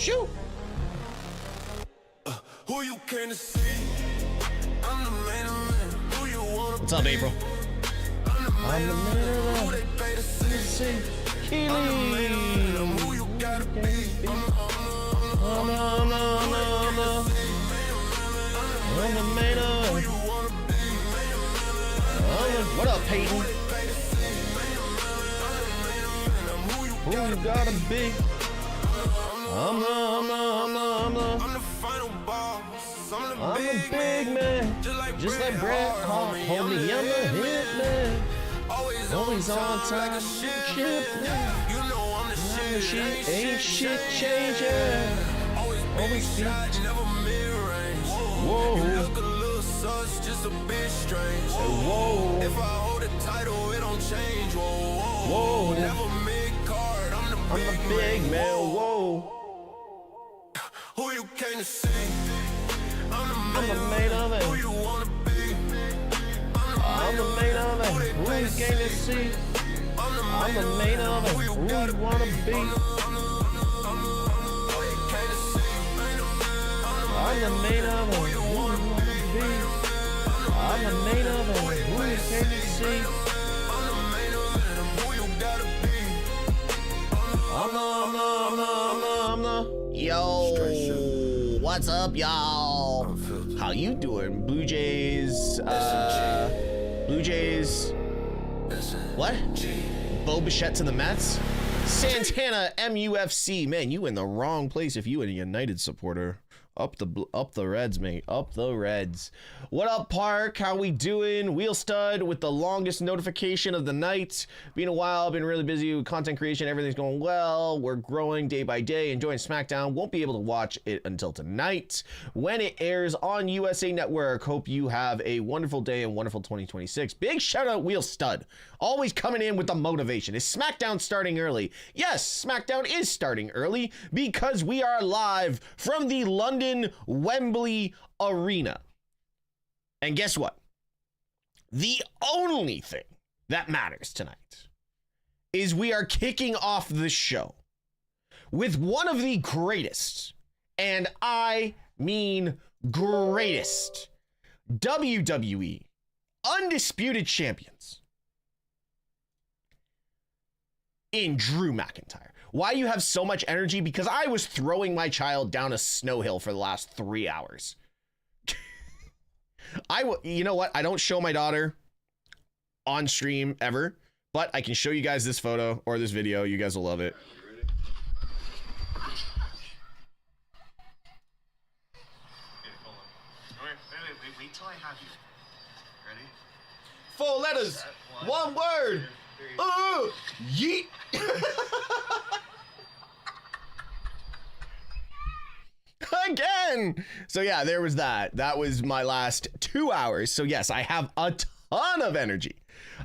Shoot. Who you came to see? I'm the main event. Who you wanna What's up, April? I'm the main event. Who they pay to see? Keely. Who you gotta be? I'm the main event. What up, Peyton? Who you gotta be? I'm the final boss. I'm the big man. Just like Bret Hart. Homie, I'm the hit man. Always on time. Shit, man. You know I'm the shit. Ain't shit changing. Always be. Never mid-range. Whoa. You look a little sus, just a bit strange. Whoa. If I hold a title, it don't change. Whoa. Never mid-card, I'm the big man. Whoa. Who you came to see? I'm the main of it. Who you wanna be? I'm the main of it. Who you came to see? I'm the main of it. Who you wanna be? I'm the main of it. Who you wanna be? I'm the main of it. Who you came to see? I'm the. Yo, what's up, y'all? How you doing, Blue Jays? Blue Jays. What? Bo Bichette to the Mets? Santana MUFC. Man, you in the wrong place if you a United supporter. Up the Reds, mate. Up the Reds. What up, Park? How we doing? Wheel Stud with the longest notification of the night. Been a while. Been really busy with content creation. Everything's going well. We're growing day by day. Enjoying SmackDown. Won't be able to watch it until tonight when it airs on USA Network. Hope you have a wonderful day and wonderful 2026. Big shout out, Wheel Stud. Always coming in with the motivation. Is SmackDown starting early? Yes, SmackDown is starting early because we are live from the London Wembley Arena. And guess what? The only thing that matters tonight is we are kicking off the show with one of the greatest, and I mean greatest, WWE undisputed champions in Drew McIntyre. Why you have so much energy? Because I was throwing my child down a snow hill for the last 3 hours. You know what? I don't show my daughter on stream ever, but I can show you guys this photo or this video. You guys will love it. Wait till I have you. Ready? 4 letters, 1 word. Yeet. Again. So yeah, there was that. That was my last 2 hours. So yes, I have a ton of energy.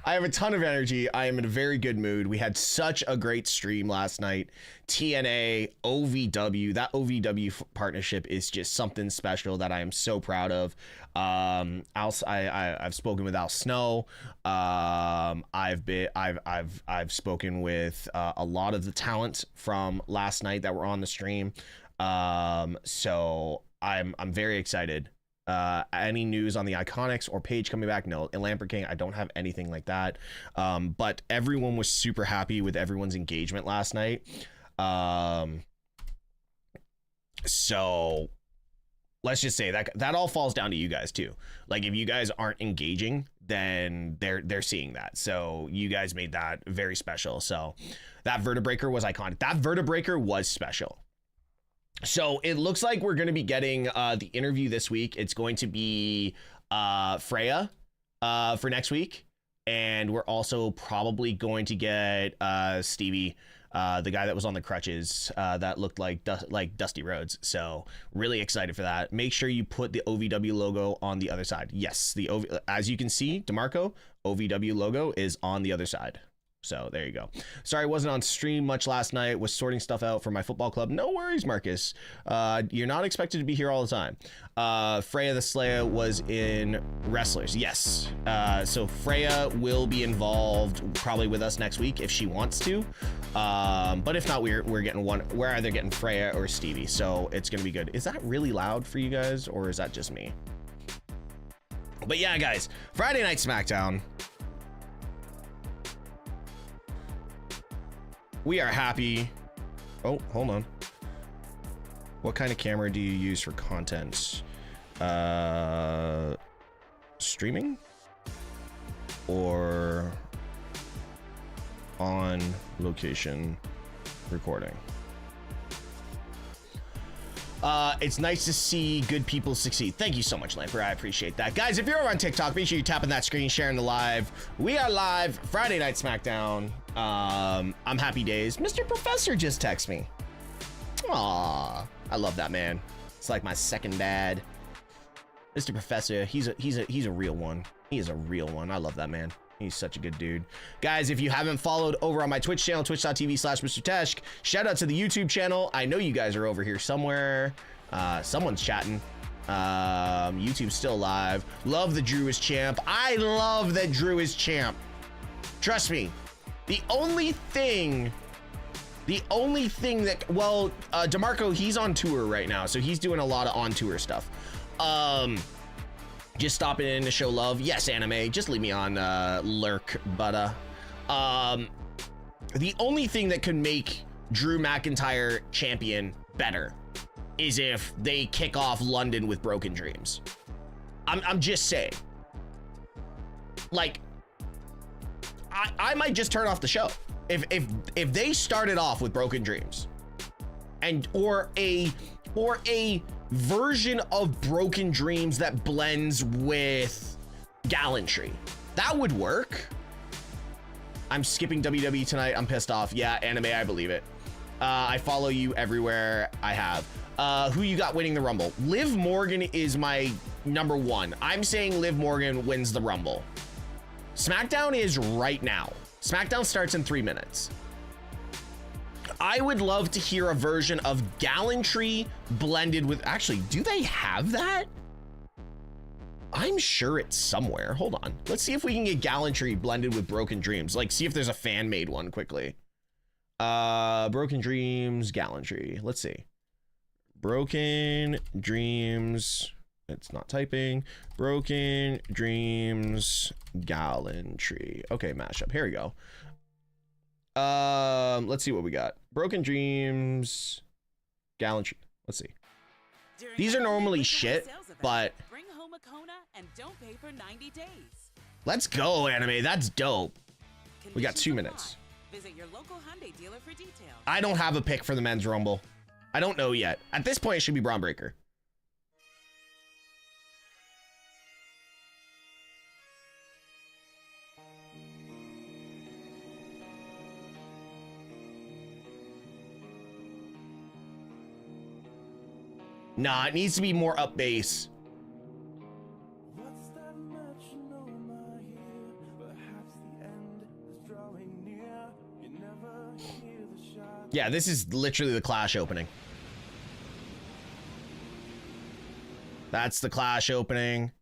I am in a very good mood. We had such a great stream last night. TNA, OVW, that OVW partnership is just something special that I am so proud of. I've spoken with Al Snow. I've spoken with a lot of the talent from last night that were on the stream. So I'm very excited. Any news on the Iconics or Paige coming back? No. In Lamper King, I don't have anything like that. But everyone was super happy with everyone's engagement last night. So let's just say that all falls down to you guys too. Like if you guys aren't engaging, then they're seeing that. So you guys made that very special. So that Vertebreaker was iconic. That Vertebreaker was special. So it looks like we're going to be getting the interview this week. It's going to be Freya for next week. And we're also probably going to get Stevie, the guy that was on the crutches that looked like Dusty Rhodes. So really excited for that. Make sure you put the OVW logo on the other side. Yes, as you can see, DeMarco, OVW logo is on the other side. So there you go. Sorry I wasn't on stream much last night. Was sorting stuff out for my football club. No worries, Marcus. You're not expected to be here all the time. Freya the Slayer was in Wrestlers. Yes. So Freya will be involved probably with us next week if she wants to. But if not, we're getting one. We're either getting Freya or Stevie. So it's going to be good. Is that really loud for you guys, or is that just me? But yeah, guys, Friday Night SmackDown. We are happy. Oh, hold on. What kind of camera do you use for content? Streaming? Or on location recording? It's nice to see good people succeed. Thank you so much, Lamper. I appreciate that. Guys, if you're over on TikTok, make sure you're tapping that screen, sharing the live. We are live, Friday Night SmackDown. I'm happy days. Mr. Professor just texted me. Aw, I love that man. It's like my second dad. Mr. Professor, he's a real one. He is a real one. I love that man. He's such a good dude. Guys, if you haven't followed over on my Twitch channel, twitch.tv/MrTeshk, shout out to the YouTube channel. I know you guys are over here somewhere. Someone's chatting. YouTube's still live. Love that Drew is champ. I love that Drew is champ. Trust me. The only thing that, well, DeMarco, he's on tour right now, so he's doing a lot of on-tour stuff. Just stopping in to show love. Yes, anime, just leave me on lurk, but the only thing that could make Drew McIntyre champion better is if they kick off London with Broken Dreams. I'm just saying. Like, I might just turn off the show if they started off with Broken Dreams, and or a version of Broken Dreams that blends with Gallantry. That would work. I'm skipping WWE tonight. I'm pissed off. Yeah, anime, I believe it. I follow you everywhere. I have. Who you got winning the Rumble? Liv Morgan is my number one. I'm saying Liv Morgan wins the Rumble. SmackDown is right now. SmackDown starts in 3 minutes. I would love to hear a version of Gallantry blended with, actually, do they have that? I'm sure it's somewhere. Hold on. Let's see if we can get Gallantry blended with Broken Dreams. Like, see if there's a fan made one quickly. Broken Dreams, Gallantry. Let's see. Broken Dreams. It's not typing. Broken Dreams, Gallantry. Okay, mashup. Here we go. Let's see what we got. Broken Dreams, Gallantry. Let's see. These are normally shit, but bring home a Kona and don't pay for 90 days. Let's go, anime. That's dope. We got 2 minutes. Visit your local Hyundai dealer for details. I don't have a pick for the men's rumble. I don't know yet. At this point, it should be Braun Breaker. Nah, it needs to be more up bass. Yeah, this is literally the Clash opening. That's the Clash opening.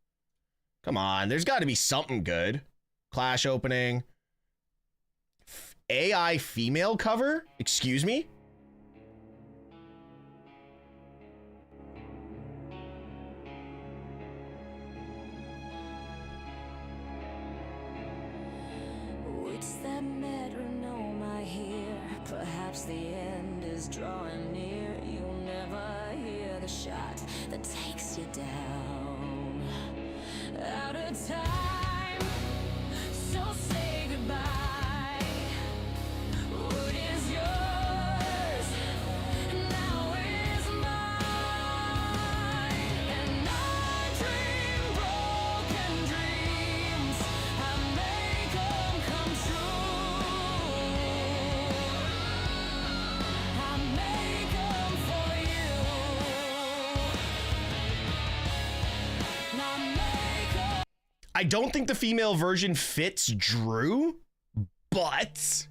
Come on, there's got to be something good. Clash opening. AI female cover? Excuse me? What's that metronome I hear? Perhaps the end is drawing near. You'll never hear the shot that takes you down. Out of time, so say goodbye. What is yours now is mine. And I dream broken dreams. I make 'em come true. I make 'em for you. And I make 'em. I don't think the female version fits Drew, But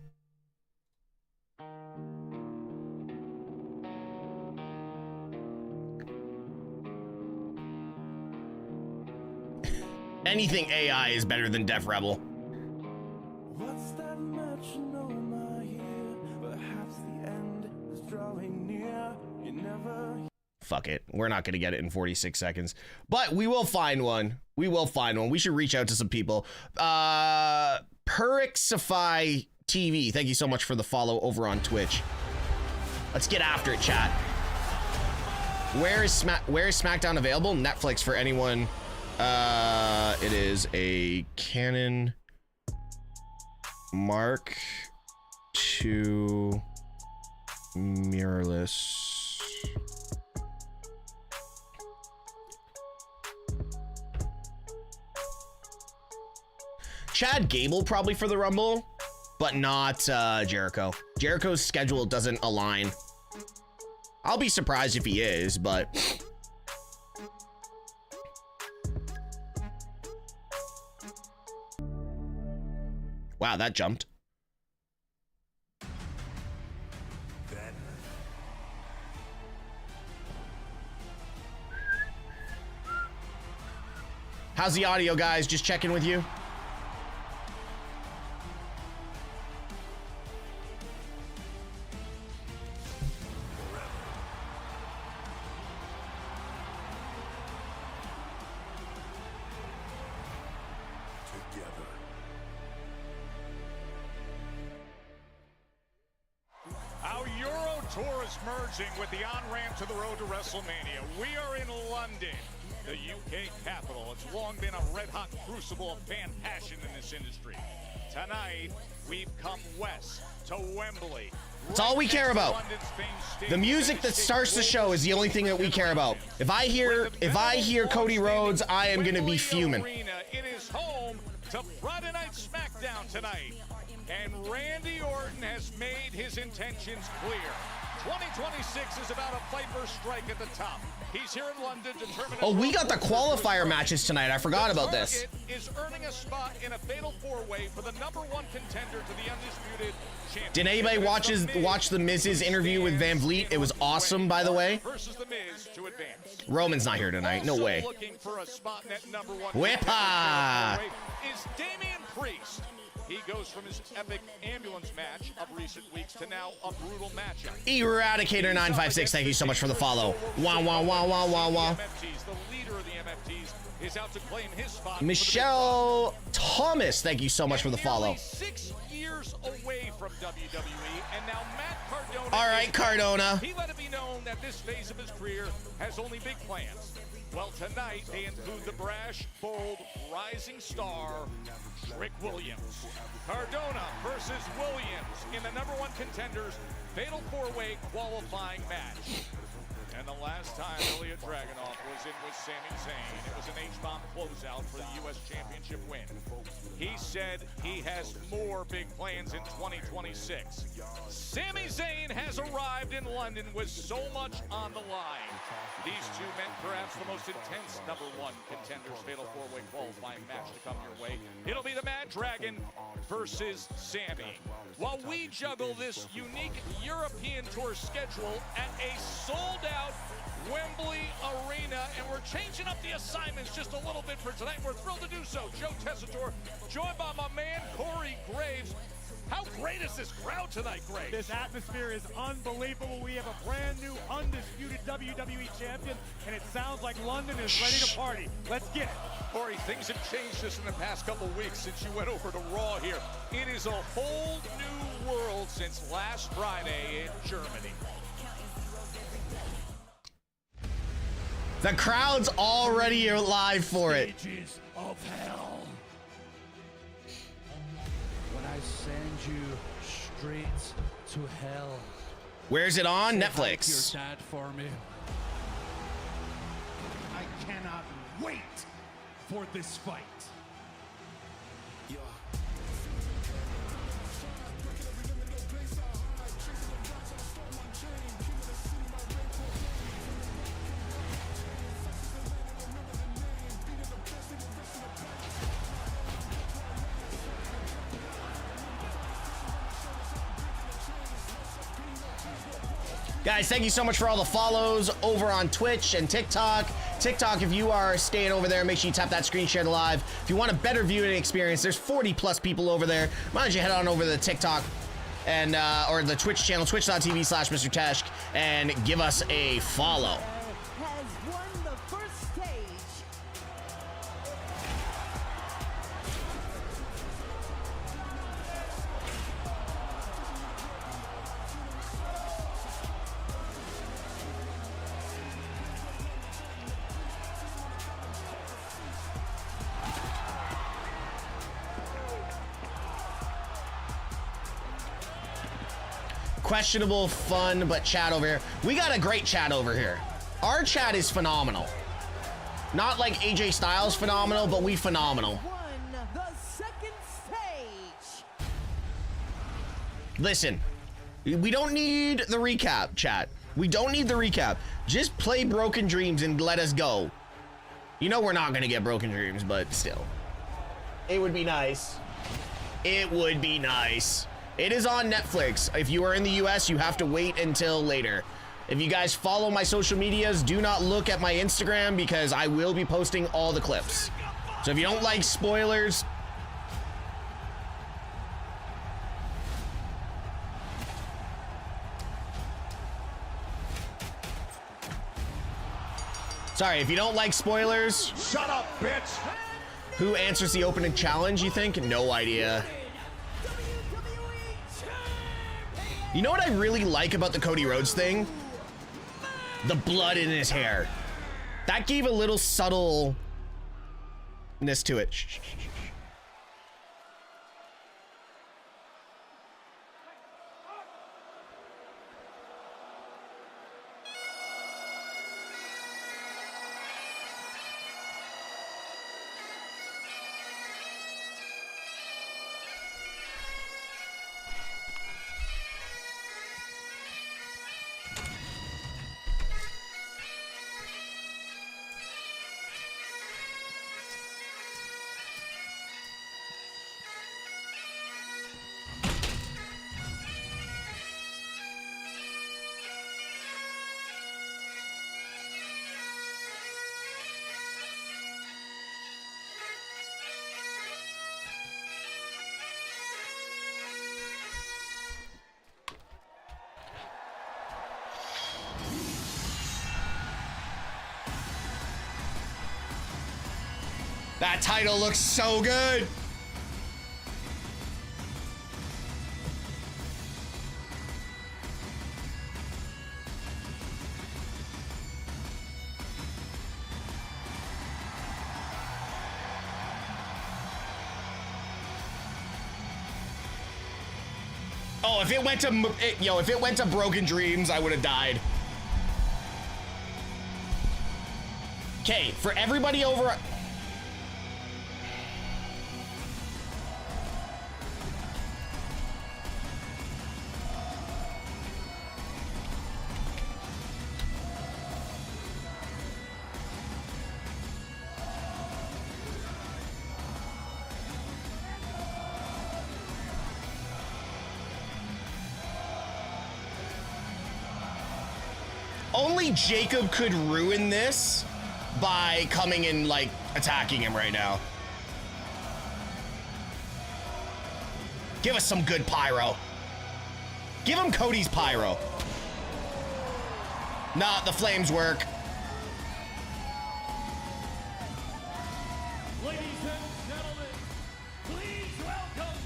anything AI is better than Def Rebel. What's that metronome I hear? Perhaps the end is drawing near. You never. Fuck it. We're not going to get it in 46 seconds. But we will find one. We will find one. We should reach out to some people. Perixify TV. Thank you so much for the follow over on Twitch. Let's get after it, chat. Where is SmackDown available? Netflix for anyone. It is a Canon Mark II mirrorless. Chad Gable probably for the Rumble, but not Jericho. Jericho's schedule doesn't align. I'll be surprised if he is, but wow, that jumped. How's the audio, guys? Just checking with you. Our Euro Tour is merging with the on-ramp to the road to WrestleMania. We are in London, the UK capital. It's long been a red-hot crucible of fan passion in this industry. Tonight, we've come west to Wembley. It's all we care about. The music that starts the show is the only thing that we care about. If I hear Cody Rhodes, I am going to be fuming. It is home to Friday Night SmackDown tonight. And Randy Orton has made his intentions clear. 2026 is about a Piper strike at the top. He's here in London determined. Oh, we got the qualifier matches tonight. I forgot about this. Is earning a spot in a fatal four-way for the #1 contender to the undisputed champion. Did anybody watch the Miz's interview with Van Vliet? It was awesome, by the way. Versus the Miz to advance. Roman's not here tonight. No Also way. Looking for a spot in that #1 Whippa! is Damian Priest. He goes from his epic ambulance match of recent weeks to now a brutal matchup. Eradicator956, thank you so much for the follow. Wah, wah, wah, wah, wah, wah. The leader of the MFTs is out to claim his spot. Michelle Thomas, thank you so much for the follow. 6 years away from WWE, and now Matt Cardona. All right, Cardona. He let it be known that this phase of his career has only big plans. Well, tonight they include the brash, bold, rising star, Rick Williams. Cardona versus Williams in the #1 contenders fatal four-way qualifying match. And the last time Ilya Dragunov was in with Sami Zayn, it was an H-bomb closeout for the U.S. Championship win. He said he has more big plans in 2026. Sami Zayn has arrived in London with so much on the line. These two met perhaps the most intense #1 contenders fatal four-way qualifying match to come your way. It'll be the Mad Dragon versus Sami. While we juggle this unique European tour schedule at a sold-out Wembley Arena, and we're changing up the assignments just a little bit for tonight. We're thrilled to do so. Joe Tessitore, joined by my man Corey Graves. How great is this crowd tonight, Graves? This atmosphere is unbelievable. We have a brand new undisputed WWE champion, and it sounds like London is ready to party. Let's get it. Corey, things have changed just in the past couple of weeks since you went over to Raw here. It is a whole new world since last Friday in Germany. The crowd's already alive for it. Stages of hell. When I send you straight to hell. Where's it on? Say hi Netflix. to your dad for me. I cannot wait for this fight. Guys, thank you so much for all the follows over on Twitch and TikTok. TikTok, if you are staying over there, make sure you tap that screen share to live. If you want a better viewing experience, there's 40 plus people over there. Why don't you head on over to the TikTok and or the Twitch channel, twitch.tv/MrTeshk, and give us a follow. Has won the first stage. Questionable fun, but chat over here. We got a great chat over here. Our chat is phenomenal. Not like AJ Styles phenomenal, but we phenomenal. Won the second stage. Listen, we don't need the recap, chat. We don't need the recap. Just play Broken Dreams and let us go. You know we're not gonna get Broken Dreams, but still. It would be nice. It would be nice. It is on Netflix. If you are in the US, you have to wait until later. If you guys follow my social medias, do not look at my Instagram because I will be posting all the clips. So if you don't like spoilers, sorry, if you don't like spoilers, Shut up, bitch! who answers the opening challenge, you think? No idea. You know what I really like about the Cody Rhodes thing? The blood in his hair. That gave a little subtleness to it. Shh, shh, shh, shh. That title looks so good. Oh, if it went to if it went to Broken Dreams, I would have died. Okay, for everybody over. Only Jacob could ruin this by coming and like attacking him right now. Give us some good pyro. Give him Cody's pyro. Nah, the flames work. Ladies and gentlemen, please welcome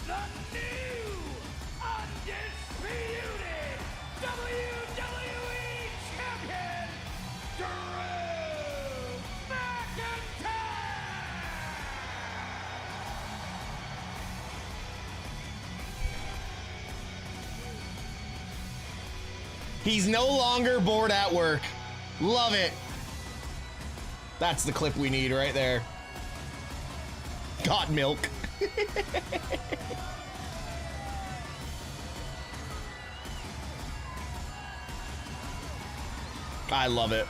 the new undisputed WWE Champion, Drew McIntyre! He's no longer bored at work. Love it. That's the clip we need right there. Got milk. I love it.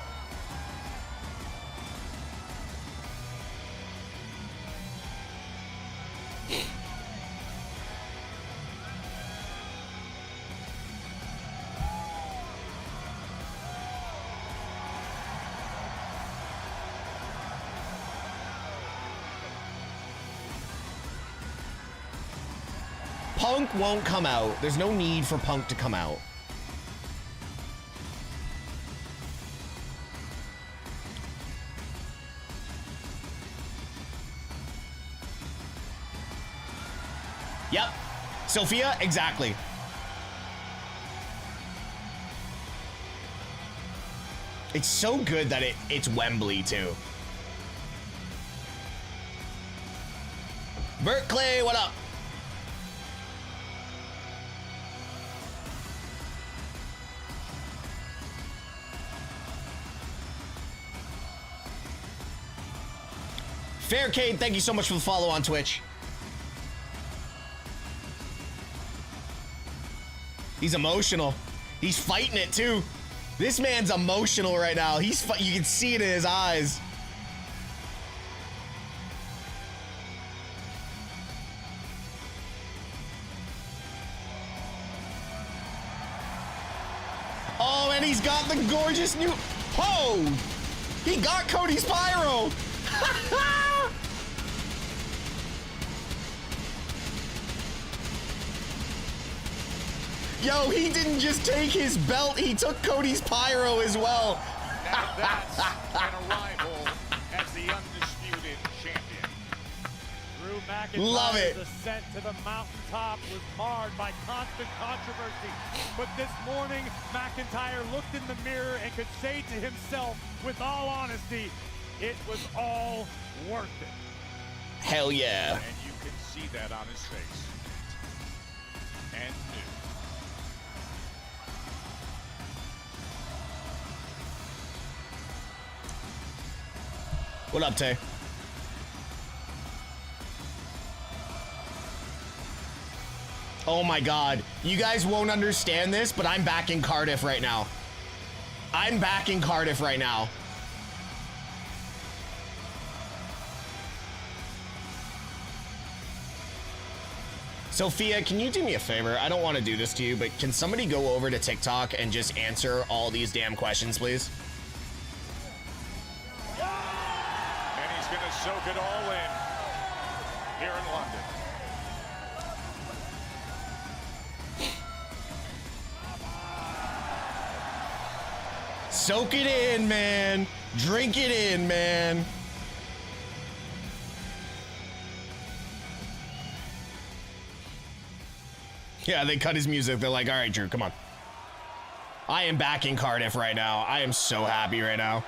Punk won't come out. There's no need for Punk to come out. Yep. Sophia, exactly. It's so good that it's Wembley, too. Bert Clay, what up? Faircade, thank you so much for the follow on Twitch. He's emotional. He's fighting it too. This man's emotional right now. You can see it in his eyes. Oh, and he's got the gorgeous new... Oh! He got Cody's pyro! Yo, he didn't just take his belt, he took Cody's pyro as well. Now that's an arrival as the undisputed champion. Drew Love it. McIntyre's ascent to the mountaintop was marred by constant controversy. But this morning, McIntyre looked in the mirror and could say to himself, with all honesty, it was all worth it. Hell yeah. And you can see that on his face. And new. What up, Tay? Oh my God. You guys won't understand this, but I'm back in Cardiff right now. I'm back in Cardiff right now. Sophia, can you do me a favor? I don't want to do this to you, but can somebody go over to TikTok and just answer all these damn questions, please? And he's going to soak it all in here in London. Soak it in, man. Drink it in, man. Yeah, they cut his music. They're like, all right, Drew, come on. I am back in Cardiff right now. I am so happy right now.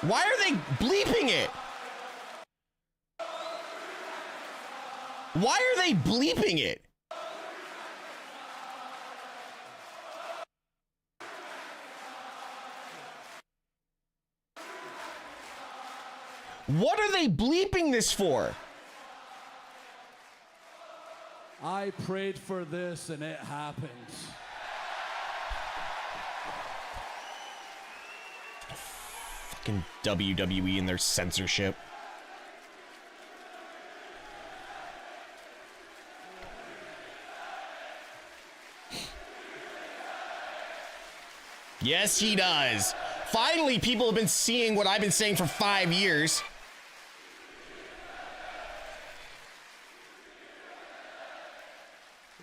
Why are they bleeping it? Why are they bleeping it? What are they bleeping this for? I prayed for this and it happened. Fucking WWE and their censorship. Yes, he does. Finally, people have been seeing what I've been saying for 5 years.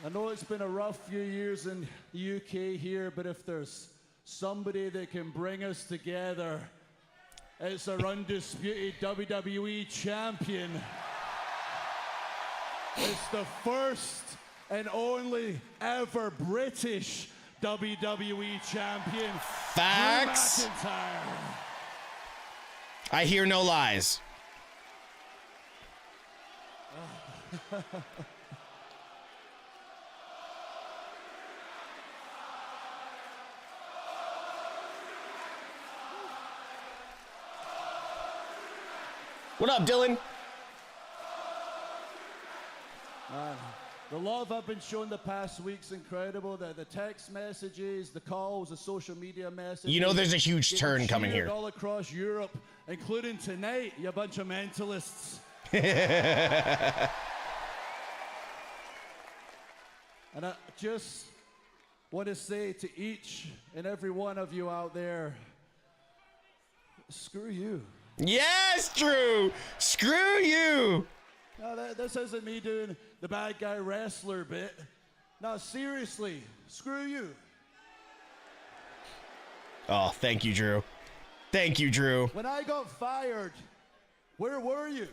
I know it's been a rough few years in the UK here, but if there's somebody that can bring us together, it's our undisputed WWE champion. It's the first and only ever British WWE champion. Facts. Drew McIntyre. I hear no lies. What up, Dylan? The love I've been shown the past week's incredible. The text messages, the calls, the social media messages. You know there's a huge Getting turn coming cheered here. all across Europe, including tonight, you bunch of mentalists. And I just want to say to each and every one of you out there, screw you. Yes, Drew. Screw you. No, this isn't me doing the bad guy wrestler bit. No, seriously, screw you. Oh, thank you, Drew. Thank you, Drew. When I got fired, where were you?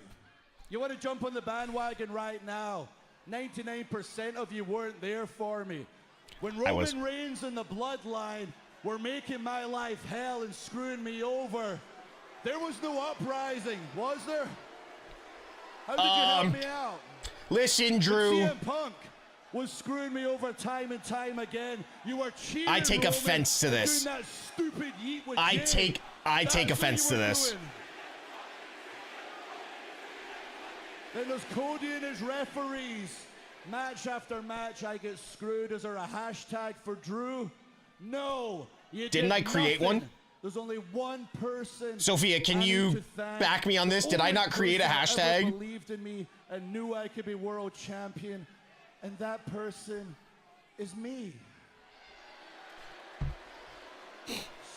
You want to jump on the bandwagon right now? 99% of you weren't there for me. When Roman Reigns and the Bloodline were making my life hell and screwing me over, there was no uprising, was there? How did you help me out? Listen, Drew. When CM Punk was screwing me over time and time again. You were cheating. I take offense to this. Doing that stupid yeet with I Jay. take offense to this. Doing. Then there's Cody and his referees. Match after match, I get screwed. Is there a hashtag for Drew? No. Didn't I create one? There's only one person. Sophia, can you back me on this? Did I not create a hashtag? Ever believed in me and knew I could be world champion, and that person is me.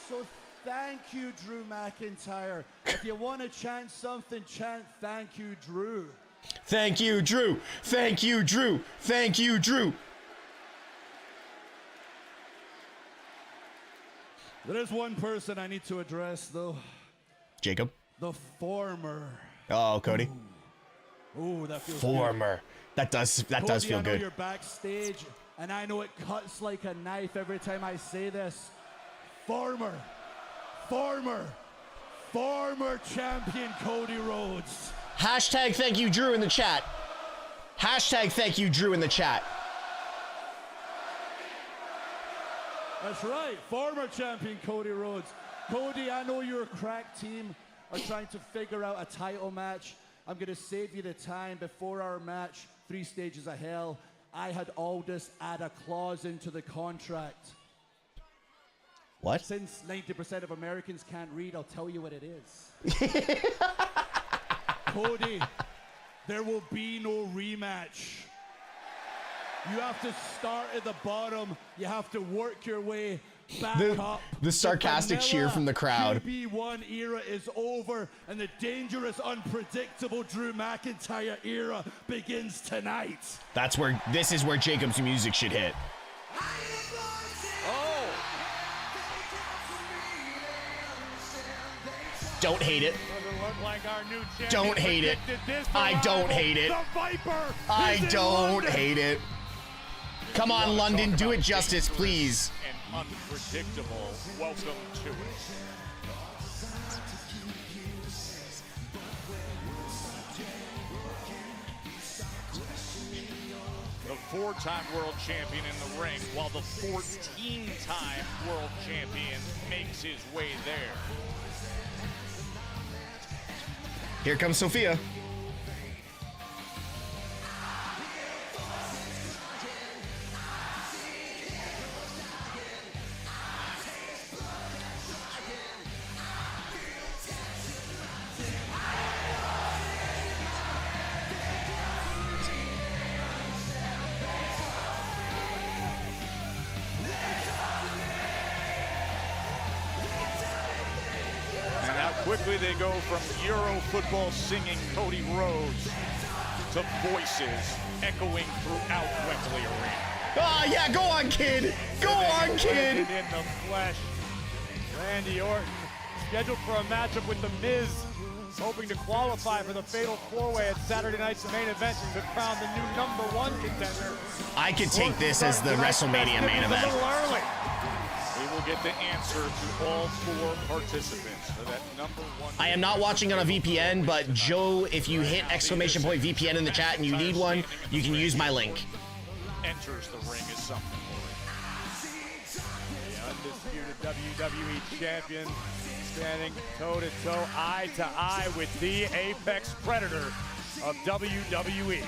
So thank you, Drew McIntyre. If you want to chant something, chant thank you, Drew. Thank you, Drew. Thank you, Drew. Thank you, Drew. There is one person I need to address, though. Jacob. The former. Oh, Cody. Ooh, that feels former. Good. That does Cody, feel I know good. You're backstage, and I know it cuts like a knife every time I say this. Former champion Cody Rhodes. Hashtag thank you, Drew, in the chat. Hashtag thank you, Drew, in the chat. That's right, former champion Cody Rhodes. Cody, I know your crack team are trying to figure out a title match. I'm going to save you the time. Before our match, 3 Stages of Hell, I had Aldous add a clause into the contract. What? Since 90% of Americans can't read, I'll tell you what it is. Cody, there will be no rematch. You have to start at the bottom. You have to work your way back up. The sarcastic cheer from the crowd. GB1 era is over, and the dangerous, unpredictable Drew McIntyre era begins tonight. This is where Jacob's music should hit. Oh! Don't hate it. Like our new don't hate it. I don't hate it. I don't hate it. Come on, London, do it justice, please. And unpredictable. Welcome to it. The 4-time world champion in the ring, while the 14-time world champion makes his way there. Here comes Sophia. Quickly they go from Euro football singing Cody Rhodes to voices echoing throughout Wembley Arena. Oh, yeah, go on, kid. Go on, kid. In the flesh, Randy Orton scheduled for a matchup with The Miz, hoping to qualify for the Fatal 4-Way at Saturday night's main event and to crown the new #1 contender. I could take this as the WrestleMania main event. A little early. We will get the answer to all 4 participants for that #1. I am not watching on a VPN, but Joe, if you hit !VPN in the chat and you need one, you can use my link. Enters the ring is something. The undisputed WWE champion standing toe-to-toe, eye-to-eye with the Apex Predator of WWE.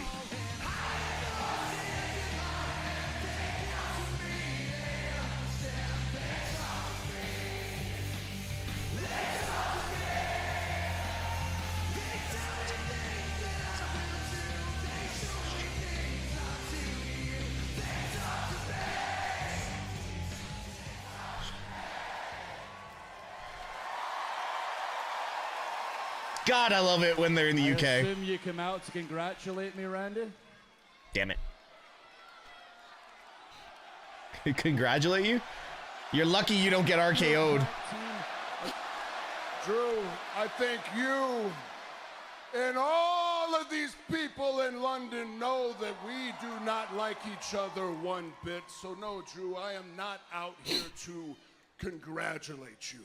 God, I love it when they're in the I UK. assume you come out to congratulate me, Randy? Damn it. Congratulate you? You're lucky you don't get RKO'd. Drew, I think you and all of these people in London know that we do not like each other one bit. So no, Drew, I am not out here to congratulate you.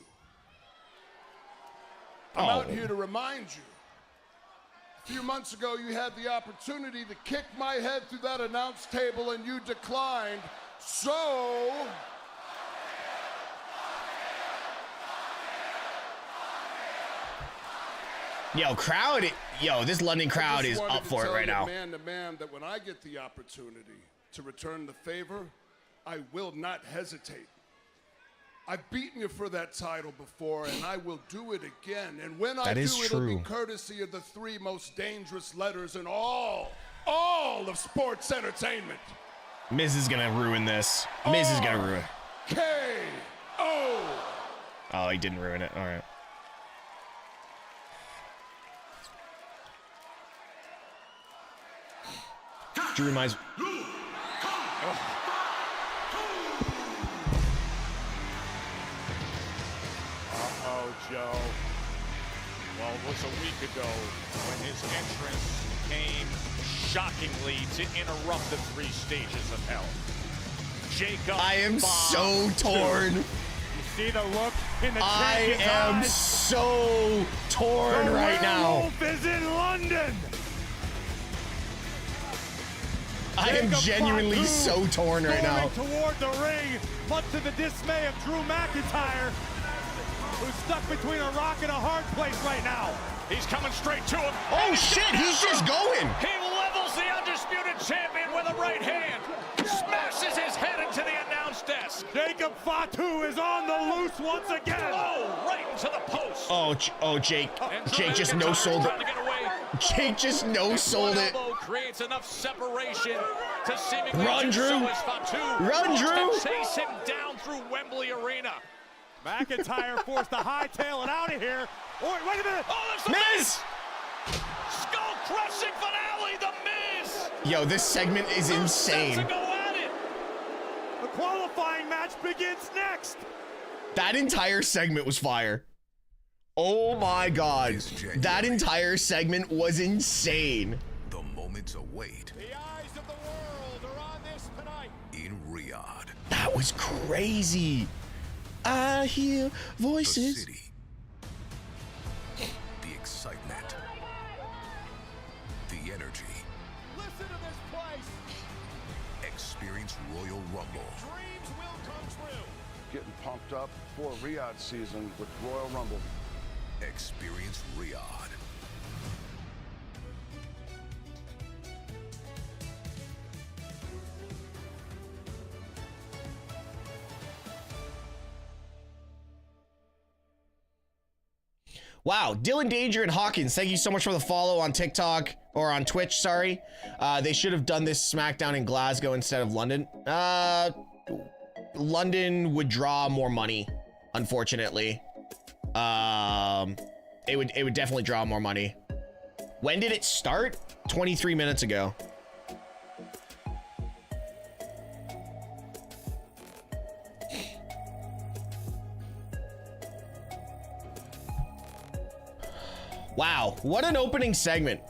I'm out here to remind you. A few months ago, you had the opportunity to kick my head through that announce table and you declined. So... This London crowd is up for it right now. Man to man, that when I get the opportunity to return the favor, I will not hesitate. I've beaten you for that title before, and I will do it again. And when I do, it'll be courtesy of the 3 most dangerous letters in all of sports entertainment. Miz is gonna ruin this. Miz is gonna ruin it. K.O. Oh, he didn't ruin it. All right. Drew reminds. Joe. Well, it was a week ago when his entrance came shockingly to interrupt the 3 stages of hell. Jacob, I am so torn. You see the look in the I am eyes? so torn right now. The werewolf is in London. I am genuinely so torn right now. Toward the ring, much to the dismay of Drew McIntyre, who's stuck between a rock and a hard place right now. He's coming straight to him. Oh shit, he's just going. He levels the undisputed champion with a right hand. Smashes his head into the announce desk. Jacob Fatu is on the loose once again. Oh, right into the post. Jake just no-sold it. Jake just no-sold it. Creates enough separation to seemingly Run, Drew. Run, Drew. Chase him down through Wembley Arena. McIntyre forced to hightail it out of here. Oh, wait a minute. Oh, that's the Miz! Skull-crushing finale, the Miz! Yo, this segment is insane. To go at it. The qualifying match begins next. That entire segment was fire. Oh my god. That entire segment was insane. The moments await. The eyes of the world are on this tonight. In Riyadh. That was crazy. I hear voices. The city. The excitement. The energy. Listen to this place. Experience Royal Rumble. Dreams will come true. Getting pumped up for Riyadh season with Royal Rumble. Experience Riyadh. Wow, Dylan Danger and Hawkins, thank you so much for the follow on TikTok, or on Twitch, sorry. They should have done this SmackDown in Glasgow instead of London. London would draw more money, unfortunately. It would definitely draw more money. When did it start? 23 minutes ago. Wow, what an opening segment.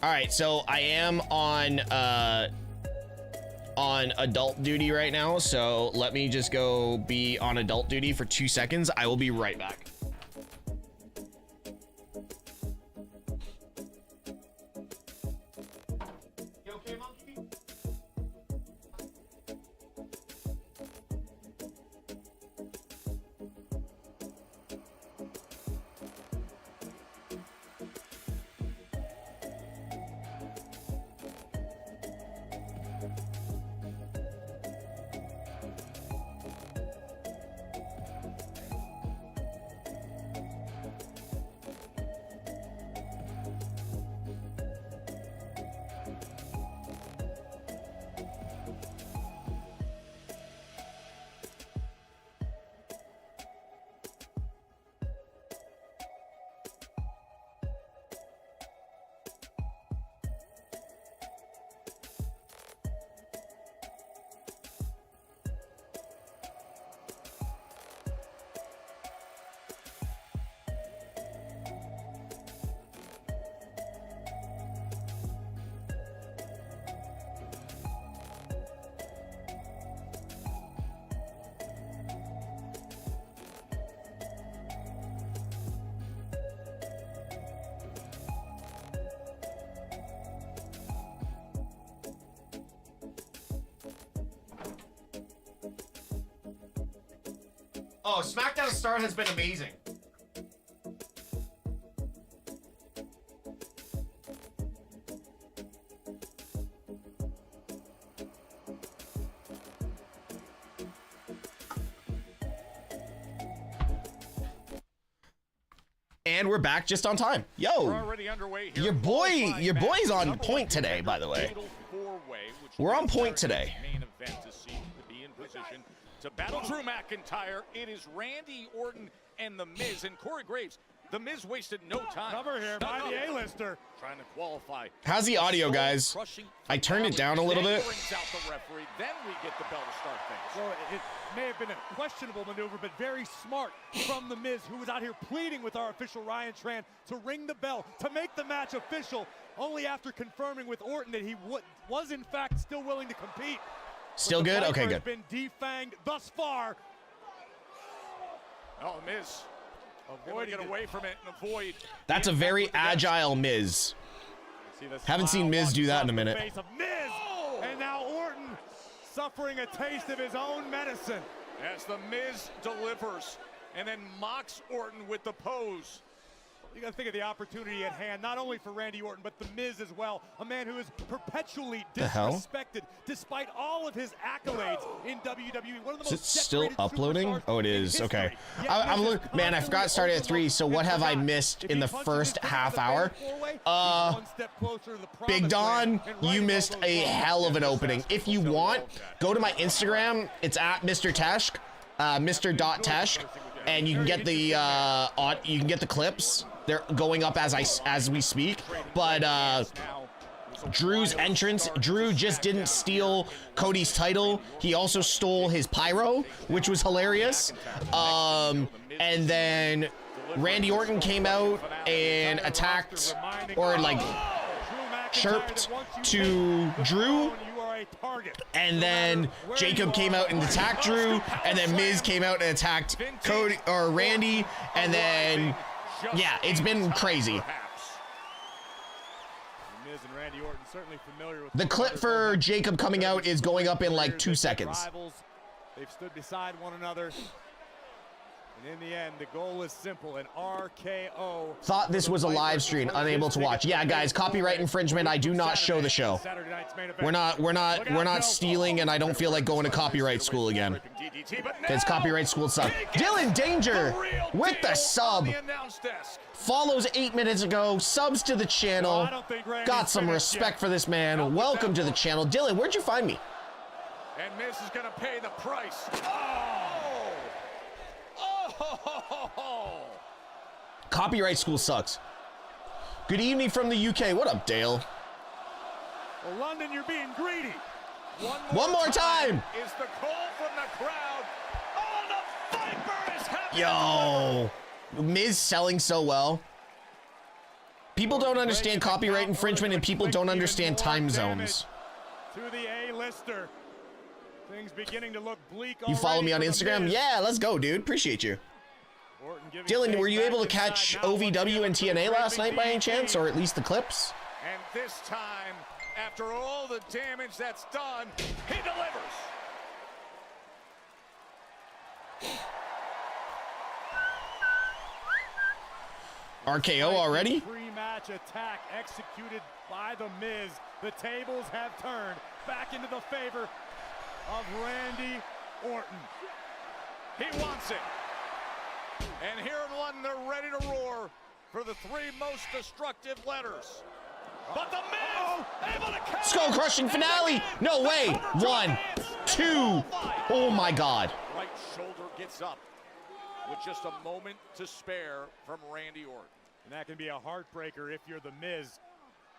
All right, so I am on adult duty right now, so let me just go be on adult duty for 2 seconds. I will be right back. You okay, monkey? Oh, SmackDown's start has been amazing. And we're back just on time. Yo, your boy's on point today, by the way. We're on point today. To battle Drew McIntyre, it is Randy Orton and The Miz and Corey Graves. The Miz wasted no time. Cover here by the A-lister. Trying to qualify. How's the audio, guys? I turned it down a little bit. Brings out the referee, then we get the bell to start things. Well, it may have been a questionable maneuver, but very smart from The Miz, who was out here pleading with our official Ryan Tran to ring the bell, to make the match official, only after confirming with Orton that he was in fact still willing to compete. Still good? Okay, good. Has been defanged thus far. Oh, Miz. Avoiding it away from it and avoid. That's a very agile Miz. Haven't seen Miz do that in a minute. Face of Miz. And now Orton suffering a taste of his own medicine. As The Miz delivers and then mocks Orton with the pose. You got to think of the opportunity at hand, not only for Randy Orton, but The Miz as well. A man who is perpetually disrespected despite all of his accolades in WWE. One of the most still uploading? Oh, it is. Okay. Yeah, man, I forgot it started at 3, so what have I missed in the first half hour? Big Don, you missed a hell of an opening. If you want, go to my Instagram. It's at MrTeshk, Mr.Teshk, and you can get the clips. They're going up as we speak, but Drew's entrance. Drew just didn't steal Cody's title. He also stole his pyro, which was hilarious. And then Randy Orton came out and attacked, or like chirped to Drew. And then Jacob came out and attacked Drew, and then Miz came out and attacked Cody or Randy, and then yeah, it's been crazy. Miz and Randy Orton certainly familiar with the clip for Jacob coming out is going up in like 2 seconds. They've stood beside one another. And in the end, the goal is simple, an RKO. Thought this was a live stream, unable to watch. Yeah, guys, copyright infringement. I do not show the show. We're not stealing, and I don't feel like going to copyright school again. Because copyright school sucks. Dylan Danger with the sub. Follows 8 minutes ago, subs to the channel. Got some respect for this man. Welcome to the channel. Dylan, where'd you find me? And Miz is gonna pay the price. Copyright school sucks. Good evening from the UK. What up, Dale? Well, London, you're being greedy. One more time. Is the call from the crowd. Oh, the Viper is happening. Yo, Miz selling so well. People don't understand copyright infringement, and people don't understand time zones. To the A-lister. Things beginning to look bleak. You follow me on Instagram? Yeah, let's go, dude. Appreciate you. Dylan, were you able to catch OVW and TNA last night by any chance, or at least the clips? And this time, after all the damage that's done, he delivers. RKO already? Pre-match attack executed by The Miz. The tables have turned back into the favor of Randy Orton. He wants it. And here in London, they're ready to roar for the 3 most destructive letters. But The Miz able to catch. Skull-crushing finale. No way. 1, 2. Oh my God. Right shoulder gets up with just a moment to spare from Randy Orton. And that can be a heartbreaker if you're The Miz.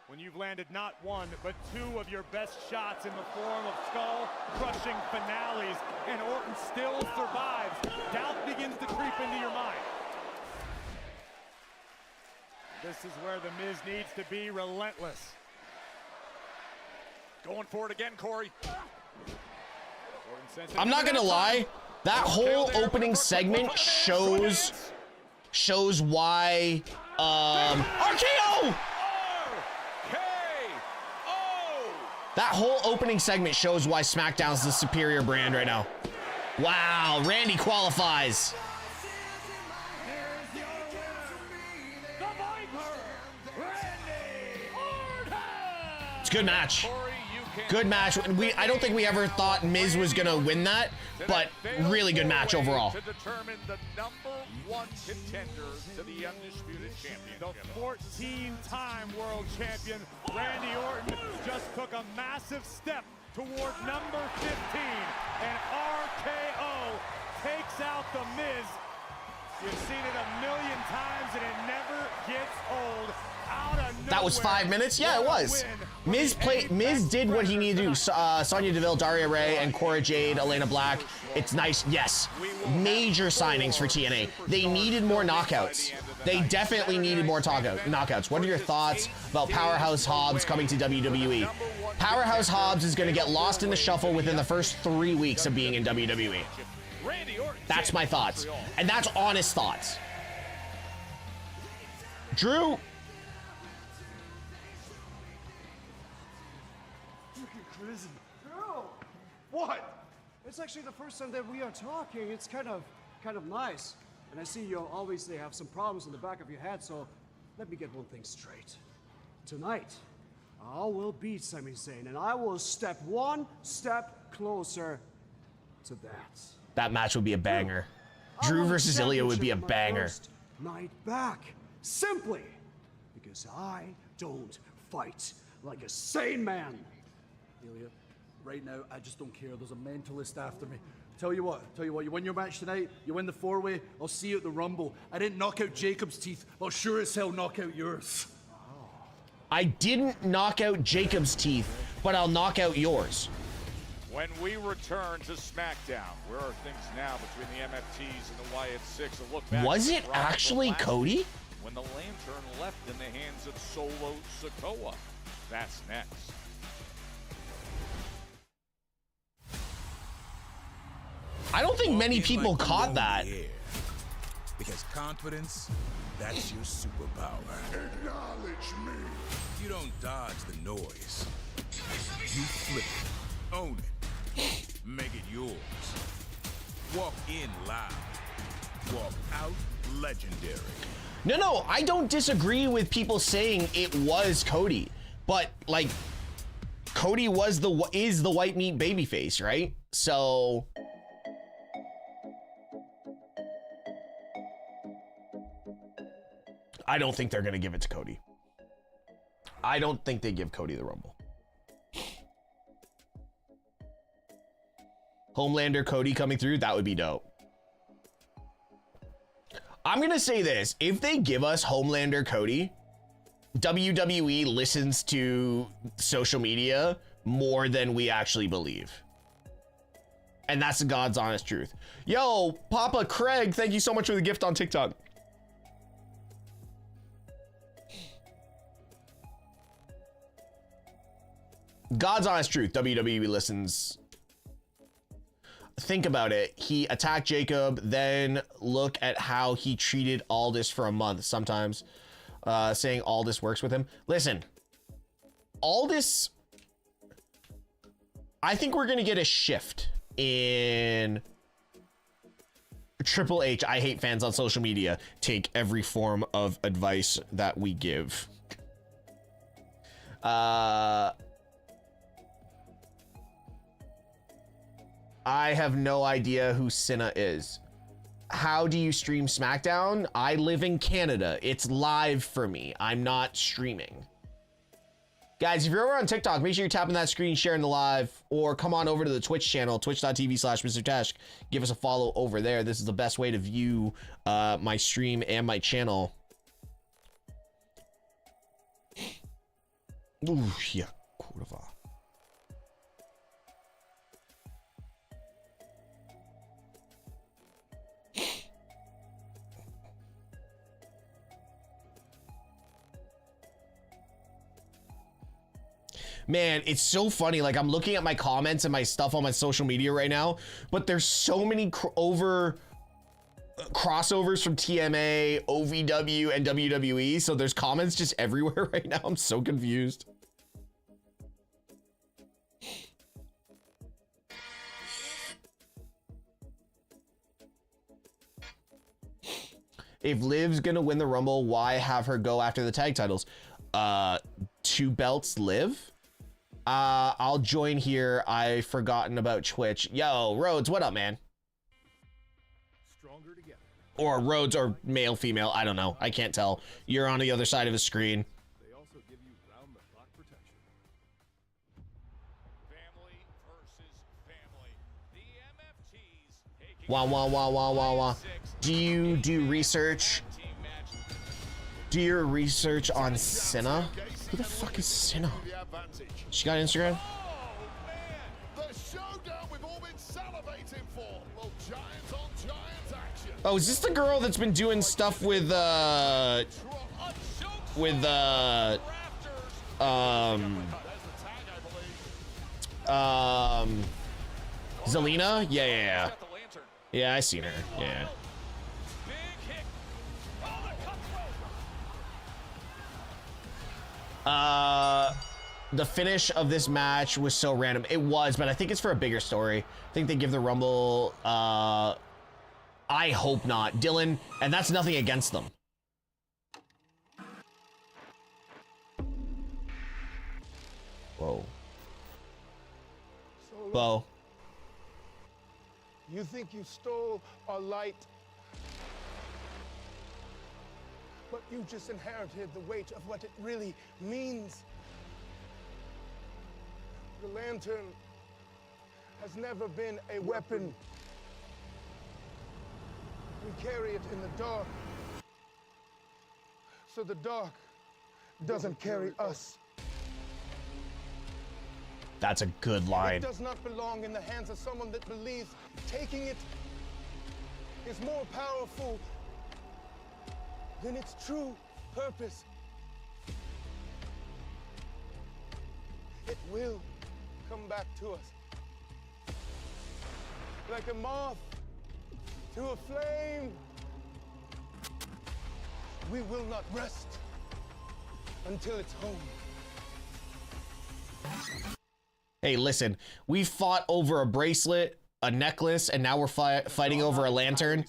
When you've landed not 1, but 2 of your best shots in the form of skull-crushing finales, and Orton still survives. Doubt begins to creep into your mind. This is where The Miz needs to be relentless. Going for it again, Corey. I'm not gonna lie, that whole opening segment shows why RKO! RKO! That whole opening segment shows why SmackDown's the superior brand right now. Wow, Randy qualifies. Here's your winner, the Viper, Randy Orton. It's a good match. Corey, you can Good match. I don't think we ever thought Miz was gonna win that, but really good match overall. To determine the #1 contender to the Undisputed Champion. The 14-time world champion, Randy Orton, just took a massive step toward number 15, and RKO takes out The Miz. You've seen it a million times, and it never gets old. Out of nowhere, That was 5 minutes? Yeah, it was. Miz did what he needed to do. Sonya Deville, Daria Ray, and Cora Jade, Elena Black. It's nice. Yes. Major signings for TNA. They needed more knockouts. They definitely needed more knockouts. What are your thoughts about Powerhouse Hobbs coming to WWE? Powerhouse Hobbs is going to get lost in the shuffle within the first 3 weeks of being in WWE. That's my thoughts. And that's honest thoughts. Drew. Girl, what? It's actually the first time that we are talking. It's kind of nice. And I see you obviously have some problems in the back of your head, so let me get one thing straight. Tonight, I will beat Sami Zayn, and I will step one step closer to that. That match would be a banger. Drew versus Ilya would be a banger. Night back, simply because I don't fight like a sane man. Ilya, right now, I just don't care. There's a mentalist after me. Tell you what, you win your match tonight, you win the 4-way, I'll see you at the Rumble. I didn't knock out Jacob's teeth, I'll sure as hell knock out yours. I didn't knock out Jacob's teeth, but I'll knock out yours. When we return to SmackDown, where are things now between the MFTs and the Wyatt Six? A look back. Was it actually Cody? When the lantern left in the hands of Solo Sikoa. That's next. I don't think many people caught that. Because confidence, that's your superpower. Acknowledge me. You don't dodge the noise. You flip it, own it, make it yours. Walk in loud, walk out legendary. No, I don't disagree with people saying it was Cody, but like Cody is the white meat babyface, right? So I don't think they're gonna give it to Cody. I don't think they give Cody the Rumble. Homelander Cody coming through, that would be dope. I'm gonna say this, if they give us Homelander Cody, WWE listens to social media more than we actually believe. And that's the God's honest truth. Yo, Papa Craig, thank you so much for the gift on TikTok. God's honest truth, WWE listens. Think about it. He attacked Jacob, then look at how he treated Aldis for a month, sometimes saying Aldis works with him. Listen, Aldis, I think we're going to get a shift in Triple H. I hate fans on social media. Take every form of advice that we give. I have no idea who Cinna is. How do you stream SmackDown? I live in Canada. It's live for me. I'm not streaming. Guys, if you're over on TikTok, make sure you're tapping that screen, sharing the live, or come on over to the Twitch channel, twitch.tv/MrTeshk. Give us a follow over there. This is the best way to view my stream and my channel. Ooh, yeah, kurwa. Man, it's so funny. Like, I'm looking at my comments and my stuff on my social media right now, but there's so many crossovers from TMA, OVW, and WWE. So there's comments just everywhere right now. I'm so confused. If Liv's gonna win the Rumble, why have her go after the tag titles? 2 belts Liv? I'll join here. I've forgotten about Twitch. Yo, Rhodes, what up, man? Stronger together. Or Rhodes, or male, female, I don't know. I can't tell. You're on the other side of the screen. They also give you round-the-clock protection. Family versus family. The MFTs taking Wah, wah, wah, wah, wah, wah. Do you do research? Do your research on Cinna? Who the fuck is Cinna? She got Instagram? Oh, is this the girl that's been doing stuff with Zelina? Yeah. Yeah, I seen her. Yeah. The finish of this match was so random. It was, but I think it's for a bigger story. I think they give the Rumble, I hope not. Dylan, and that's nothing against them. Whoa. Whoa. You think you stole our light, but you just inherited the weight of what it really means. The lantern has never been a weapon. We carry it in the dark, so the dark doesn't carry us. That's a good line. It does not belong in the hands of someone that believes taking it is more powerful than its true purpose. It will come back to us like a moth to a flame. We will not rest until it's home. Hey, listen, we fought over a bracelet, a necklace, and now we're fighting over a lantern.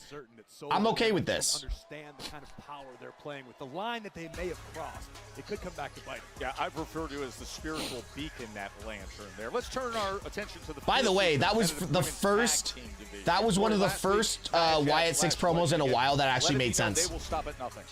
I'm okay with this. Understand the kind of power they're playing with, the line that they may have crossed. It could come back to bite them. Yeah, I refer to it as the spiritual beacon, that lantern there. Let's turn our attention to the. By the way, that was the first. That was one of the first Wyatt 6 promos in a while that actually made sense. They will stop at nothing.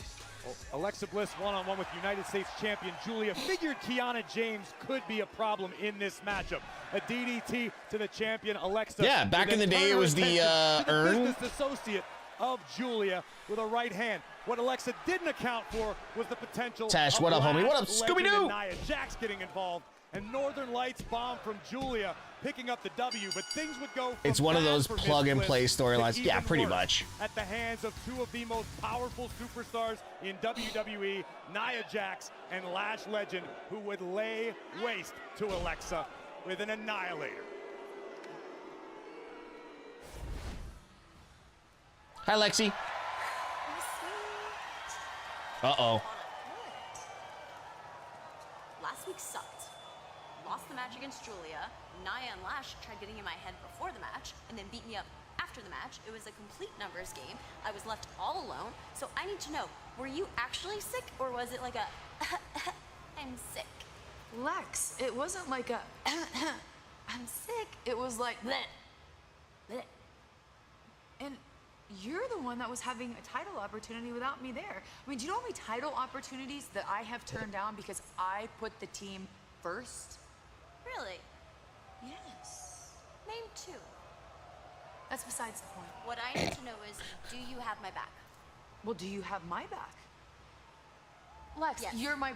Alexa Bliss one-on-one with United States champion Julia. Figured Kiana James could be a problem in this matchup. A DDT to the champion Alexa. Yeah, back in the day it was the urn. Business associate of Julia with a right hand. What Alexa didn't account for was the potential. Tesh, what up, homie? What up, Scooby-Doo? Nia Jax getting involved, and Northern Lights bomb from Julia, picking up the W. But things would go. It's one of those plug-and-play storylines. Yeah, pretty much. At the hands of two of the most powerful superstars in WWE, Nia Jax and Lash Legend, who would lay waste to Alexa with an annihilator. Hi, Lexi. Uh-oh. Last week sucked. Lost the match against Julia. Nia and Lash tried getting in my head before the match and then beat me up after the match. It was a complete numbers game. I was left all alone. So I need to know, were you actually sick or was it like a I'm sick? Lex, it wasn't like a I'm sick. It was like bleh. Bleh. And you're the one that was having a title opportunity without me there. I mean, do you know how many title opportunities that I have turned down because I put the team first? Really? Yes. Name 2. That's besides the point. What I need to know is, do you have my back? Well, do you have my back? Lex, yes. you're my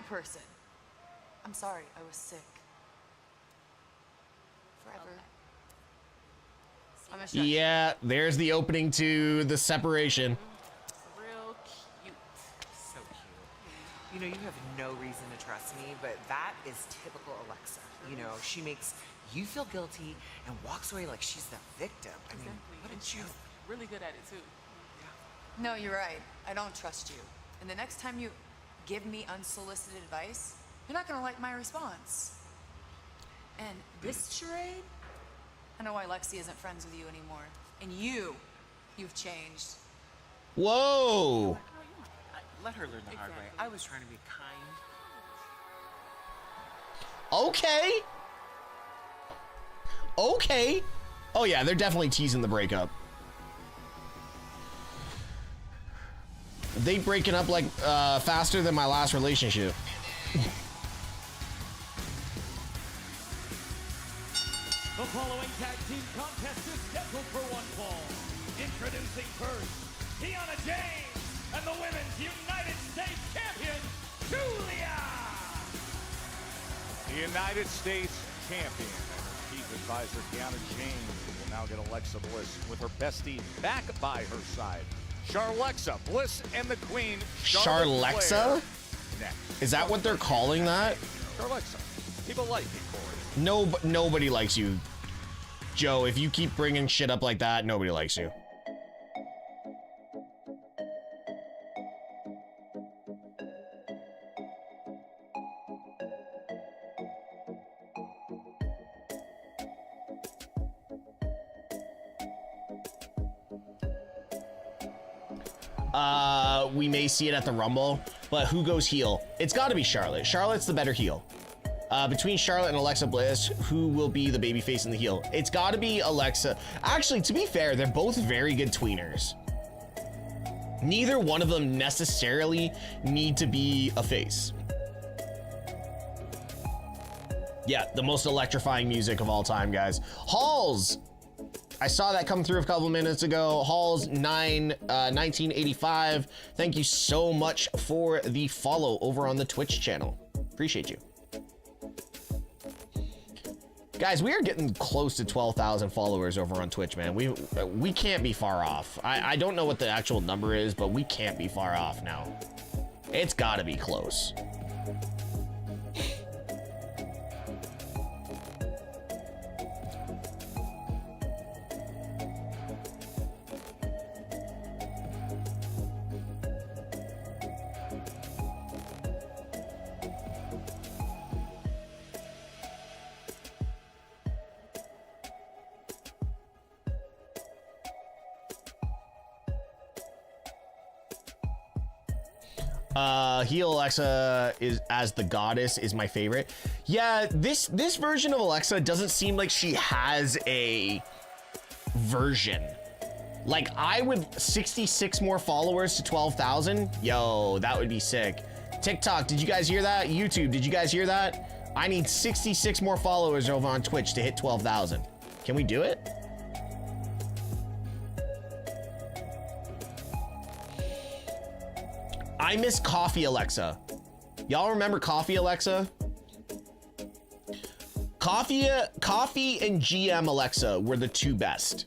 person. I'm sorry, I was sick. Forever. Okay. Yeah, there's the opening to the separation. Real cute. So cute. You know, you have no reason to trust me, but that is typical Alexa. You know, she makes you feel guilty and walks away like she's the victim. I mean, what a joke. Really good at it, too. No, you're right. I don't trust you. And the next time you give me unsolicited advice, you're not gonna like my response. And this charade, I know why Lexi isn't friends with you anymore. And you've changed. Whoa. Let her learn the hard way. I was trying to be kind. Okay. Okay. Oh yeah, they're definitely teasing the breakup. They breaking up like faster than my last relationship. The following tag team contest is scheduled for one fall. Introducing first, Kiana James and the Women's United States Champion, Julia! The United States Champion and her chief advisor, Kiana James, will now get Alexa Bliss with her bestie back by her side. Charlexa Bliss and the Queen, Charlexa? Next. Is that what they're calling that? Charlexa. People like it, Corey. No, nobody likes you, Joe. If you keep bringing shit up like that, nobody likes you. We may see it at the Rumble, but who goes heel? It's got to be Charlotte. Charlotte's the better heel. Between Charlotte and Alexa Bliss, who will be the babyface and the heel? It's got to be Alexa. Actually, to be fair, they're both very good tweeners. Neither one of them necessarily need to be a face. Yeah, the most electrifying music of all time, guys. Halls. I saw that come through a couple minutes ago. Halls 1985. Thank you so much for the follow over on the Twitch channel. Appreciate you. Guys, we are getting close to 12,000 followers over on Twitch, man. We can't be far off. I don't know what the actual number is, but we can't be far off now. It's gotta be close. Heel Alexa is as the goddess is my favorite. Yeah, this version of Alexa doesn't seem like she has a version. Like, I would 66 more followers to 12,000. Yo, that would be sick. TikTok, did you guys hear that? YouTube, did you guys hear that? I need 66 more followers over on Twitch to hit 12,000. Can we do it? I miss Coffee Alexa. Y'all remember Coffee Alexa? Coffee and GM Alexa were the two best.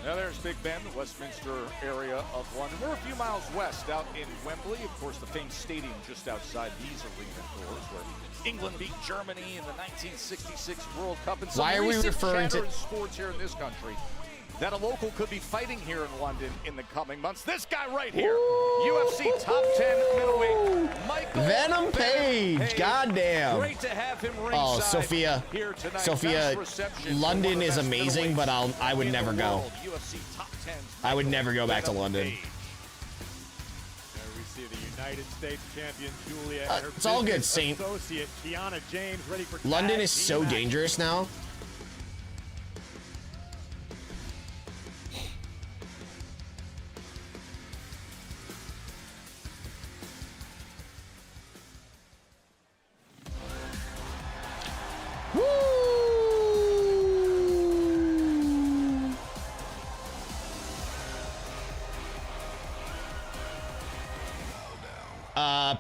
Now there's Big Ben, the Westminster area of London. We're a few miles west out in Wembley, of course, the famed stadium just outside these arena doors where England beat Germany in the 1966 World Cup. And some Why are we referring to sports here in this country that a local could be fighting here in London in the coming months? This guy right here, UFC top 10 middleweight, Michael Venom Page. Goddamn. Great to have him ringside. Oh, Sophia. Here tonight. Sophia, London is amazing, but I would never go. I would never go back to London. There we see the United States champion Julia and her it's all good, Saint. associate Kiana James ready for London tag is team so match. dangerous now.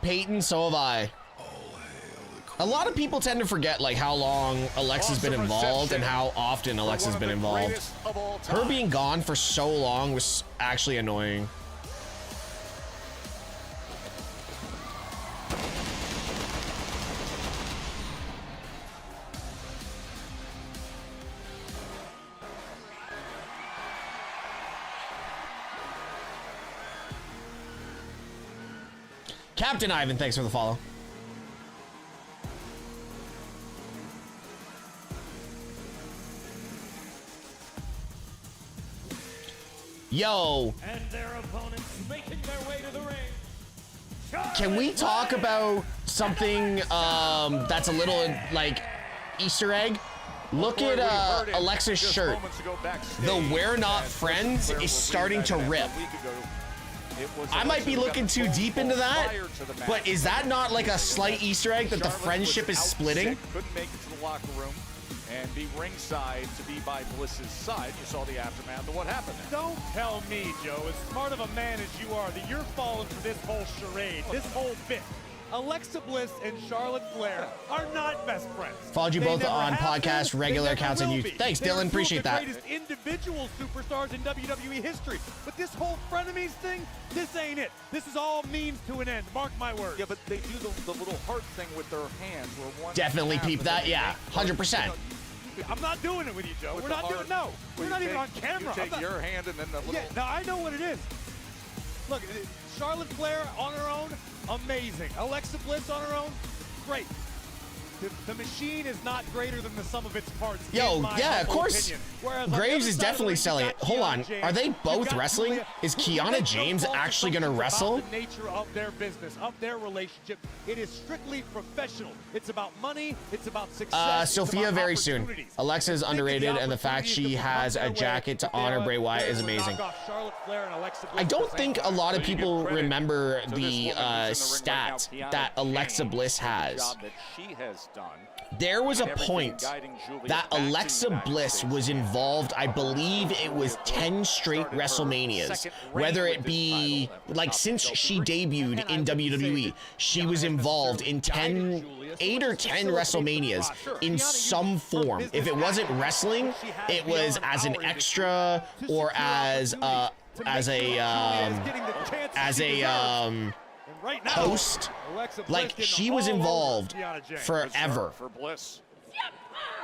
Peyton, so have I. A lot of people tend to forget like how long Alexa's been involved and how often Alexa's been involved. Her being gone for so long was actually annoying. Captain Ivan, thanks for the follow. Yo. And their opponents making their way to the ring. Can we talk about something that's a little like Easter egg? Look at Alexa's shirt. The "We're Not Friends" is starting to rip. I might be looking too deep into that, but is that not like a slight Easter egg that the friendship is splitting? Couldn't make it to the locker room and be ringside to be by Bliss's side. You saw the aftermath of what happened there. Don't tell me, Joe, as smart of a man as you are, that you're falling for this whole charade, this whole bit. Alexa Bliss and Charlotte Flair are not best friends. Followed you both on podcasts, regular accounts, and YouTube. Thanks, Dylan. Appreciate that. They're the greatest individual superstars in WWE history. But this whole frenemies thing, this ain't it. This is all means to an end. Mark my words. Yeah, but they do the little heart thing with their hands. Where one Definitely peep that. Yeah, 100%. I'm not doing it with you, Joe. We're not doing it. No, we're not even on camera. You take your hand and then the little. Yeah, now I know what it is. Look, Charlotte Flair on her own, amazing. Alexa Bliss on her own, great. The machine is not greater than the sum of its parts. Yo, yeah, of course. Graves is definitely selling it. Hold on, are they both wrestling? Is Kiana James actually gonna wrestle? The nature of their business, of their relationship, it is strictly professional. It's about money. It's about success. Sophia, very soon. Alexa is underrated, and the fact she has a jacket to honor Bray Wyatt is amazing. I don't think a lot of people remember the stat that Alexa Bliss has. There was a point that Alexa Bliss was involved, I believe it was 10 straight WrestleManias, whether it be, like, since she debuted in WWE, she was involved in 8 or 10 WrestleManias in some form. If it wasn't wrestling, it was as an extra or as a host. Like, she was involved forever. For Bliss.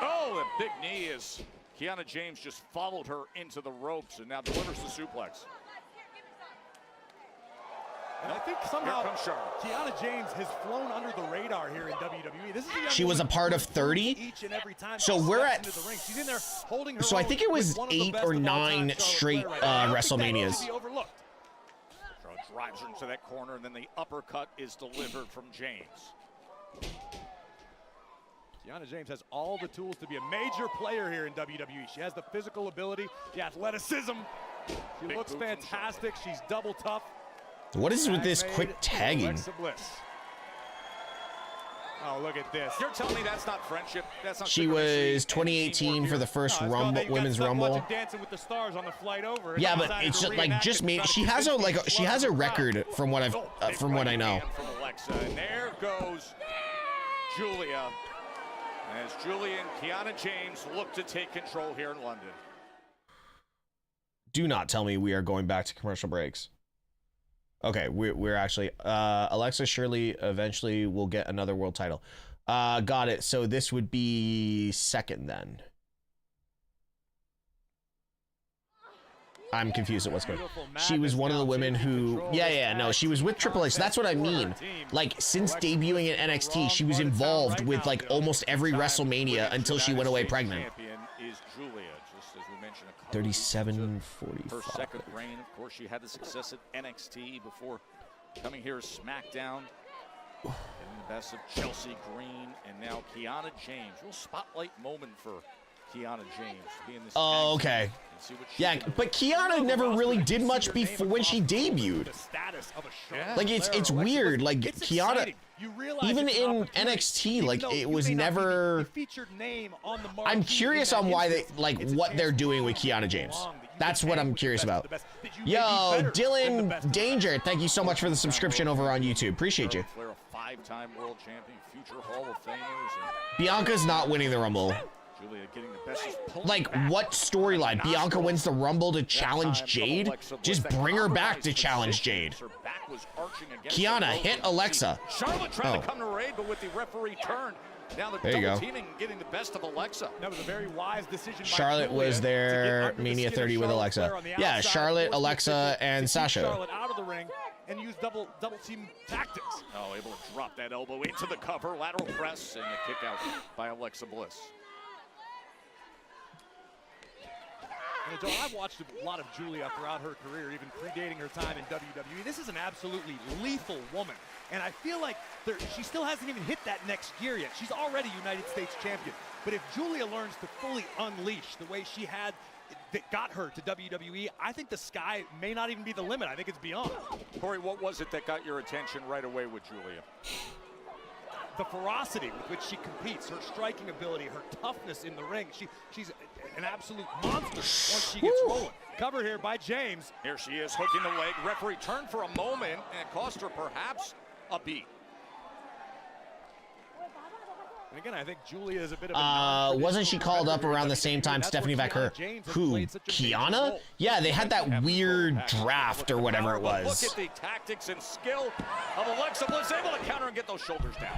Oh, a big knee as Kiana James just followed her into the ropes and now delivers the suplex. And I think somehow Kiana James has flown under the radar here in WWE. This is she was a part of 30. So we're at. She's in there holding her so I think it was 8 or 9 straight WrestleManias. Drives her into that corner, and then the uppercut is delivered from James. Kiana James has all the tools to be a major player here in WWE. She has the physical ability, the athleticism. She looks fantastic. She's double tough. What is with this quick tagging? Oh, look at this. You're telling me that's not friendship? That's not. She was 2018 for the first Rumble, Women's Rumble. Dancing with the Stars on the flight over. Yeah, but it's just like she has a record from what I know. From Alexa, and there goes Julia, as Julia and Kiana James look to take control here in London. Do not tell me we are going back to commercial breaks. Okay, we're actually Alexa surely eventually will get another world title. Got it. So this would be second then. I'm confused at what's going on. She was one of the women who, no, she was with Triple H. That's what I mean. Like, since debuting in NXT, she was involved with like almost every WrestleMania until she went away pregnant. 37-45. Her second reign, of course, she had the success at NXT before coming here as SmackDown. Getting the best of Chelsea Green and now Kiana James. Real spotlight moment for Kiana James to be in this. Oh, okay. Yeah, but Kiana never really did much before when she debuted. Like, it's weird. Like, Kiana, even in NXT, like, it was never. I'm curious on why they, like, what they're doing with Kiana James. That's what I'm curious about. Yo, Dylan Danger, thank you so much for the subscription over on YouTube. Appreciate you. Five-time world champion, future Hall of Famers. Bianca's not winning the Rumble. Julia getting the best. Like, what storyline? Bianca wins the Rumble to challenge Jade? Just bring her back to challenge Jade. Kiana, hit Alexa. Charlotte trying to come to raid, but with the referee turn. Now the double teaming, getting the best of Alexa. That was a very wise decision. Charlotte was there Mania 30 with Alexa. Yeah, Charlotte, Alexa, and Sasha. Charlotte out of the ring and use double team tactics. Oh, able to drop that elbow into the cover, lateral press, and the kick out by Alexa Bliss. And Joe, I've watched a lot of Julia throughout her career, even predating her time in WWE. This is an absolutely lethal woman. And I feel like she still hasn't even hit that next gear yet. She's already United States champion. But if Julia learns to fully unleash the way she had that got her to WWE, I think the sky may not even be the limit. I think it's beyond. Corey, what was it that got your attention right away with Julia? The ferocity with which she competes, her striking ability, her toughness in the ring. She's an absolute monster once she gets rolling. Cover here by James. Here she is hooking the leg. Referee turned for a moment and it cost her perhaps a beat. And again, I think Julia is a bit of a wasn't she called up around the same time Stephanie Becker? Who? Kiana? Yeah, they had that weird draft or whatever it was. Look at the tactics and skill of Alexa Bliss, able to counter and get those shoulders down.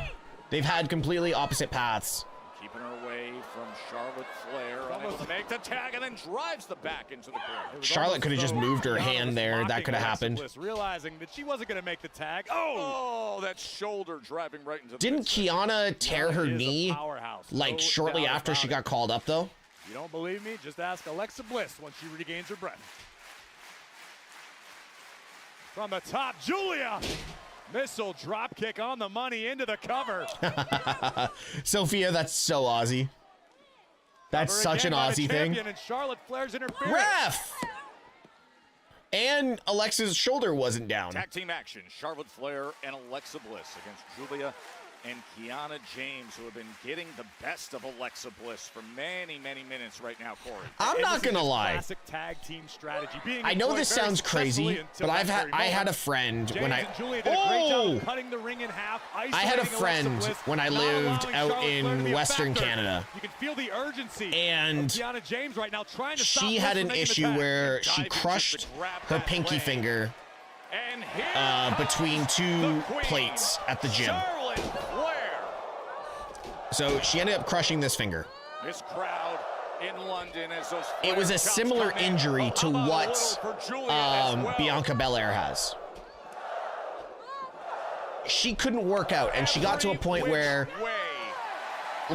They've had completely opposite paths. Keeping her away from Charlotte Flair, unable to make the tag, and then drives the back into the corner. Charlotte could have just moved her hand there. That could have happened. Bliss, realizing that she wasn't going to make the tag. Oh, that shoulder driving right into the Didn't Kiana tear her knee like shortly after she got called up, though? You don't believe me? Just ask Alexa Bliss once she regains her breath. From the top, Julia. Missile drop kick on the money into the cover. Sophia, that's so Aussie. That's such an Aussie thing. And Charlotte Flair's interference. Ref! And Alexa's shoulder wasn't down. Tag team action. Charlotte Flair and Alexa Bliss against Julia and Kiana James, who have been getting the best of Alexa Bliss for many, many minutes right now, Corey. I'm not gonna lie. Classic tag team strategy. I know this sounds crazy, but I had a friend when I cutting the ring in half. I had a friend when I lived out in Western Canada. You can feel the urgency and of Kiana James right now trying to she had an issue where she crushed her pinky finger between two plates at the gym. So she ended up crushing this finger. This crowd in London as those it was a similar injury to what Bianca Belair has. She couldn't work out, and she got to a point where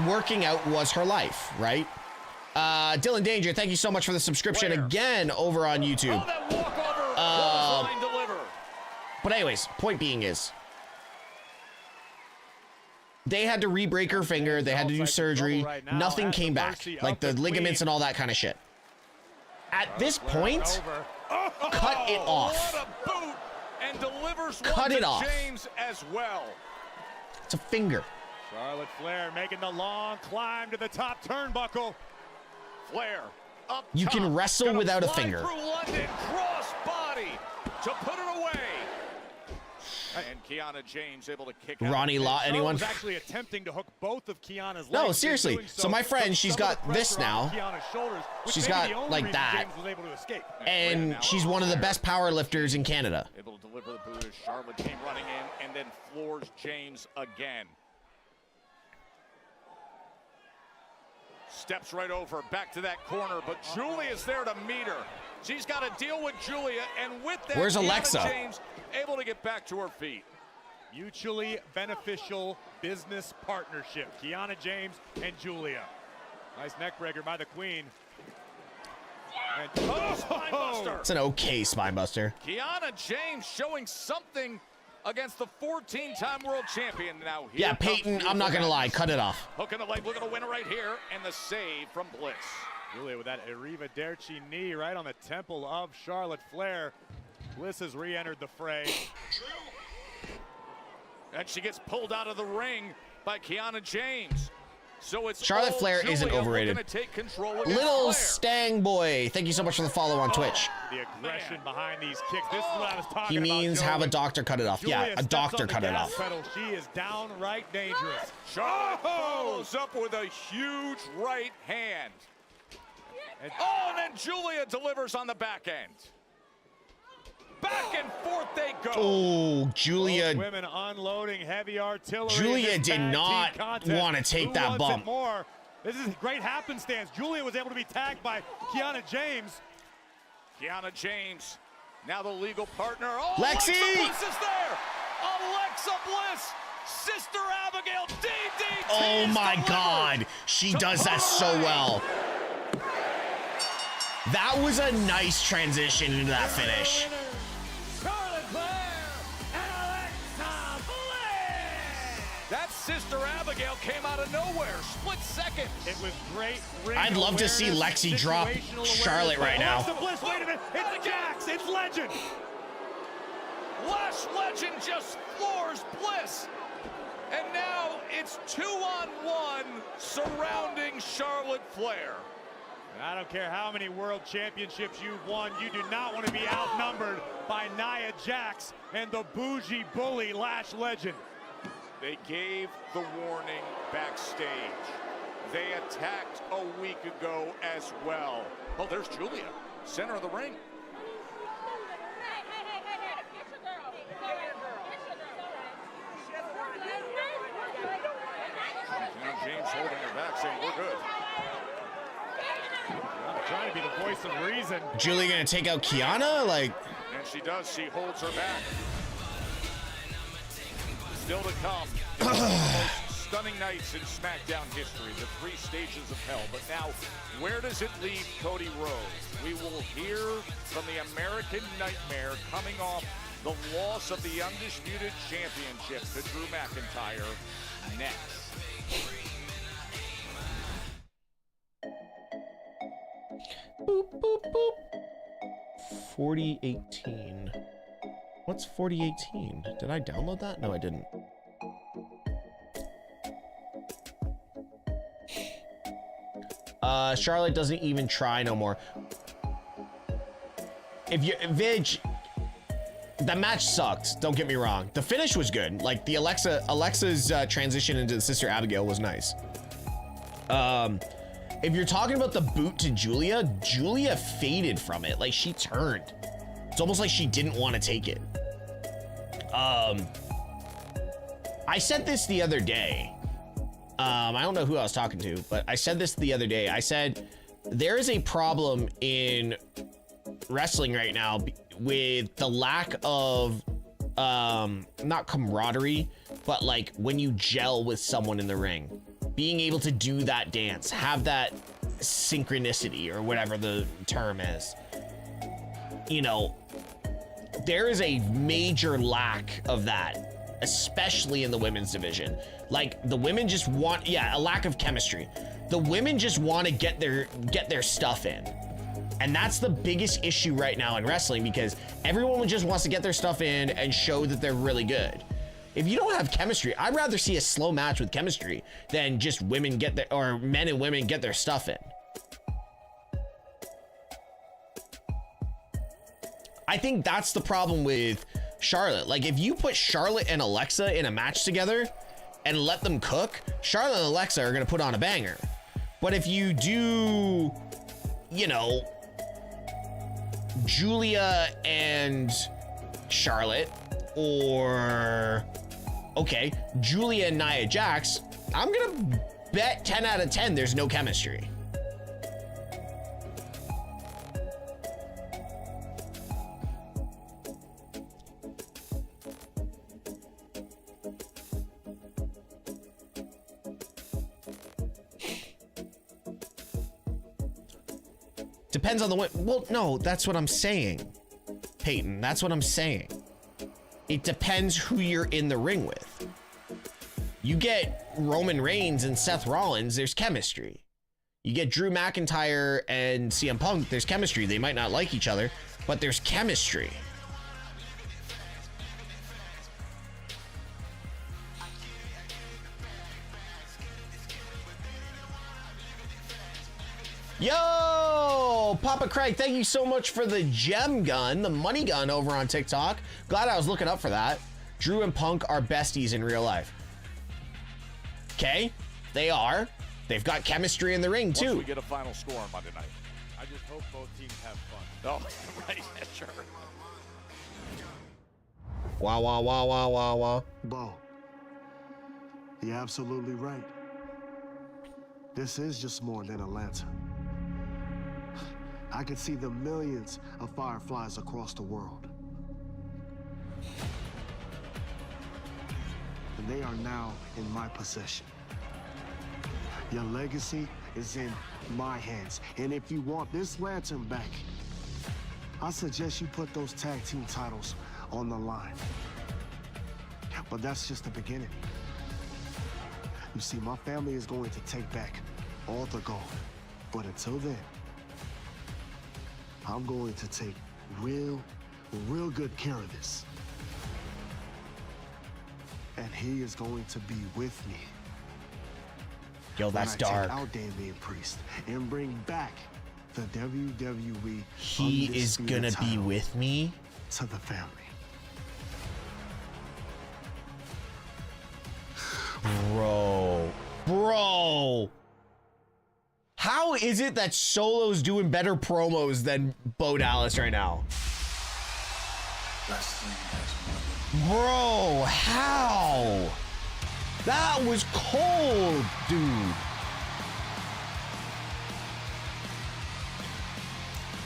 working out was her life, right? Dylan Danger, thank you so much for the subscription again over on YouTube. But anyways, point being is, they had to re-break her finger. They had to do surgery. Nothing came back. Like the ligaments and all that kind of shit. At this point, cut it off. What a boot, and delivers cut it off. James as well. It's a finger. Charlotte Flair making the long climb to the top turnbuckle. Flair up you can wrestle without a finger. Through London, cross body to put it away. And Kiana James able to kick out. Ronnie Law, anyone? Was actually attempting to hook both of Kiana's legs. No, seriously. So my friend, she's got this now. She's got like that. And she's one of the best power lifters in Canada. Able to deliver the boot as Charlotte came running in and then floors James again. Steps right over, back to that corner, but Julia's there to meet her. She's got to deal with Julia, and with that, where's Alexa? James able to get back to her feet. Mutually beneficial business partnership. Kiana James and Julia. Nice neckbreaker by the Queen. And spinebuster. It's an okay spinebuster. Kiana James showing something against the 14-time world champion now. Yeah, Peyton, I'm not gonna lie, cut it off. Hooking the leg, looking to win it right here, and the save from Bliss. Julia with that Arrivederci knee right on the temple of Charlotte Flair. Bliss has re-entered the fray. And she gets pulled out of the ring by Kiana James. So it's Charlotte Flair isn't overrated. Take control Little Flair. Stang Boy, thank you so much for the follow on Twitch. The aggression behind these kicks. This is what I was talking about. He means have a doctor cut it off. Julia yeah, a doctor cut it off. Pedal. She is downright dangerous. Charlotte follows up with a huge right hand. And then Julia delivers on the back end. Back and forth they go. Oh, Julia. Both women unloading heavy artillery. Julia did not want to take that bump. More? This is great happenstance. Julia was able to be tagged by Kiana James. Kiana James Now the legal partner. Oh, Lexi! Alexa Bliss is there. Alexa Bliss, Sister Abigail, DDT. Oh my God, she does that so well. That was a nice transition into that finish. That Sister Abigail came out of nowhere, split second. It was great. I'd love to see Lexi drop Charlotte right now. Alexa Bliss, wait a minute, it's Jax, it's Legend. Lash Legend just floors Bliss. And now it's 2-on-1 surrounding Charlotte Flair. I don't care how many world championships you've won, you do not want to be outnumbered by Nia Jax and the bougie bully Lash Legend. They gave the warning backstage. They attacked a week ago as well. Oh, there's Julia, center of the ring. James holding her back, saying we're good. I'm trying to be the voice of reason. Julia gonna take out Kiana? Like. And she does, she holds her back. Still to come, one of the most stunning nights in SmackDown history, the 3 stages of hell. But now, where does it leave Cody Rhodes? We will hear from the American Nightmare coming off the loss of the Undisputed Championship to Drew McIntyre next. Boop, boop, boop. 4018. What's 4018? Did I download that? No, I didn't. Charlotte doesn't even try no more. If you, Vig, the match sucked. Don't get me wrong. The finish was good. Like the Alexa's transition into the Sister Abigail was nice. If you're talking about the boot to Julia, Julia faded from it. Like she turned. It's almost like she didn't want to take it. I said this the other day. I don't know who I was talking to, but I said this the other day. I said there is a problem in wrestling right now with the lack of not camaraderie, but like when you gel with someone in the ring, being able to do that dance, have that synchronicity or whatever the term is. You know, there is a major lack of that, especially in the women's division. Like the women just want, a lack of chemistry. The women just want to get their stuff in. And that's the biggest issue right now in wrestling, because everyone just wants to get their stuff in and show that they're really good. If you don't have chemistry, I'd rather see a slow match with chemistry than just women get their, or men and women get their stuff in. I think that's the problem with Charlotte. Like if you put Charlotte and Alexa in a match together and let them cook, Charlotte and Alexa are gonna put on a banger. But if you do, you know, Julia and Charlotte, or okay, Julia and Nia Jax, I'm gonna bet 10 out of 10 there's no chemistry. Depends on the way. Well, no, that's what I'm saying, Peyton. That's what I'm saying. It depends who you're in the ring with. You get Roman Reigns and Seth Rollins, there's chemistry. You get Drew McIntyre and CM Punk, there's chemistry. They might not like each other, but there's chemistry. Yo, Papa Craig, thank you so much for the gem gun, the money gun over on TikTok. Glad I was looking up for that. Drew and Punk are besties in real life. Okay, they are. They've got chemistry in the ring too. Once we get a final score on Monday night. I just hope both teams have fun. Oh, right, sure. Wah, wah, wah, wah, wah, wah. Bo, you're absolutely right. This is just more than Atlanta. I could see the millions of fireflies across the world. And they are now in my possession. Your legacy is in my hands. And if you want this lantern back, I suggest you put those tag team titles on the line. But that's just the beginning. You see, my family is going to take back all the gold. But until then, I'm going to take real good care of this. And he is going to be with me. Yo, that's when I dark. Take out Damian Priest and bring back the WWE. He is gonna be with me to the family. Bro. How is it that Solo's doing better promos than Bo Dallas right now? Bro, how? That was cold, dude.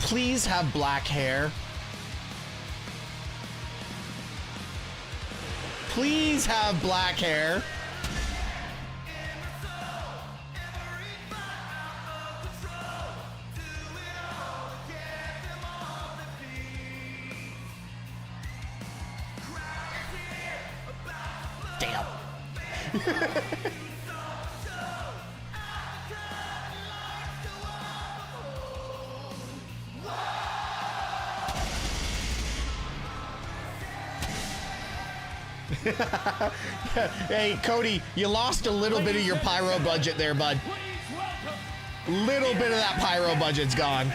Please have black hair. Please have black hair. Damn. Hey, Cody, you lost a little bit of your pyro budget there, bud. Little bit of that pyro budget's gone.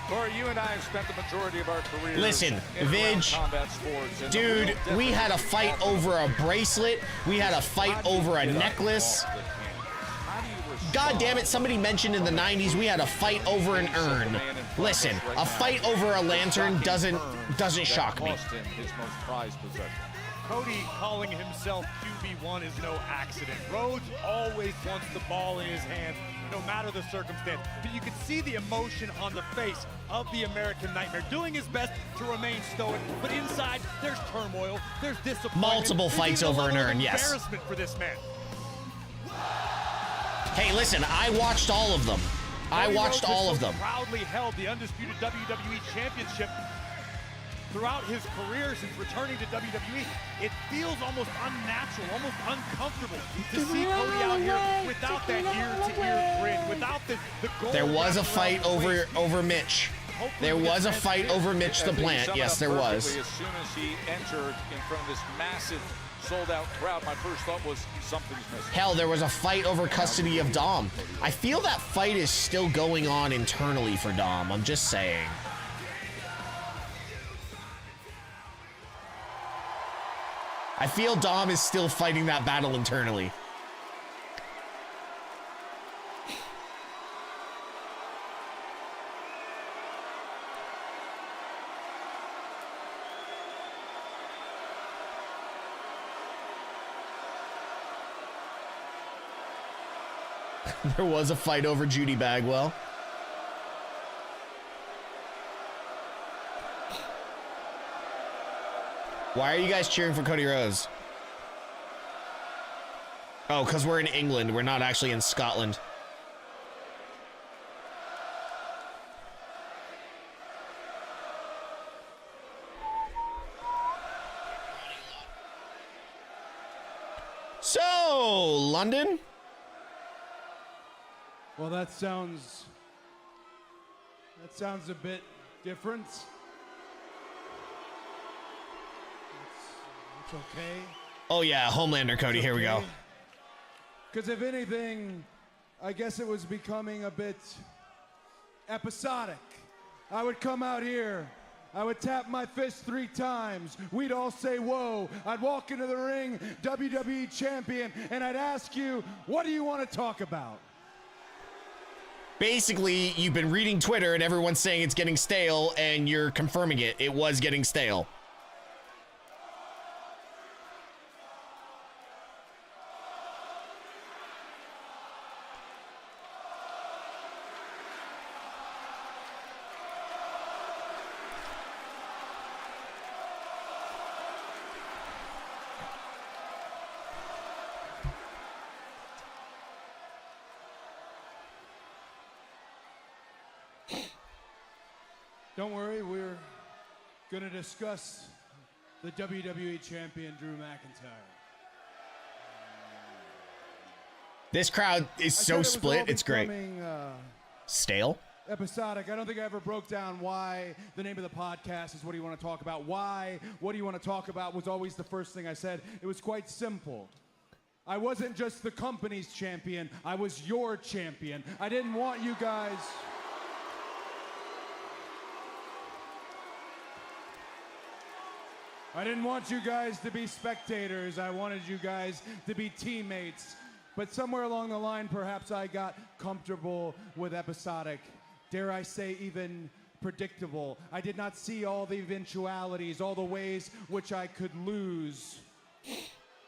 Corey, you and I have spent the majority of our careers Listen, in Vig, combat sports. And dude, we had a fight over a bracelet. We had a fight over a necklace. God damn it, somebody mentioned in the 90s we had a fight over an urn. Listen, a fight over a lantern doesn't shock me. His most prized possession. Cody calling himself QB1 is no accident. Rhodes always wants the ball in his hands, no matter the circumstance. But you can see the emotion on the face of the American Nightmare, doing his best to remain stoic, but inside there's turmoil, there's disappointment. Multiple fights over an urn, yes. Embarrassment for this man. Hey, listen, I watched all of them. I watched all of them. Proudly held the undisputed WWE Championship throughout his career since returning to WWE. It feels almost unnatural, almost uncomfortable to see Cody out here without that ear-to-ear grin, without the gold. There was a fight over Mitch. There was a fight over Mitch the Plant. Yes, there was. As soon as he entered in front of this massive sold-out crowd, my first thought was something's missing. Hell, there was a fight over custody of Dom. I feel that fight is still going on internally for Dom. I'm just saying. I feel Dom is still fighting that battle internally. There was a fight over Judy Bagwell. Why are you guys cheering for Cody Rhodes? Oh, because we're in England. We're not actually in Scotland. So, London? Well, that sounds a bit different. It's okay. Oh yeah, Homelander Cody, here we go. Because if anything, I guess it was becoming a bit episodic. I would come out here, I would tap my fist 3 times, we'd all say whoa, I'd walk into the ring, WWE champion, and I'd ask you, what do you want to talk about? Basically, you've been reading Twitter and everyone's saying it's getting stale, and you're confirming it. It was getting stale. Don't worry, we're going to discuss the WWE champion, Drew McIntyre. This crowd is so split. It's great. Stale? Episodic. I don't think I ever broke down why the name of the podcast is What Do You Want to Talk About? Why What Do You Want to Talk About was always the first thing I said. It was quite simple. I wasn't just the company's champion. I was your champion. I didn't want you guys... I didn't want you guys to be spectators. I wanted you guys to be teammates. But somewhere along the line, perhaps I got comfortable with episodic. Dare I say even predictable. I did not see all the eventualities, all the ways which I could lose.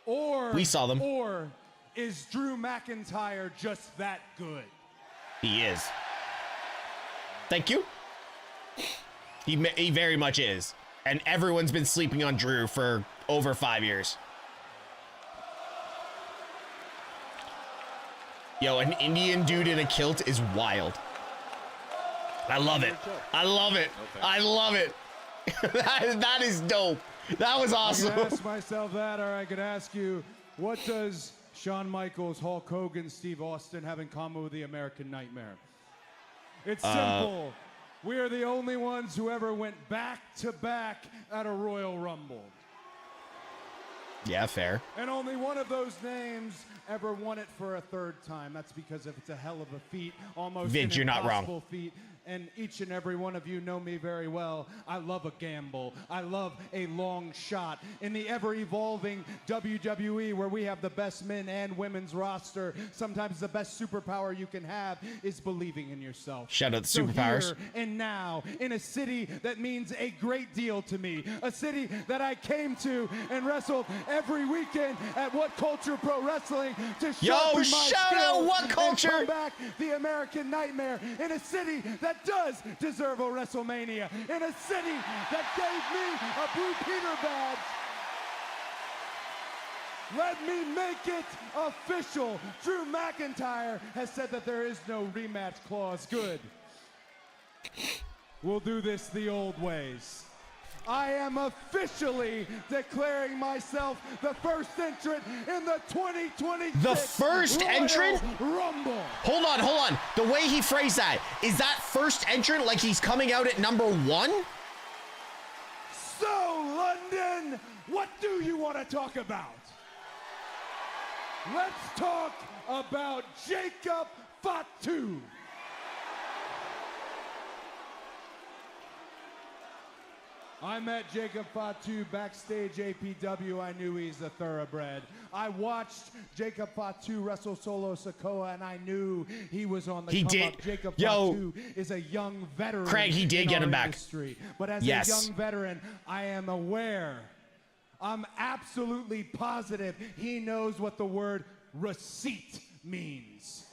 Or we saw them. Or is Drew McIntyre just that good? He is. Thank you. He very much is. And everyone's been sleeping on Drew for over 5 years. Yo, an Indian dude in a kilt is wild. I love it. I love it. I love it. that is dope. That was awesome. I could ask myself that, or I could ask you, what does Shawn Michaels, Hulk Hogan, Steve Austin have in common with the American Nightmare? It's simple. We are the only ones who ever went back-to-back at a Royal Rumble. Yeah, fair. And only one of those names ever won it for a third time. That's because if it's a hell of a feat, almost Vince, an you're not wrong. impossible feat. And each and every one of you know me very well. I love a gamble. I love a long shot. In the ever-evolving WWE, where we have the best men and women's roster, sometimes the best superpower you can have is believing in yourself. Shout out the So superpowers. here and now, in a city that means a great deal to me, a city that I came to and wrestled every weekend at What Culture Pro Wrestling to sharpen my shout out skills What Culture! and come back the American Nightmare, in a city that does deserve a WrestleMania, in a city that gave me a Blue Peter badge. Let me make it official. Drew McIntyre has said that there is no rematch clause. Good. We'll do this the old ways. I am officially declaring myself the first entrant in the 2026 The first Royal entrant? Rumble. Hold on. The way he phrased that, is that first entrant like he's coming out at number 1? So, London, what do you want to talk about? Let's talk about Jacob Fatu. I met Jacob Fatu backstage APW. I knew he's a thoroughbred. I watched Jacob Fatu wrestle Solo Sikoa, and I knew he was on the come up. Jacob Fatu is a young veteran. Craig, he did get him back. Industry. But as a young veteran, I am aware, I'm absolutely positive he knows what the word receipt means.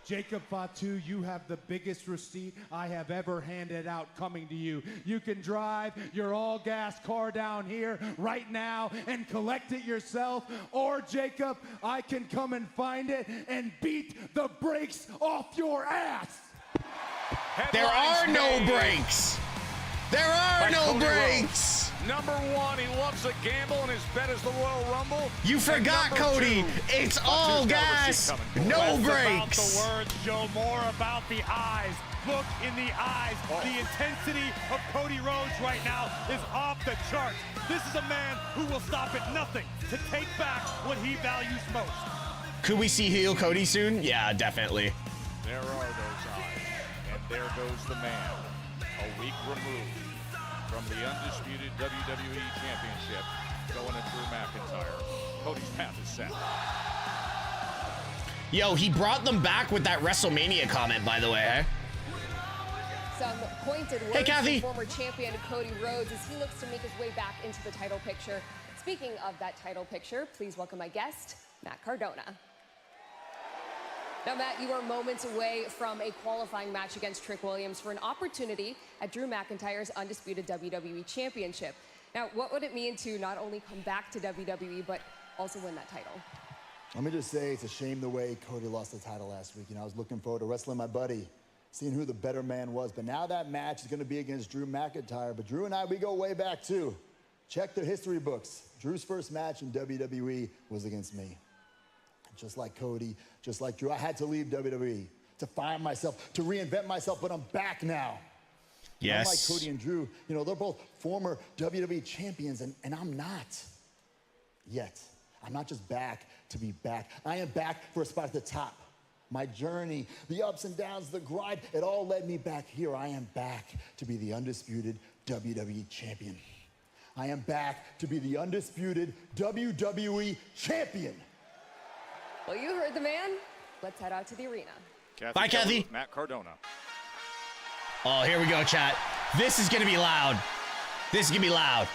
Jacob Fatu, you have the biggest receipt I have ever handed out coming to you. You can drive your all-gas car down here right now and collect it yourself, or Jacob, I can come and find it and beat the brakes off your ass. There are no brakes. There are no brakes. Number 1, he loves a gamble, and his bet is the Royal Rumble. You forgot, Cody. It's all gas, no brakes. About the words, Joe. More about the eyes. Look in the eyes. The intensity of Cody Rhodes right now is off the charts. This is a man who will stop at nothing to take back what he values most. Could we see heel Cody soon? Yeah, definitely. There are those eyes, and there goes the man, a week removed from the undisputed WWE Championship, going at Drew McIntyre. Cody's path is set. Yo, he brought them back with that WrestleMania comment, by the way. Some pointed words from former champion Cody Rhodes as he looks to make his way back into the title picture. Speaking of that title picture, please welcome my guest, Matt Cardona. Now, Matt, you are moments away from a qualifying match against Trick Williams for an opportunity at Drew McIntyre's undisputed WWE Championship. Now, what would it mean to not only come back to WWE, but also win that title? Let me just say it's a shame the way Cody lost the title last week. You know, I was looking forward to wrestling my buddy seeing who the better man was. But now that match is going to be against Drew McIntyre. But Drew and I, we go way back too. Check the history books. Drew's first match in WWE was against me. Just like Cody, just like Drew, I had to leave WWE to find myself, to reinvent myself, but I'm back now. Yes. Unlike Cody and Drew, you know, they're both former WWE champions, and I'm not. Yet. I'm not just back to be back. I am back for a spot at the top. My journey, the ups and downs, the grind, it all led me back here. I am back to be the undisputed WWE champion. I am back to be the undisputed WWE champion. Well, you heard the man. Let's head out to the arena. Bye, Kathy. Matt Cardona. Oh, here we go, chat. This is going to be loud. This is going to be loud.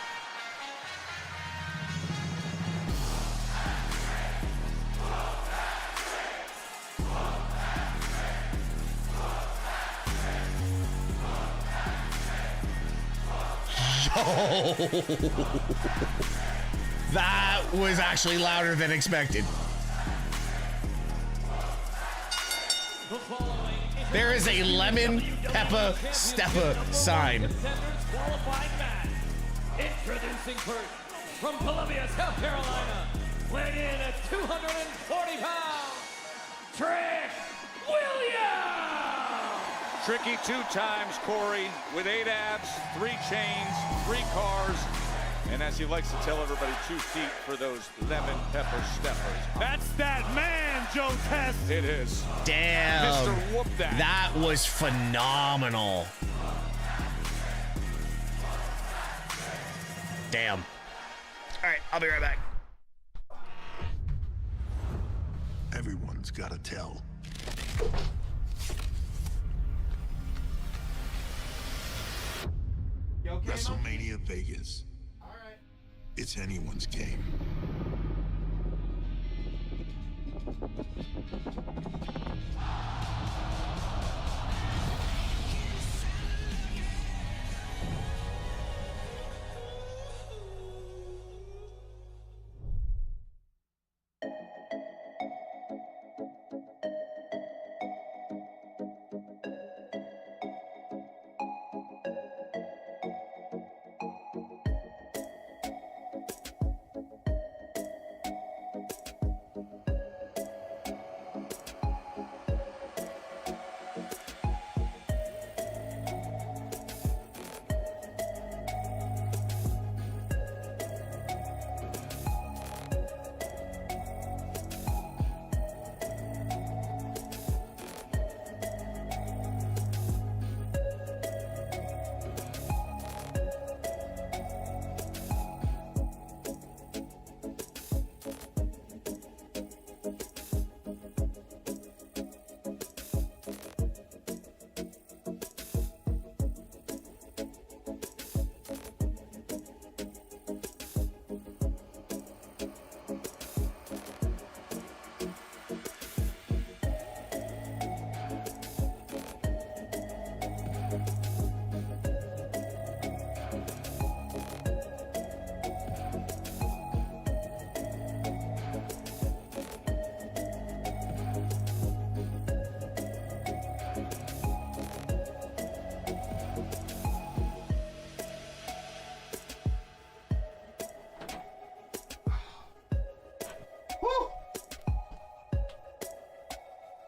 Yo! That was actually louder than expected. There is a lemon pepper stepper sign. Introducing first, from Columbia, South Carolina, weighing in at 240 pounds, Trick Williams! Tricky 2 times, Corey, with 8 abs, 3 chains, 3 cars, and as he likes to tell everybody, 2 feet for those lemon pepper steppers. That's that man, Joe Test. It is. Damn. Mr. Whoop That. That was phenomenal. Damn. All right, I'll be right back. Everyone's got to tell. Okay, WrestleMania Vegas. All right. It's anyone's game.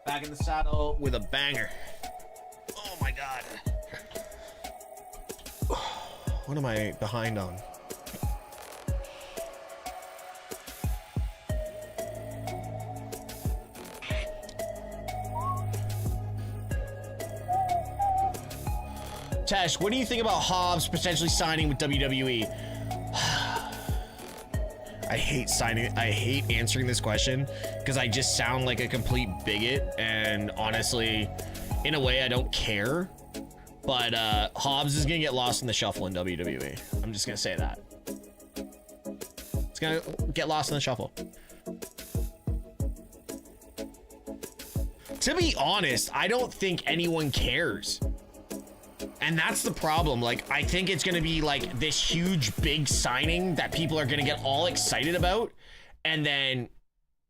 Back in the saddle with a banger. Oh my god. What am I behind on? Tesh, what do you think about Hobbs potentially signing with WWE? I hate answering this question because I just sound like a complete bigot, and honestly, in a way, I don't care. But Hobbs is gonna get lost in the shuffle in WWE. I'm just gonna say that. It's gonna get lost in the shuffle. To be honest, I don't think anyone cares. And that's the problem. Like, I think it's going to be like this huge, big signing that people are going to get all excited about. And then,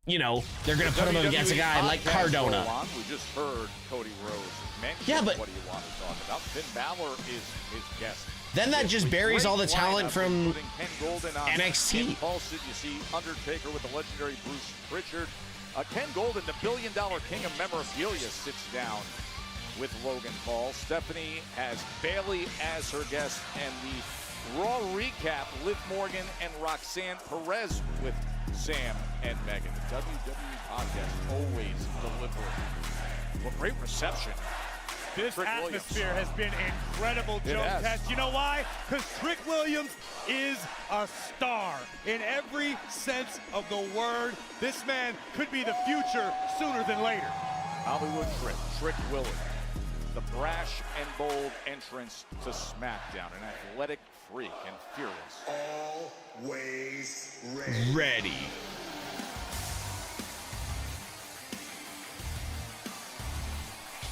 you know, they're going to put him up against a guy like Cardona. We just heard Cody Rhodes mentioned Yeah, but what do you want to talk about. Finn Balor is his guest. then that just buries all the talent from Ken Golden on NXT. Impulsive. You see Undertaker with the legendary Bruce Pritchard. Ken Golden, the billion-dollar king of memorabilia, sits down with Logan Paul. Stephanie has Bailey as her guest, and the Raw recap, Liv Morgan and Roxanne Perez with Sam and Megan. The WWE podcast always delivering. Well, great reception. This Trick atmosphere Williams. has been incredible, It Joe has. Test. You know why? Because Trick Williams is a star in every sense of the word. This man could be the future sooner than later. Hollywood Trick Williams. The brash and bold entrance to SmackDown. An athletic freak and fearless. Always Ready.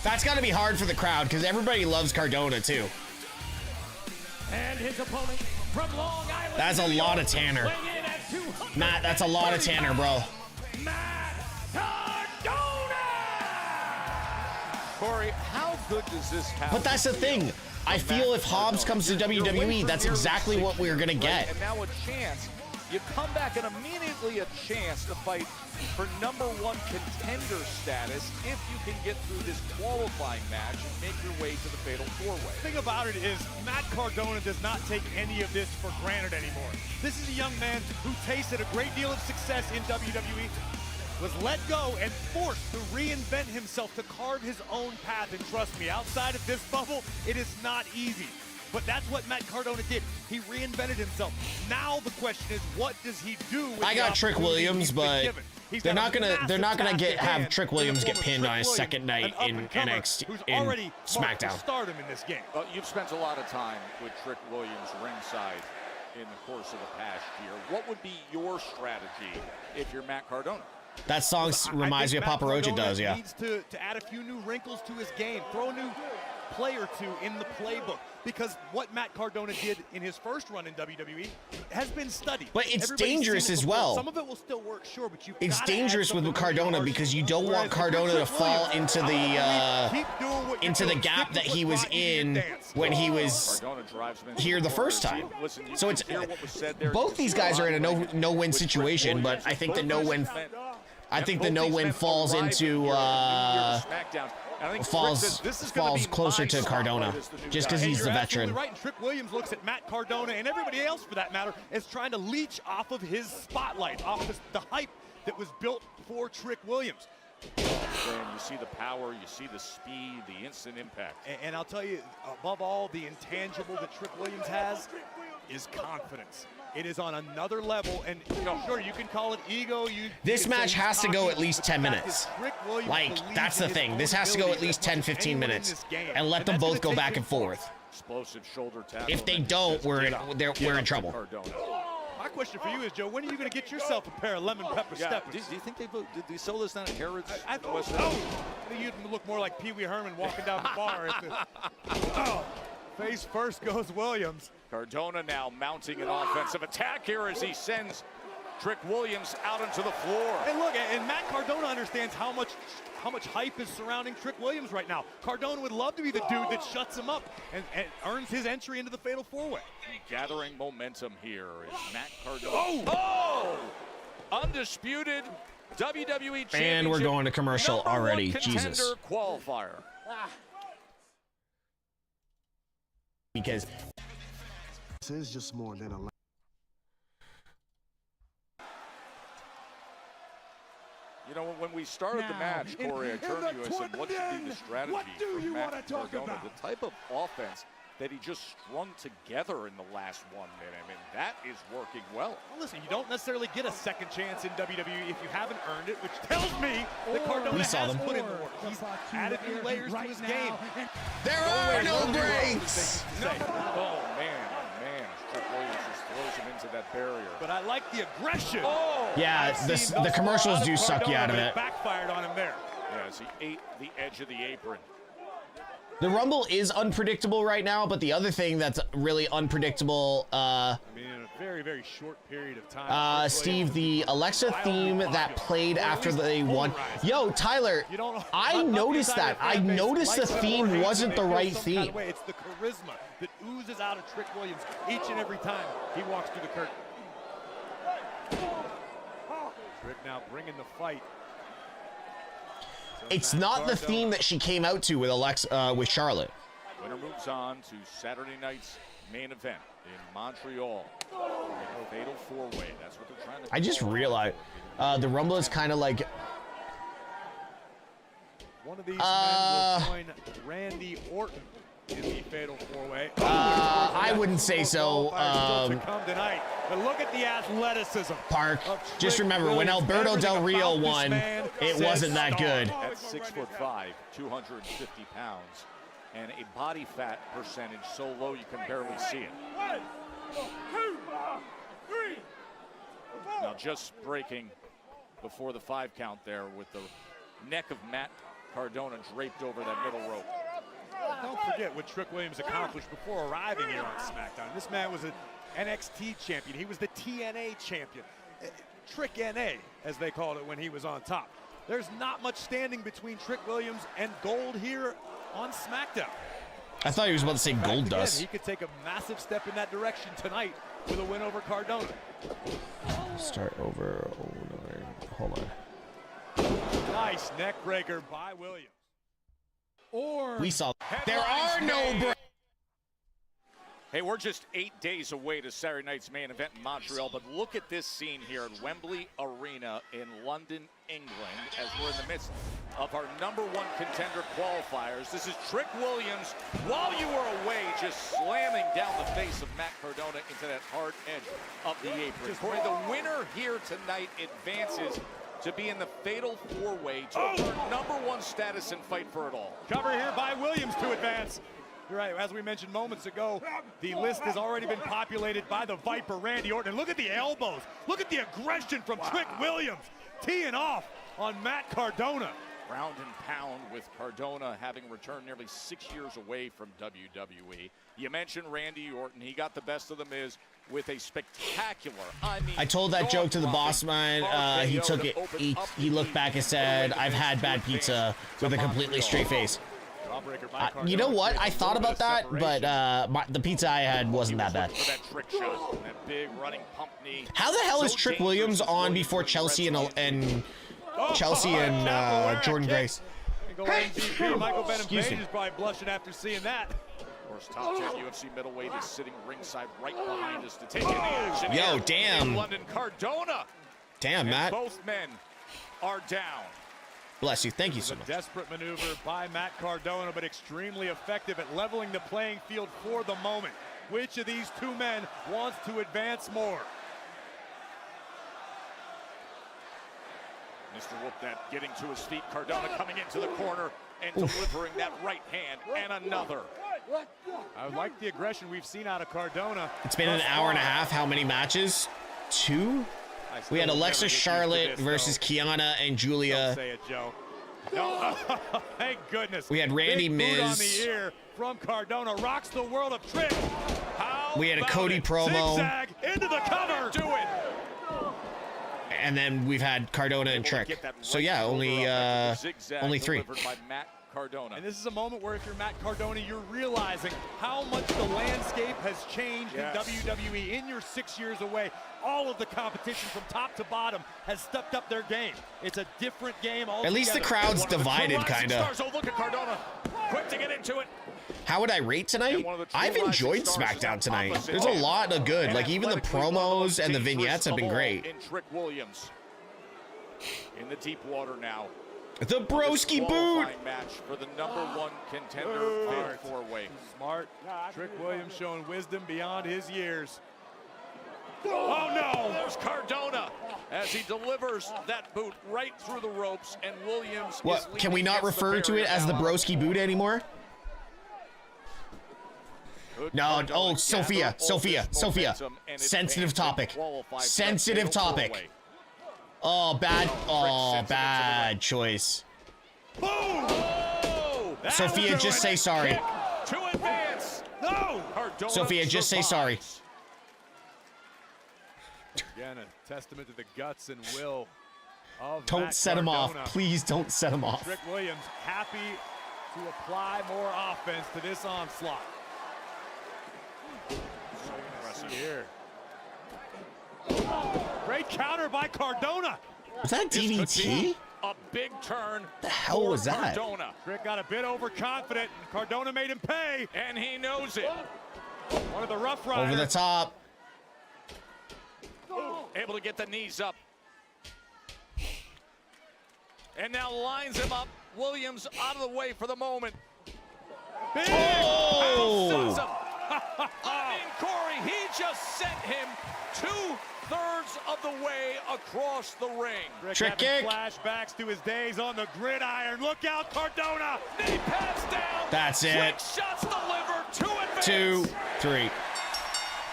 That's got to be hard for the crowd because everybody loves Cardona too. And his opponent from Long Island. That's a lot of Tanner. weighing in at 200. Matt, that's a lot of Tanner, bro. Corey, how good does this happen? But that's the thing. I feel if Hobbs comes to WWE, that's exactly what we're going to get. And now a chance. You come back and immediately a chance to fight for #1 contender status if you can get through this qualifying match and make your way to the Fatal 4-Way. The thing about it is Matt Cardona does not take any of this for granted anymore. This is a young man who tasted a great deal of success in WWE, was let go and forced to reinvent himself to carve his own path. And trust me, outside of this bubble, it is not easy. But that's what Matt Cardona did. He reinvented himself. Now the question is, what does he do with I got Trick Williams, but they're not gonna have Trick Williams get pinned on his second night in NXT in SmackDown. Stardom in this game. You've spent a lot of time with Trick Williams ringside in the course of the past year. What would be your strategy if you're Matt Cardona? That song reminds me of Papa Roach. It does, yeah. Needs to add a few new wrinkles to his game. Throw a new play or two in the playbook. Because what Matt Cardona did in his first run in WWE has been studied. But it's dangerous as well. Some of it will still work, sure, but you. It's dangerous with Cardona because you don't want Cardona to fall into the gap that he was in when he was here the first time. So it's both these guys are in a no-win situation, but I think the no-win. I think the no-win falls into falls closer to Cardona, just because he's the veteran. Right, and Trick Williams looks at Matt Cardona and everybody else, for that matter, as trying to leech off of his spotlight, off the hype that was built for Trick Williams. You see the power, you see the speed, the instant impact. And I'll tell you, above all, the intangible that Trick Williams has is confidence. It is on another level, and sure, you can call it ego. This match has to go at least 10 minutes. Like, that's the thing. This has to go at least 10, 15 minutes, and let them both go back and forth. Explosive shoulder tap. If they don't, we're in trouble. My question for you is, Joe, when are you going to get yourself a pair of lemon pepper steppers? Do you think did they sell this down at Harrods? I think you'd look more like Pee Wee Herman walking down the bar. Face first goes Williams. Cardona now mounting an offensive attack here as he sends Trick Williams out onto the floor. And look, and Matt Cardona understands how much hype is surrounding Trick Williams right now. Cardona would love to be the dude that shuts him up and earns his entry into the Fatal 4-Way. Gathering momentum here is Matt Cardona. Oh! Undisputed WWE Championship. And we're going to commercial already. Jesus. Qualifier. Because this is just more than a. You know, when we started the match, Corey, I turned to you and said, what should be the strategy for Matt Cardona? The type of offense that he just strung together in the last 1 minute. I mean, that is working well. Well, listen, you don't necessarily get a second chance in WWE if you haven't earned it, which tells me that Cardona has put in the work. He's added new layers to his game. There are no breaks! Oh, man. Trick Williams just throws him into that barrier. But I like the aggression. Yeah, the commercials do suck you out of it. Backfired on him there. Yeah, as he ate the edge of the apron. The Rumble is unpredictable right now, but the other thing that's really unpredictable, I mean, very, very short period of time. Steve, the Alexa theme that played after they won. Yo, Tyler, I noticed that. I noticed the theme wasn't the right theme. It's the charisma that oozes out of Trick Williams each and every time he walks through the curtain. Trick now bringing the fight. It's not the theme that she came out to with with Charlotte. Winner moves on to Saturday night's main event in Montreal. Fatal four-way. That's what they're trying to. I just realized the Rumble is kind of like. One of these men will join Randy Orton in the fatal four-way. I wouldn't say so. To come tonight. But look at the athleticism. Park, just remember when Alberto Del Rio won, it wasn't that good. At 6'5", 250 pounds, and a body fat percentage so low you can barely see it. 1, 2, 3. Now just breaking before the 5 count there with the neck of Matt Cardona draped over that middle rope. Don't forget what Trick Williams accomplished before arriving here on SmackDown. This man was an NXT champion. He was the TNA champion. Trick NA, as they called it when he was on top. There's not much standing between Trick Williams and gold here on SmackDown. I thought he was about to say gold dust. He could take a massive step in that direction tonight with a win over Cardona. Start over. Hold on. Nice neck breaker by Williams. Or we saw there are no. Hey, we're just 8 days away to Saturday night's main event in Montreal, but look at this scene here at Wembley Arena in London, England, as we're in the midst of our #1 contender qualifiers. This is Trick Williams, while you were away, just slamming down the face of Matt Cardona into that hard edge of the apron. Corey, the winner here tonight advances to be in the fatal four-way to earn #1 status and fight for it all. Cover here by Williams to advance. You're right, as we mentioned moments ago, the list has already been populated by the Viper, Randy Orton. And look at the elbows. Look at the aggression from Trick Williams, teeing off on Matt Cardona. Round and pound with Cardona having returned nearly 6 years away from WWE. You mentioned Randy Orton. He got the best of the Miz with a spectacular, I told that joke to the boss man. He took it. He looked back and said, "I've had bad pizza," with a completely straight face. You know what? I thought about that, but the pizza I had wasn't that bad. How the hell is Trick Williams on before Chelsea and Jordan Grace? Excuse me. Is probably blushing after seeing that. Of course, top 10 UFC middleweight is sitting ringside right behind us to take in the action. Yo, damn. In London, Cardona. Damn, Matt. Both men are down. Bless you. Thank you so much. Desperate maneuver by Matt Cardona, but extremely effective at leveling the playing field for the moment. Which of these two men wants to advance more? Mr. Whoopnat getting to his feet. Cardona coming into the corner and delivering that right hand and another. I like the aggression we've seen out of Cardona. It's been an hour and a half. How many matches? 2? We had Alexa Charlotte versus Kiana and Julia. Don't say it, Joe. No, thank goodness. We had Randy Big boot on Miz. the ear from Cardona, rocks the world of Trick. How We had a about Cody it? promo. Zigzag into the cover. Do it. And then we've had Cardona and Trick. So yeah, only 3. By Matt Cardona. And this is a moment where if you're Matt Cardona, you're realizing how much the landscape has changed in WWE in your 6 years away. All of the competition from top to bottom has stepped up their game. It's a different game altogether. At least the crowd's divided, kind of. Oh, look at Cardona. Quick to get into it. How would I rate tonight? I've enjoyed SmackDown tonight. There's a lot of good. Like, even the promos and the vignettes have been great. In Trick Williams. In the deep water now. The broski boot. Match for the #1 contender fatal four-way. Smart. Trick Williams showing wisdom beyond his years. Oh no! There's Cardona as he delivers that boot right through the ropes, and Williams. What? Can we not refer to it as the broski boot anymore? No. Oh, Sophia. Sensitive topic. Sensitive topic. Oh, bad. Oh, bad choice. Boom! Sophia, just say sorry. To advance. No. Sophia, just say sorry. Again, a testament to the guts and will of Don't Matt set him off. Cardona. Please don't set him off. Trick Williams happy to apply more offense to this onslaught. So impressive here. Great counter by Cardona. Was that DDT? A big turn. The hell was that? Cardona. Trick got a bit overconfident, and Cardona made him pay. And he knows it. One of the Rough Riders. Over the top. Able to get the knees up. And now lines him up. Williams out of the way for the moment. Big Outstuns him. I mean, Corey, he just sent him 2/3 of the way across the ring. Trick kick. Flashbacks to his days on the gridiron. Look out, Cardona. Knee pads down. That's it. Trick shots delivered. 2 advance. 2, 3.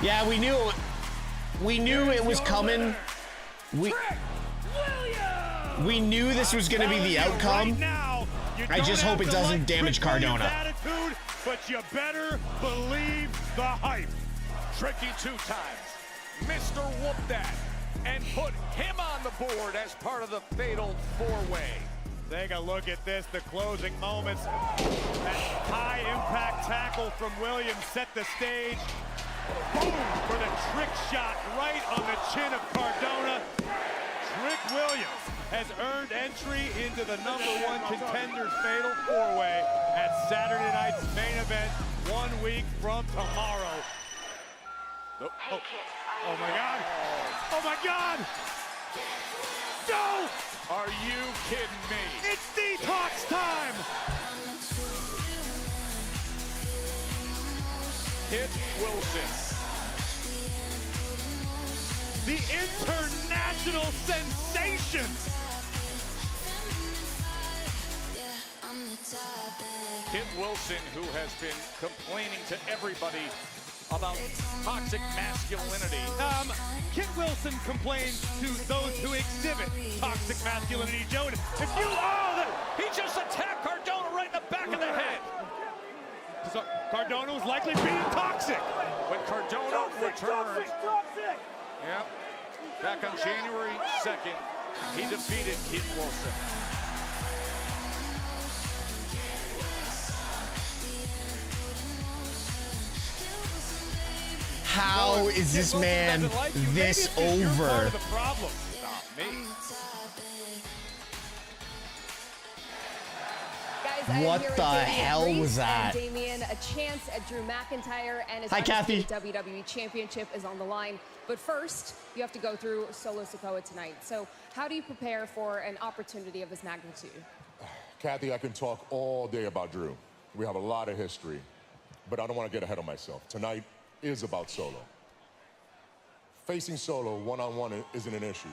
Yeah, we knew it was coming. We knew this was going to be the outcome. I just hope it doesn't damage Cardona. Attitude, but you better believe the hype. Tricky 2 times. Mr. Whoop That. And put him on the board as part of the fatal 4-way. Take a look at this, the closing moments. That high impact tackle from Williams set the stage. Boom for the trick shot right on the chin of Cardona. Trick Williams has earned entry into the #1 Contenders Fatal 4-Way at Saturday night's main event 1 week from tomorrow. Oh my God! Oh my God! No! Are you kidding me? It's detox time! Kit Wilson. The international sensation! Kit Wilson, who has been complaining to everybody about toxic masculinity. Kit Wilson complains to those who exhibit toxic masculinity. Joe, if you he just attacked Cardona right in the back of the head. So Cardona was likely being toxic. When Cardona returned, yep, back on January 2nd, he defeated Kit Wilson. How is this man this over? Guys, What the hell was that? Damien, a chance at Drew McIntyre and his Hi, Kathy. WWE Championship is on the line. But first, you have to go through Solo Sikoa tonight. So how do you prepare for an opportunity of this magnitude? Kathy, I can talk all day about Drew. We have a lot of history, but I don't want to get ahead of myself. Tonight is about Solo. Facing Solo one-on-one isn't an issue.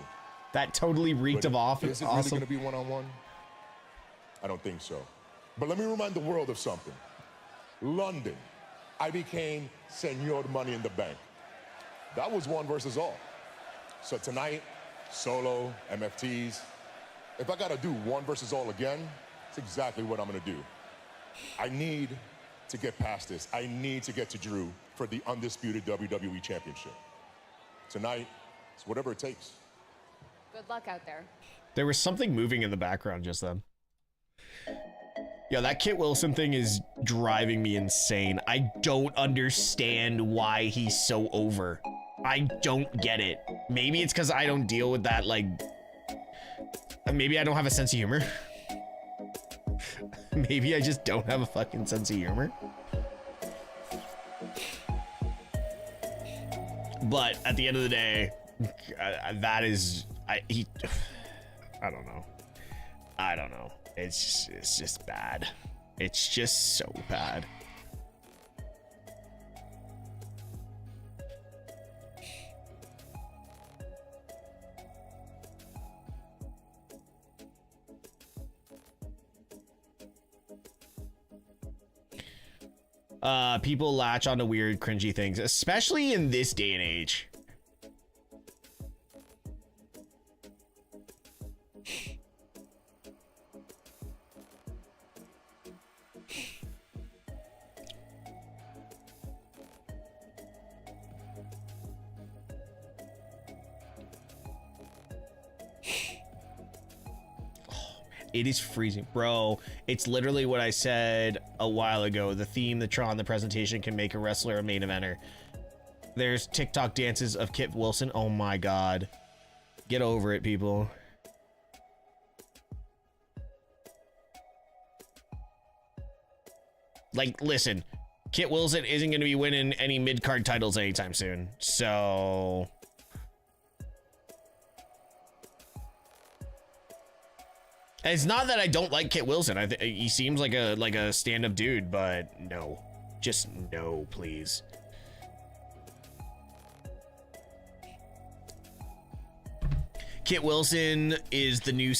That totally reeked of off. Is it awesome. really going to be one-on-one? I don't think so. But let me remind the world of something. London, I became Senor Money in the Bank. That was 1 versus all. So tonight, Solo, MFTs, if I got to do 1 versus all again, it's exactly what I'm going to do. I need to get past this. I need to get to Drew for the undisputed WWE Championship. Tonight, it's whatever it takes. Good luck out there. There was something moving in the background just then. Yo, that Kit Wilson thing is driving me insane. I don't understand why he's so over. I don't get it. Maybe it's because I don't deal with that, like... Maybe I don't have a sense of humor. Maybe I just don't have a fucking sense of humor. But at the end of the day, that is... I don't know. I don't know. It's just bad. It's just so bad. People latch onto weird, cringy things, especially in this day and age. It is freezing, bro. It's literally what I said a while ago. The theme, the Tron, the presentation can make a wrestler a main eventer. There's TikTok dances of Kit Wilson. Oh my God. Get over it, people. Like, listen, Kit Wilson isn't going to be winning any mid-card titles anytime soon. So... And it's not that I don't like Kit Wilson. He seems like a stand-up dude, but no. Just no, please. Kit Wilson is the new...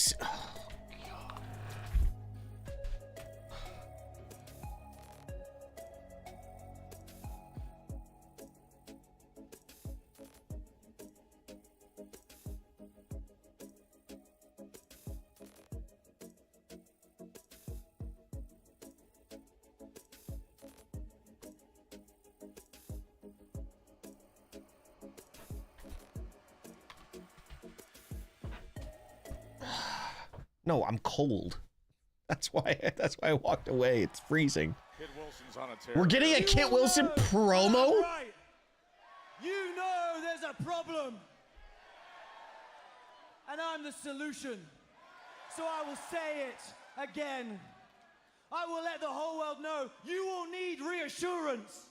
No, I'm cold. That's why I walked away. It's freezing. Kit Wilson's on a tear. We're getting a Kit Wilson promo? Right. You know there's a problem. And I'm the solution. So I will say it again. I will let the whole world know you will need reassurance.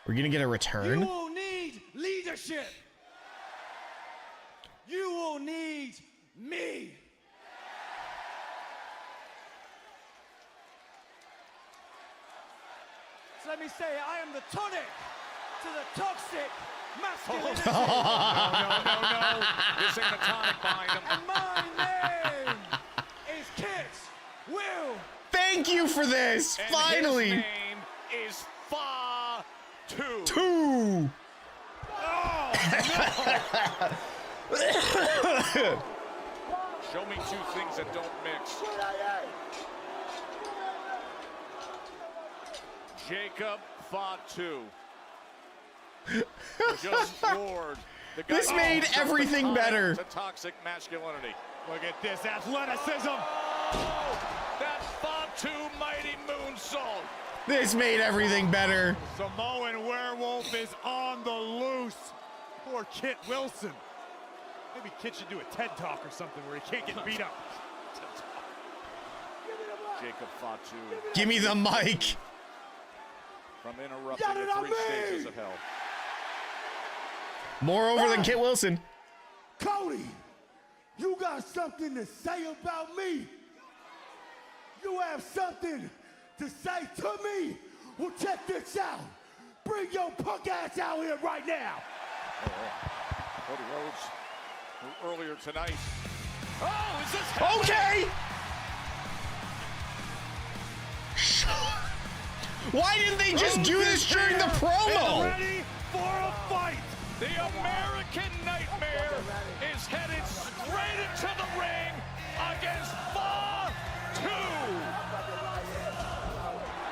We're gonna get a return? You will need leadership. You will need me. So let me say, I am the tonic to the toxic masculinity. No. This ain't the tonic behind him. And my name is Kit Will. Thank you for this. And finally. His name is Fa2. Oh, Show me two things that don't mix. Jacob Fa2. Just floored. This made everything better. The toxic masculinity. Look at this athleticism. Oh, that Fa2 mighty moonsault. This made everything better. Samoan Werewolf is on the loose. Poor Kit Wilson. Maybe Kit should do a TED Talk or something where he can't get beat up. Jacob Fa2. Give me the mic. From interrupting the three stages of hell. More over than Kit Wilson. Cody, you got something to say about me? You have something to say to me? Well, check this out. Bring your punk ass out here right now. Cody Rhodes, who earlier tonight. Oh, is this happening? Okay. Why didn't they just do this during the promo? Ready for a fight. The American Nightmare is headed straight into the ring against Fa2.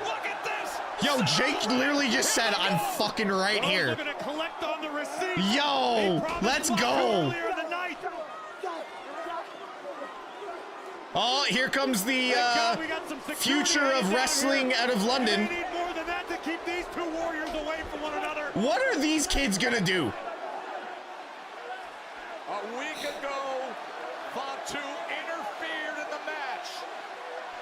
Look at this. Yo, Jake literally just said, I'm fucking right here. We're gonna collect on the receipt. Yo, let's go. Oh, here comes the future of wrestling out of London. They need more than that to keep these two warriors away from one another. What are these kids gonna do? A week ago, Fa2 interfered in the match.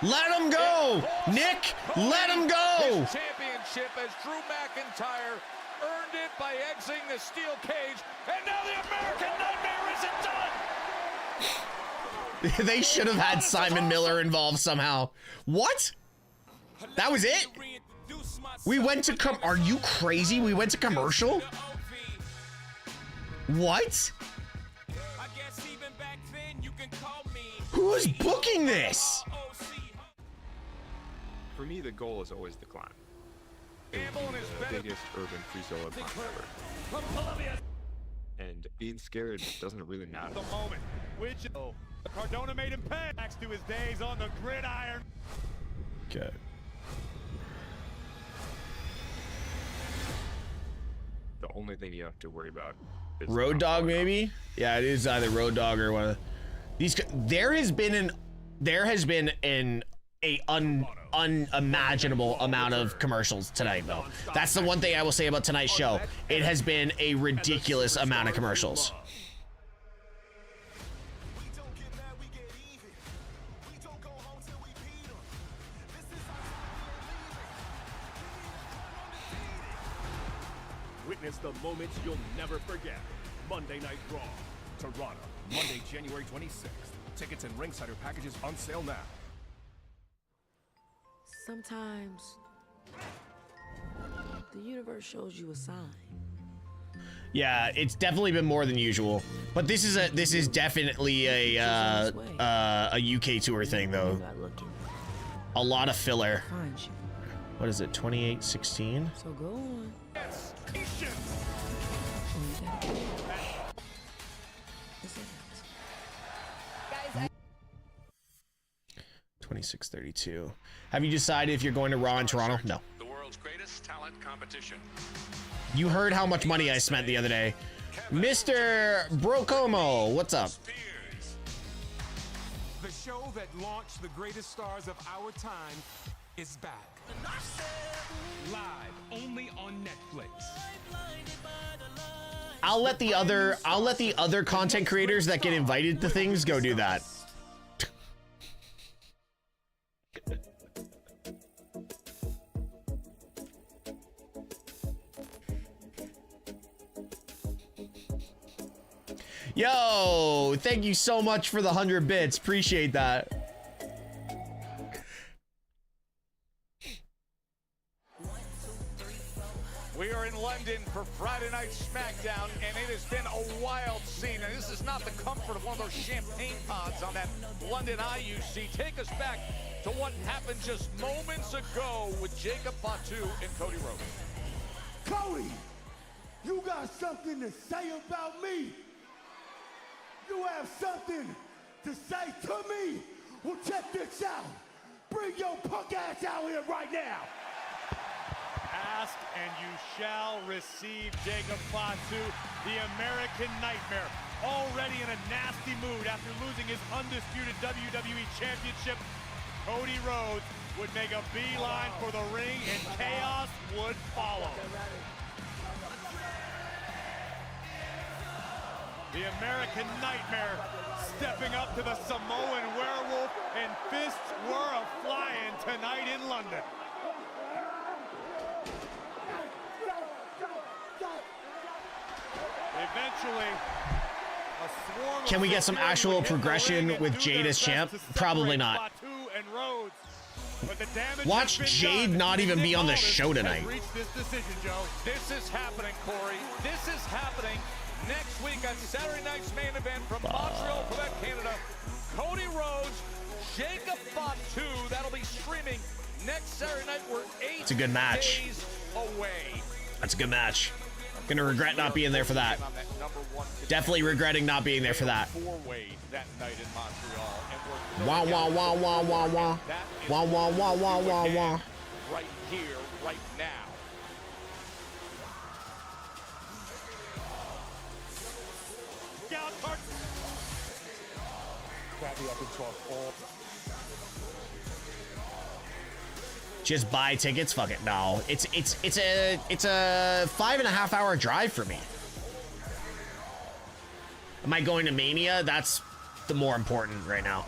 Let him go, Nick. Let him go. His championship as Drew McIntyre earned it by exiting the steel cage, and now the American Nightmare isn't done. They should have had Simon Miller involved somehow. What? That was it? We went to are you crazy? We went to commercial? What? Who's booking this? For me, the goal is always the climb. It would be the biggest urban free solo climb ever. And being scared doesn't really matter. The moment, which Cardona made him pay next to his days on the gridiron. Okay. The only thing you have to worry about is Road Dogg, maybe? Yeah, it is either Road Dogg or one of these. There has been an There has been unimaginable amount of commercials tonight, though. That's the one thing I will say about tonight's show. It has been a ridiculous amount of commercials. Witness the moments you'll never forget. Monday Night Raw, Toronto, Monday, January 26th. Tickets and ringsider packages on sale now. Sometimes the universe shows you a sign. Yeah, it's definitely been more than usual, but this is definitely a UK tour thing though. A lot of filler. What is it? 28-16. So go on. 26-32. Have you decided if you're going to Raw in Toronto? No. The world's greatest talent competition. You heard how much money I spent the other day. Mr. Brocomo, what's up? The show that launched the greatest stars of our time is back. Live only on Netflix. I'll let the other content creators that get invited to things go do that. Yo, thank you so much for the 100 bits. Appreciate that. We are in London for Friday Night SmackDown, and it has been a wild scene. And this is not the comfort of one of those champagne pods on that London IUC. Take us back to what happened just moments ago with Jacob Fatu and Cody Rhodes. Cody, you got something to say about me? You have something to say to me? Well, check this out. Bring your punk ass out here right now. Ask and you shall receive. Jacob Fatu, the American Nightmare, already in a nasty mood after losing his undisputed WWE Championship. Cody Rhodes would make a beeline for the ring and chaos would follow. The American Nightmare stepping up to the Samoan Werewolf, and fists were a-flying tonight in London. Eventually, a swarm. Can we get some actual progression with Jade as champ? Probably not. Watch Jade not even be on the show tonight. This is happening, Corey. This is happening. Next week on Saturday night's main event from Montreal, Quebec, Canada, Cody Rhodes, Jacob Fatu. That'll be streaming next Saturday night. We're 8 It's a good match. days away. That's a good match. Gonna regret not being there for that. Definitely regretting not being there for that. Four-way that night in Montreal. Wah wah wah wah wah wah. Wah wah wah wah wah wah. Right here, right now. Just buy tickets? Fuck it. No. It's a 5.5 hour drive for me. Am I going to Mania? That's the more important right now.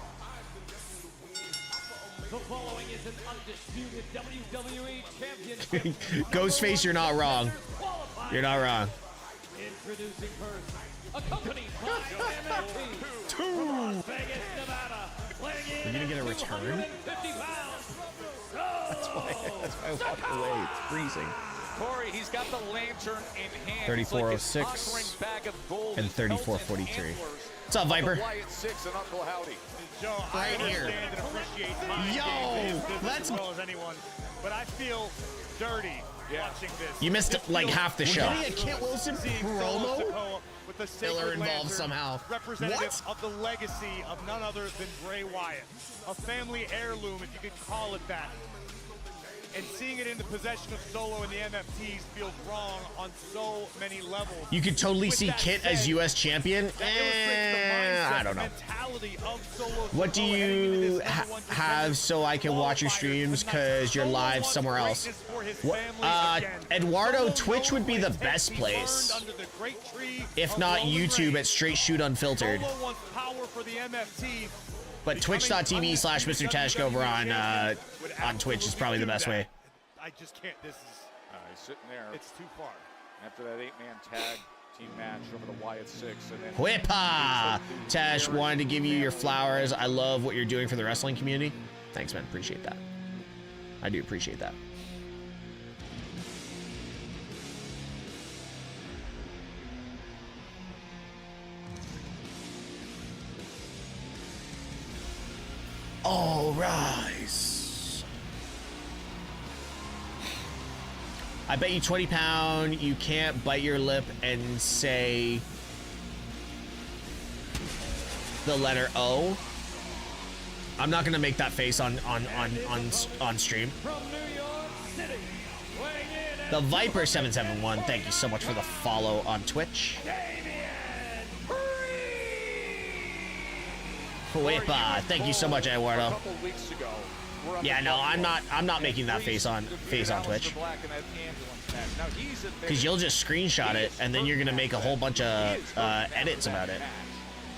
The following is an undisputed WWE championship. Ghostface, you're not wrong. You're not wrong. Introducing first, accompanied by MFT from Las Vegas, Nevada, weighing in Are you gonna get a at return? 250 pounds. That's why I walked away. It's freezing. Corey, he's got the lantern in hand. 3406 and 3443. What's up, Viper? Wyatt Six and Uncle Howdy. Joe, Right I here. understand and appreciate my Yo, game just let's- as well as anyone, but I feel dirty watching this. You missed It like feels half the weird show. seeing Getting a Kit Wilson Solo promo? Sikoa with the Filler sacred involved lantern, somehow. representative What? of the legacy of none other than Bray Wyatt, a family heirloom, if you could call it that. And seeing it in the possession of Solo and the MFTs feels wrong on so many levels. You could totally With see that Kit said, as U.S. champion. that illustrates the mindset I don't don't know. mentality of Solo What do Sikoa heading into you this number one have so I can watch your streams because you're live somewhere else? What, Eduardo, Twitch would be the best place. If not YouTube at Straight Shoot Unfiltered. But twitch.tv/MrTeshk over on Twitch is probably the best way. I just can't. This is. He's sitting there. It's too far. After that 8-man tag team match over the Wyatt 6. And then Whippa! Tesh, wanted to give you your flowers. I love what you're doing for the wrestling community. Thanks, man. Appreciate that. I do appreciate that. All rise. I bet you 20 pound you can't bite your lip and say the letter O. I'm not gonna make that face on stream. The Viper 771, thank you so much for the follow on Twitch. Whippa, thank you so much, Eduardo. Yeah, no, I'm not making that face on Twitch. Because you'll just screenshot it and then you're gonna make a whole bunch of edits about it.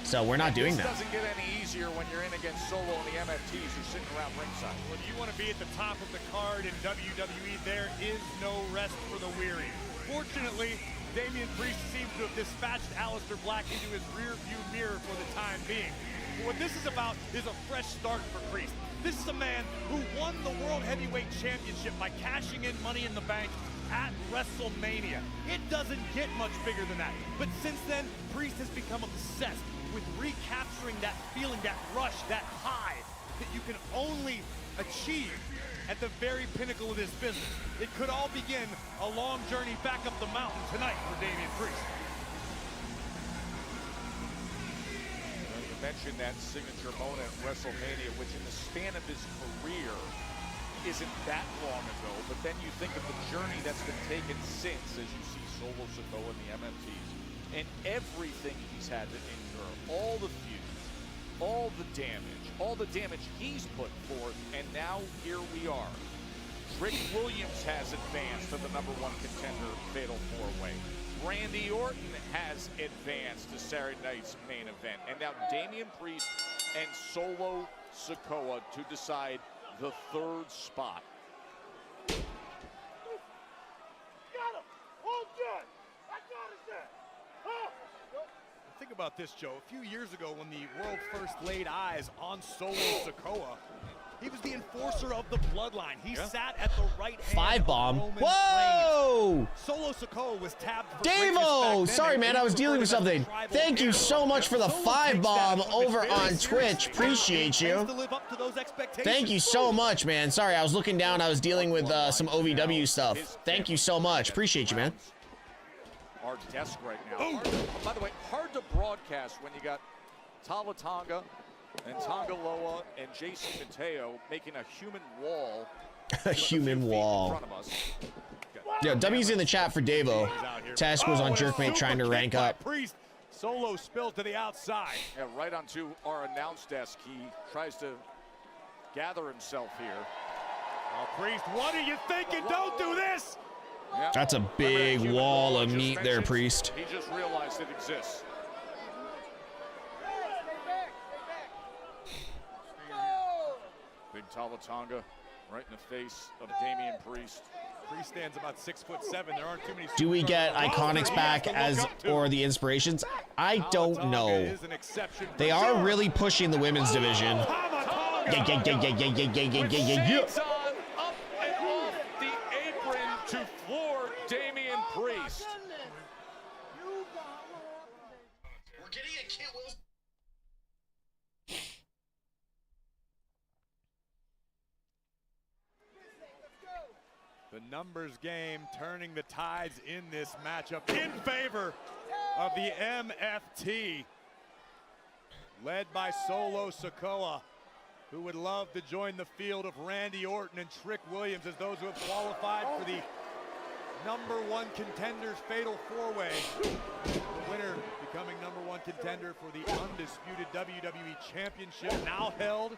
So we're not doing that. It doesn't get any easier when you're in against Solo and the MFTs who are sitting around ringside. Well, if you want to be at the top of the card in WWE, there is no rest for the weary. Fortunately, Damian Priest seems to have dispatched Aleister Black into his rear-view mirror for the time being. But what this is about is a fresh start for Priest. This is a man who won the World Heavyweight Championship by cashing in Money in the Bank at WrestleMania. It doesn't get much bigger than that. But since then, Priest has become obsessed with recapturing that feeling, that rush, that high that you can only achieve at the very pinnacle of this business. It could all begin a long journey back up the mountain tonight for Damian Priest. You mentioned that signature moment at WrestleMania, which in the span of his career isn't that long ago, but then you think of the journey that's been taken since, as you see Solo Sikoa and the MFTs, and everything he's had to endure, all the feuds, all the damage he's put forth, and now here we are. Trick Williams has advanced to the #1 contender Fatal 4-Way. Randy Orton has advanced to Saturday night's main event. And now Damian Priest and Solo Sikoa to decide the third spot. Got him! Hold good! I got it there! Think about this, Joe. A few years ago when the world first laid eyes on Solo Sikoa, he was the enforcer of the bloodline. He sat at the right hand. Five bomb. Of Roman Whoa! Reigns. Solo Sikoa was tabbed for Davo! Sorry, man, I was dealing with something. Thank you so much for the 5 bomb over on Twitch. Appreciate you. Thank you so much, man. Sorry, I was looking down. I was dealing with some OVW stuff. Thank you so much. Appreciate you, man. Our desk right now. By the way, hard to broadcast when you got Tala Tonga and Tongaloa and Jason Mateo making a human wall. A human wall. Yo, W's in the chat for Davo. Tesh was on Jerkmate trying to rank up. Priest. Solo spilled to the outside. Yeah, right onto our announce desk. He tries to gather himself here. Oh, Priest, what are you thinking? Don't do this! Yep. That's a big wall of meat there, Priest. He just realized it exists. Big Tala-Tonga right in the face of Damian Priest. Priest stands about 6'7". There aren't too many. Do we get Iconics back as or the Inspirations? I don't know. They are really pushing the women's division. Yeah. To floor Damian Priest. We're getting a Kit Wilson. The numbers game turning the tides in this matchup in favor of the MFT. Led by Solo Sikoa, who would love to join the field of Randy Orton and Trick Williams as those who have qualified for the #1 contenders fatal 4-way. The winner becoming #1 contender for the undisputed WWE Championship, now held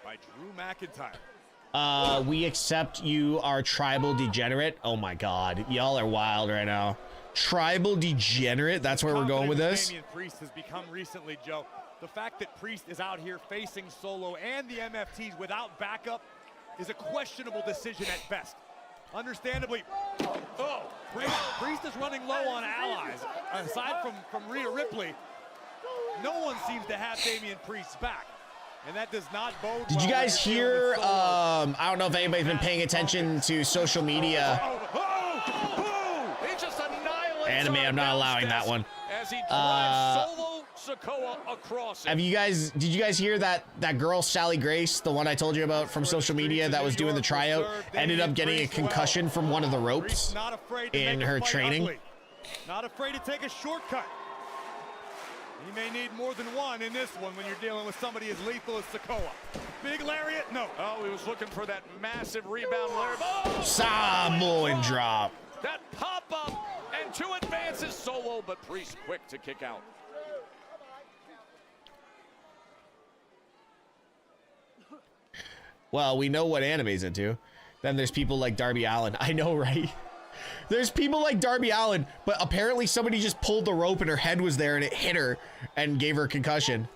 by Drew McIntyre. We accept you are tribal degenerate. Oh my God, y'all are wild right now. Tribal degenerate. That's where we're going with this. Damian Priest has become recently, Joe. The fact that Priest is out here facing Solo and the MFTs without backup is a questionable decision at best. Understandably, Priest is running low on allies. Aside from Rhea Ripley, no one seems to have Damian Priest's back. And that does not bode Did you guys hear, I don't know if anybody's been paying attention to social media. He just annihilates Anime, I'm not allowing that one. as he drives Solo Sikoa across it. Did you guys hear that girl, Sally Grace, the one I told you about from social media that was doing the tryout, ended up getting a concussion from one of the ropes in her training? Not afraid to take a shortcut. He may need more than one in this one when you're dealing with somebody as lethal as Sikoa. Big lariat? No. Oh, he was looking for that massive rebound lariat. Oh! Samoan drop. That pop-up and 2 advances Solo, but Priest quick to kick out. Well, we know what anime's into. Then there's people like Darby Allin. I know, right? There's people like Darby Allin, but apparently somebody just pulled the rope and her head was there and it hit her and gave her a concussion.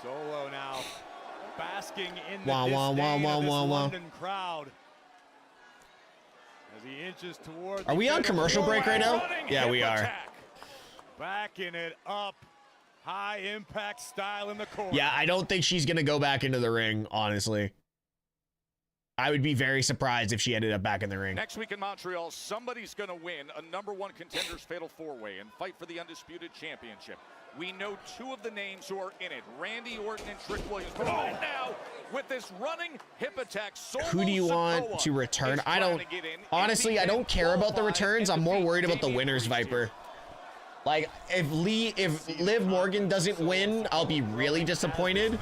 Solo now basking in the Wah, disdain wah, of this wah, wah. London crowd as he inches toward. Are we on commercial break right now? Yeah, we are. Backing it up, high impact style in the corner. Yeah, I don't think she's gonna go back into the ring, honestly. I would be very surprised if she ended up back in the ring. Next week in Montreal, somebody's going to win a #1 contenders fatal 4-way and fight for the undisputed championship. We know 2 of the names who are in it, Randy Orton and Trick Williams. But right now, with this running hip attack, Solo Who do you want to return? I don't, honestly, I don't care about the returns. I'm more worried about the winners, Viper. Like, if Liv Morgan doesn't win, I'll be really disappointed.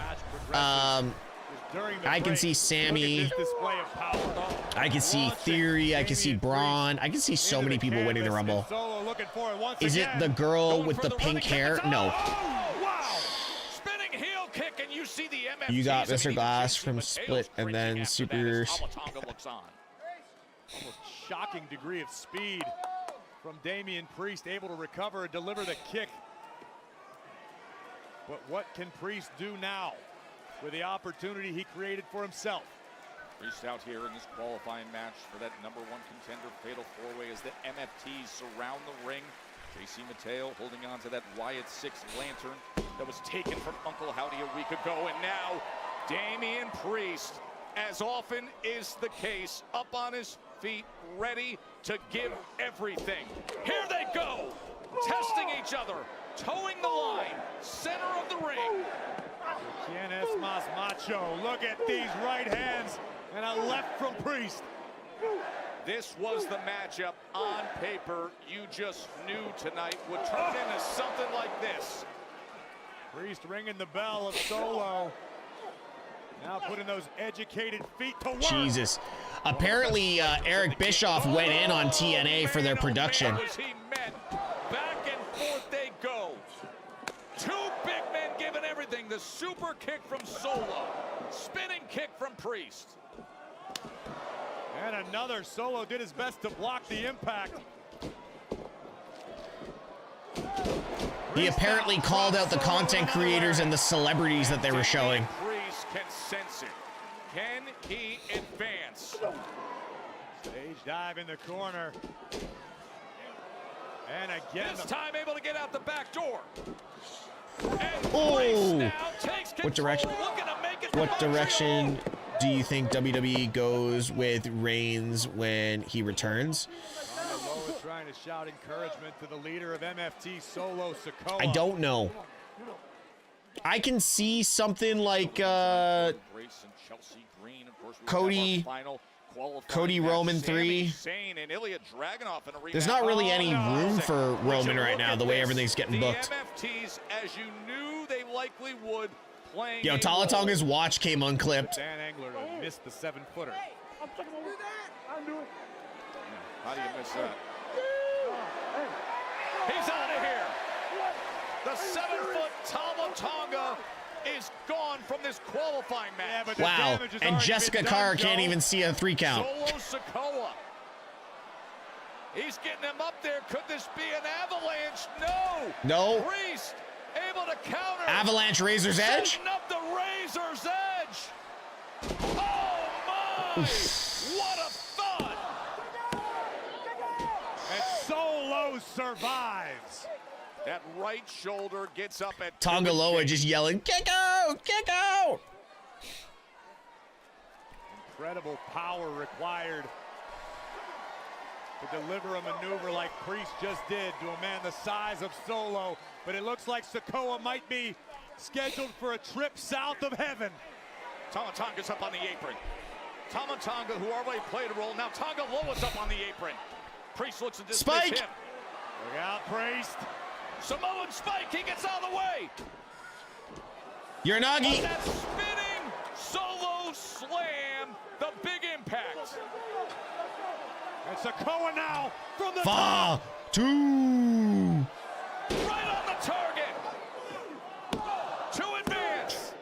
I can see Sammy. I can see Theory. I can see Braun. I can see so many people winning the Rumble. Is it the girl with the pink hair? No. Spinning heel kick, and you see the MFTs. You got Mr. Glass from Split and then Super. Almost shocking degree of speed from Damian Priest, able to recover and deliver the kick. But what can Priest do now with the opportunity he created for himself? Priest out here in this qualifying match for that #1 contender fatal 4-way as the MFTs surround the ring. JC Mateo holding on to that Wyatt 6 lantern that was taken from Uncle Howdy a week ago. And now Damian Priest, as often is the case, up on his feet, ready to give everything. Here they go, testing each other, towing the line, center of the ring. Quien es más macho? Look at these right hands and a left from Priest. This was the matchup on paper you just knew tonight would turn into something like this. Priest ringing the bell of Solo. Now putting those educated feet to work. Jesus. Apparently, Eric Bischoff went in on TNA for their production. Was he met? Back and forth they go. 2 big men giving everything. The super kick from Solo. Spinning kick from Priest. And another. Solo did his best to block the impact. He apparently called out the content creators and the celebrities that they were showing. Priest can sense it. Can he advance? Stage dive in the corner. And again, this time able to get out the back door. Oh! What direction? What direction do you think WWE goes with Reigns when he returns? Trying to shout encouragement to the leader of MFT, Solo Sikoa. I don't know. I can see something like Cody Roman 3. There's not really any room for Roman right now, the way everything's getting booked. The MFTs, as you knew they likely would, playing. Yo, Talatonga's watch came unclipped. Dan Engler to miss the 7-footer. How do you miss that? He's out of here. The 7-foot Talatonga is gone from this qualifying match. Wow, and Jessica Carr can't even see a 3 count. Solo Sikoa. He's getting him up there. Could this be an avalanche? No. No. Priest able to counter. Avalanche Razor's Edge? Setting up the Razor's Edge. Oh my! What a thud! And Solo survives. That right shoulder gets up at Tongaloa just yelling, kick out, kick out. Incredible power required to deliver a maneuver like Priest just did to a man the size of Solo. But it looks like Sikoa might be scheduled for a trip south of heaven. Tamatonga's up on the apron. Tamatonga, who already played a role, now Tongaloa's up on the apron. Priest looks to dismiss Spike. him. Look out, Priest. Samoan Spike, he gets out of the way. Uranagi. That spinning Solo slam, the big impact. And Sikoa now from the Fall. top. 2. Right on the target. To advance.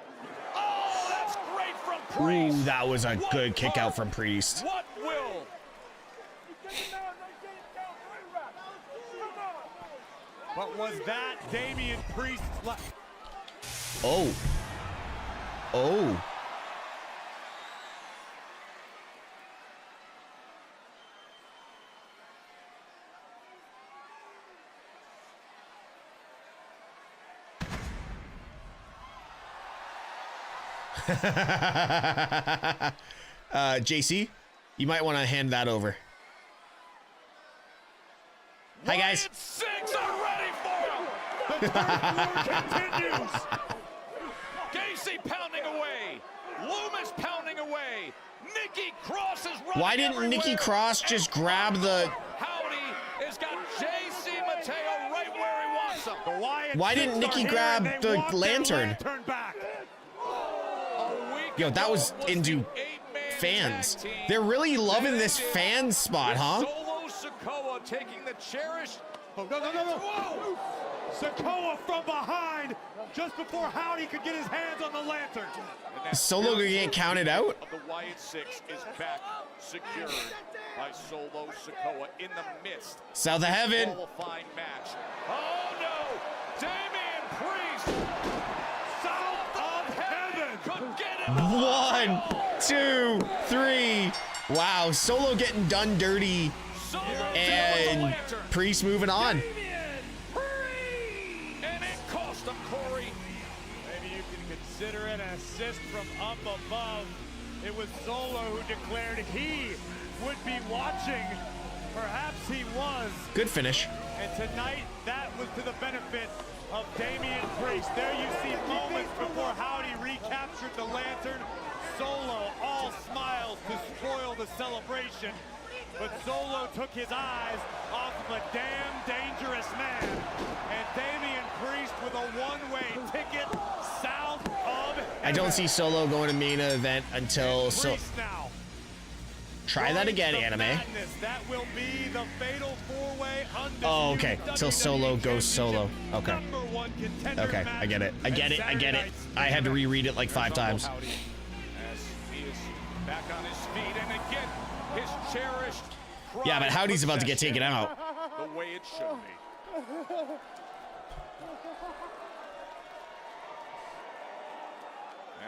Oh, that's great from Priest. Ooh, that was a good kick out from Priest. What will? But was that Damian Priest's Oh. Oh. JC, you might want to hand that over. Hi, guys. Six are ready for him. The third war continues. Gacy pounding away. Loomis pounding away. Nikki Cross is running. Why didn't Nikki Cross just grab the... Howdy has got JC Mateo right where he wants him. Why didn't Nikki grab the lantern? Yo, that was into fans. They're really loving this fan spot, huh? Solo Sikoa taking the cherished. Oh, no. Whoa! Sikoa from behind just before Howdy could get his hands on the lantern. Solo gonna get counted out? Of the Wyatt Six is back secured by Solo Sikoa in the midst. South of heaven. Qualifying match. Oh no! Damian Priest! South of heaven! Could get it! 1, 2, 3. Wow, Solo getting done dirty. And Priest moving on. And it cost him, Corey. Maybe you can consider it an assist from up above. It was Solo who declared he would be watching. Perhaps he was. Good finish. And tonight, that was to the benefit of Damian Priest. There you see moments before Howdy recaptured the lantern. Solo, all smiles to spoil the celebration. But Solo took his eyes off of a damn dangerous man. And Damian Priest with a one-way ticket south of heaven. I don't see Solo going to main event until now. Try that again, anime. Madness. That will be the fatal four-way undisputed Oh, okay. Till Solo goes solo. Okay. number one contender Okay, match. I get it. I get it. I get it. I had to reread it like 5 times. As he is back on his feet, and again, his cherished. Yeah, but Howdy's about to get taken out. The way it should be.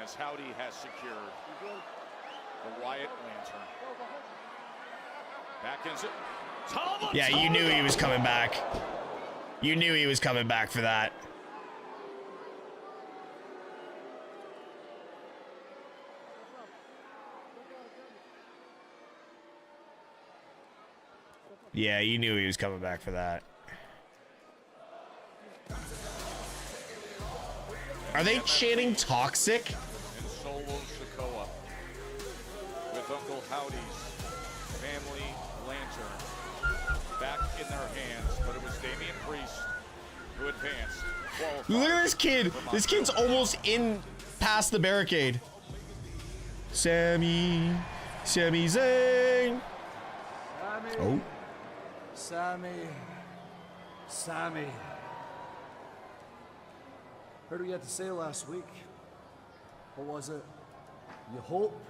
As Howdy has secured the Wyatt lantern. Back in. Yeah, you knew he was coming back. You knew he was coming back for that. Yeah, you knew he was coming back for that. Are they chanting toxic? And Solo Sikoa with Uncle Howdy's family lantern back in their hands, but it was Damian Priest who advanced. Look at this kid. This kid's almost in past the barricade. Sami Zayn. Oh. Sami. Heard what you had to say last week. What was it? You hope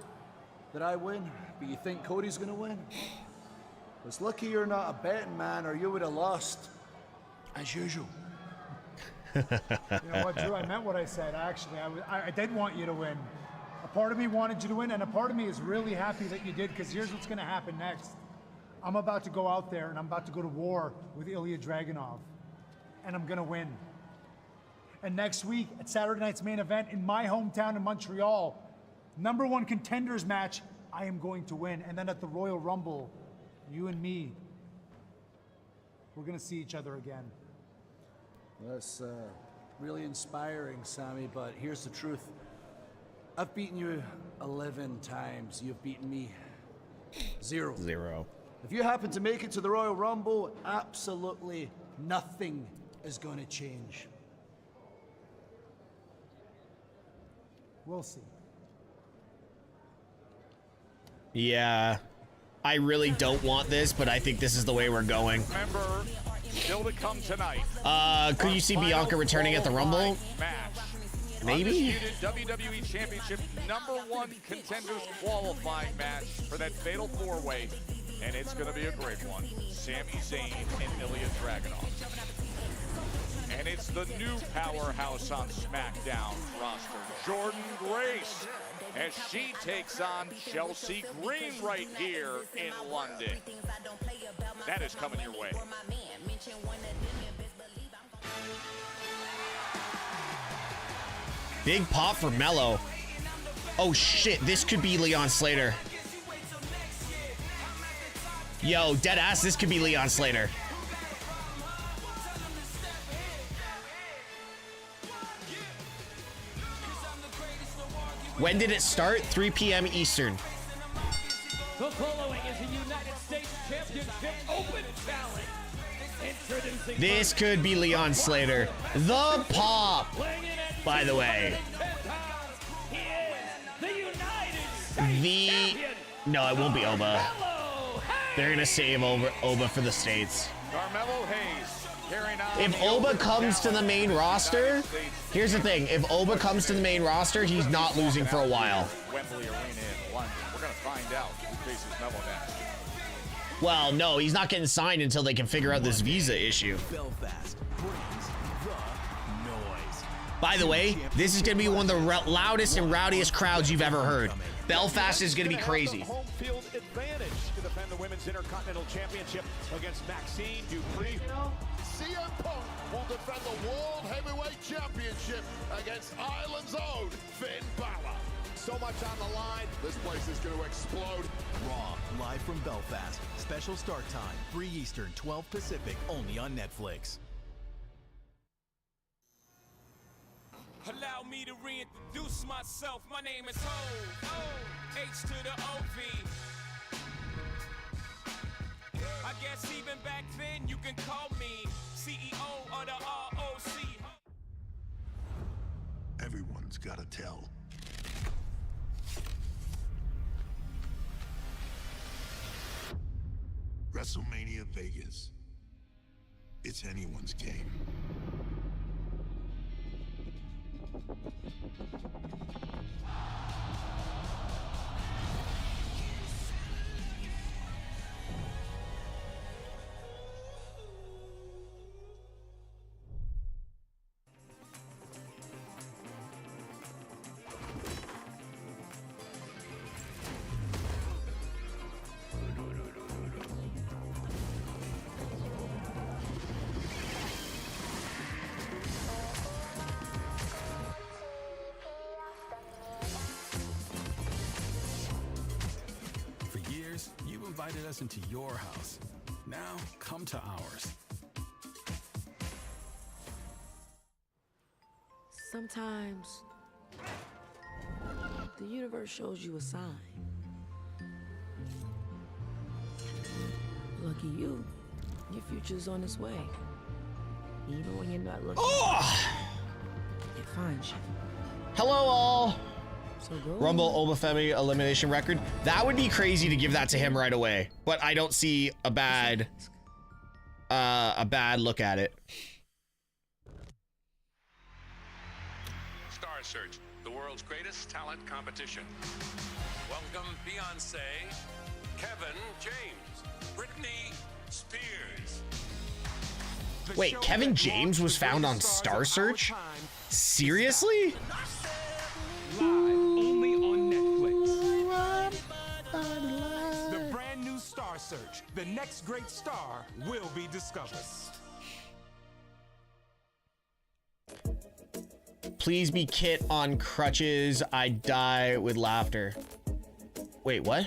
that I win, but you think Cody's gonna win? It's lucky you're not a betting man, or you would have lost. As usual. You know what, Drew? I meant what I said. Actually, I did want you to win. A part of me wanted you to win, and a part of me is really happy that you did, because here's what's going to happen next. I'm about to go out there, and I'm about to go to war with Ilya Dragunov, and I'm going to win. And next week, at Saturday night's main event in my hometown in Montreal, #1 contenders match, I am going to win. And then at the Royal Rumble, you and me, we're going to see each other again. That's really inspiring, Sami, but here's the truth. I've beaten you 11 times. You've beaten me 0. 0. If you happen to make it to the Royal Rumble, absolutely nothing is going to change. We'll see. Yeah. I really don't want this, but I think this is the way we're going. Remember, still to come tonight. Could you see Bianca returning at the Rumble? Match. Maybe? Undisputed WWE Championship #1 contenders qualifying match for that fatal 4-way. And it's going to be a great one. Sami Zayn and Ilya Dragunov. And it's the new powerhouse on SmackDown roster, Jordan Grace, as she takes on Chelsea Green right here in London. That is coming your way. Big pop for Mello. Oh shit, this could be Leon Slater. Yo, deadass, this could be Leon Slater. When did it start? 3 p.m. Eastern. The following is a United States Championship Open Challenge. Introducing This could be Leon Slater. The pop, by the way. No, it won't be Oba. They're gonna save Oba for the States. Carmelo Hayes carrying on. If Oba comes to the main roster, here's the thing. If Oba comes to the main roster, he's not losing for a while. Wembley Arena in London. We're gonna find out who faces Melo next. Well, no, he's not getting signed until they can figure out this visa issue. Belfast brings the noise. By the way, this is gonna be one of the loudest and rowdiest crowds you've ever heard. Belfast is gonna be crazy. Home field advantage to defend the Women's Intercontinental Championship against Maxine Dupree. CM Punk will defend the World Heavyweight Championship against Ireland's own Finn Balor. So much on the line, this place is going to explode. Raw, live from Belfast. Special start time, 3 Eastern, 12 Pacific, only on Netflix. Allow me to reintroduce myself. My name is Ho, H to the OV. I guess even back then you can call me CEO of the ROC. Everyone's got to tell. WrestleMania Vegas. It's anyone's game. Invited us into your house. Now, come to ours. Sometimes the universe shows you a sign. Lucky you, your future's on its way. Even when you're not looking, Oh! it finds you. Hello, all. So go. Rumble Obafemi elimination record. That would be crazy to give that to him right away, but I don't see a bad look at it. Star Search, the world's greatest talent competition. Welcome Beyonce, Kevin James, Britney Spears. Wait, Kevin James was found on Star Search? Seriously? Live only on Netflix. The brand new Star Search. The next great star will be discovered. Please be Kit on crutches. I die with laughter. Wait, what?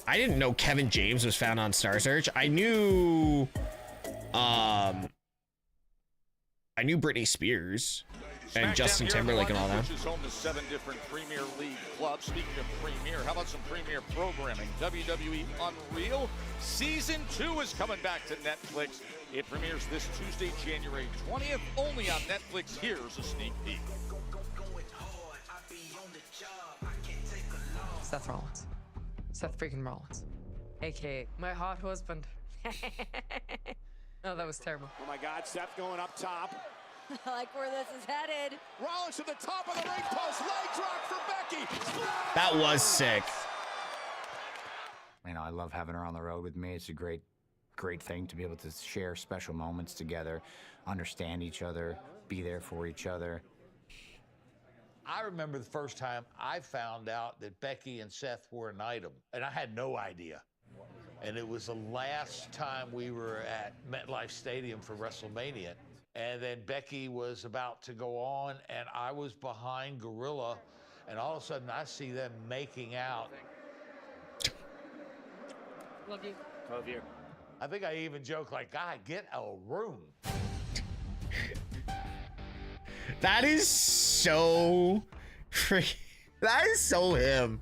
I didn't know Kevin James was found on Star Search. I knew Britney Spears and Justin Timberlake and all that. Which is home to 7 different Premier League clubs. Speaking of Premier, how about some Premier programming? WWE Unreal Season 2 is coming back to Netflix. It premieres this Tuesday, January 20th, only on Netflix. Here's a sneak peek. Seth Rollins. Seth freaking Rollins. AKA my hot husband. Oh, that was terrible. Oh my God, Seth going up top. I like where this is headed. Rollins to the top of the ring post. Leg drop for Becky. That was sick. You know, I love having her on the road with me. It's a great thing to be able to share special moments together, understand each other, be there for each other. I remember the first time I found out that Becky and Seth were an item, and I had no idea. And it was the last time we were at MetLife Stadium for WrestleMania. And then Becky was about to go on, and I was behind Gorilla, and all of a sudden I see them making out. Love you. Love you. I think I even joked like, God, get a room. That is so that is so him.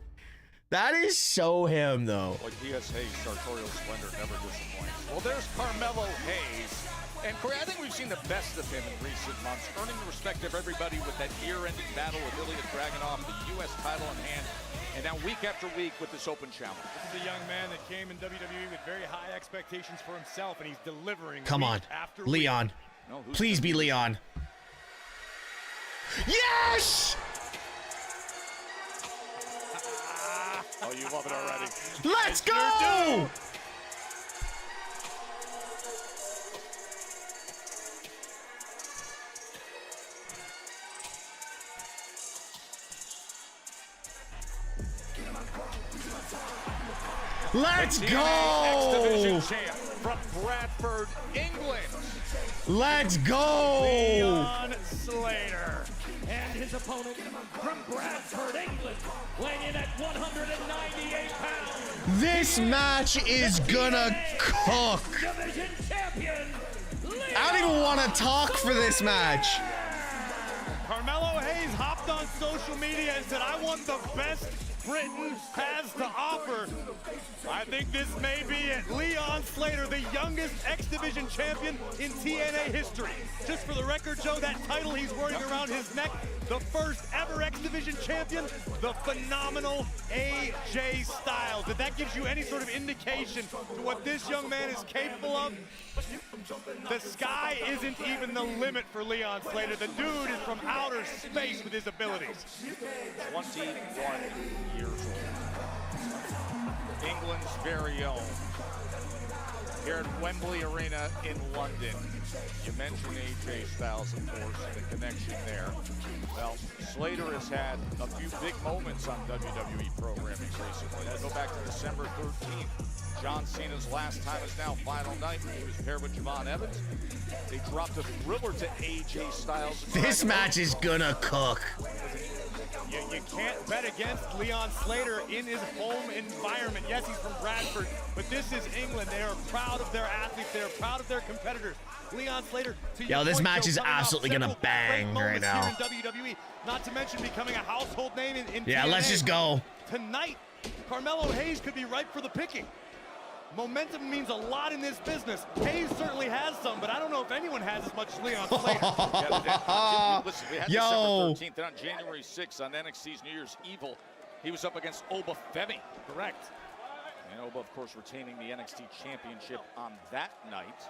That is so him, though. Like D.S. Hayes, sartorial splendor never disappoints. Well, there's Carmelo Hayes. And Corey, I think we've seen the best of him in recent months, earning the respect of everybody with that ear-ending battle with Ilya Dragunov, the U.S. title in hand, and now week after week with this open challenge. This is a young man that came in WWE with very high expectations for himself, and he's delivering. Come on, Leon. Please be Leon. Yes! Oh, you love it already. Let's go! Let's go! X-Division champ from Bradford, England. Let's go! Leon Slater. And his opponent from Bradford, England, weighing in at 198 pounds. This match is gonna cook. Division champion, I don't even want to talk for this match. Carmelo Hayes hopped on social media and said, I want the best Britain has to offer. I think this may be it. Leon Slater, the youngest X Division champion in TNA history. Just for the record, Joe, that title he's wearing around his neck, the first ever X Division champion, the phenomenal AJ Styles. If that gives you any sort of indication to what this young man is capable of, the sky isn't even the limit for Leon Slater. The dude is from outer space with his abilities. 21 years old. England's very own. Here at Wembley Arena in London. You mentioned AJ Styles, of course, and the connection there. Well, Slater has had a few big moments on WWE programming recently. I go back to December 13th. John Cena's last time is now Final Night. He was paired with Javon Evans. They dropped a thriller to AJ Styles. This match is gonna cook. You can't bet against Leon Slater in his home environment. Yes, he's from Bradford, but this is England. They are proud of their athletes. They are proud of their competitors. Leon Slater, to Yo, this match is absolutely gonna bang right now. Here in WWE, not to mention becoming a household name in yeah, TNA. let's just go. Tonight, Carmelo Hayes could be ripe for the picking. Momentum means a lot in this business. Hayes certainly has some, but I don't know if anyone has as much as Leon Slater. Listen, we had December 13th, and on January 6th on NXT's New Year's Evil, he was up against Oba Femi. Correct. And Oba, of course, retaining the NXT Championship on that night.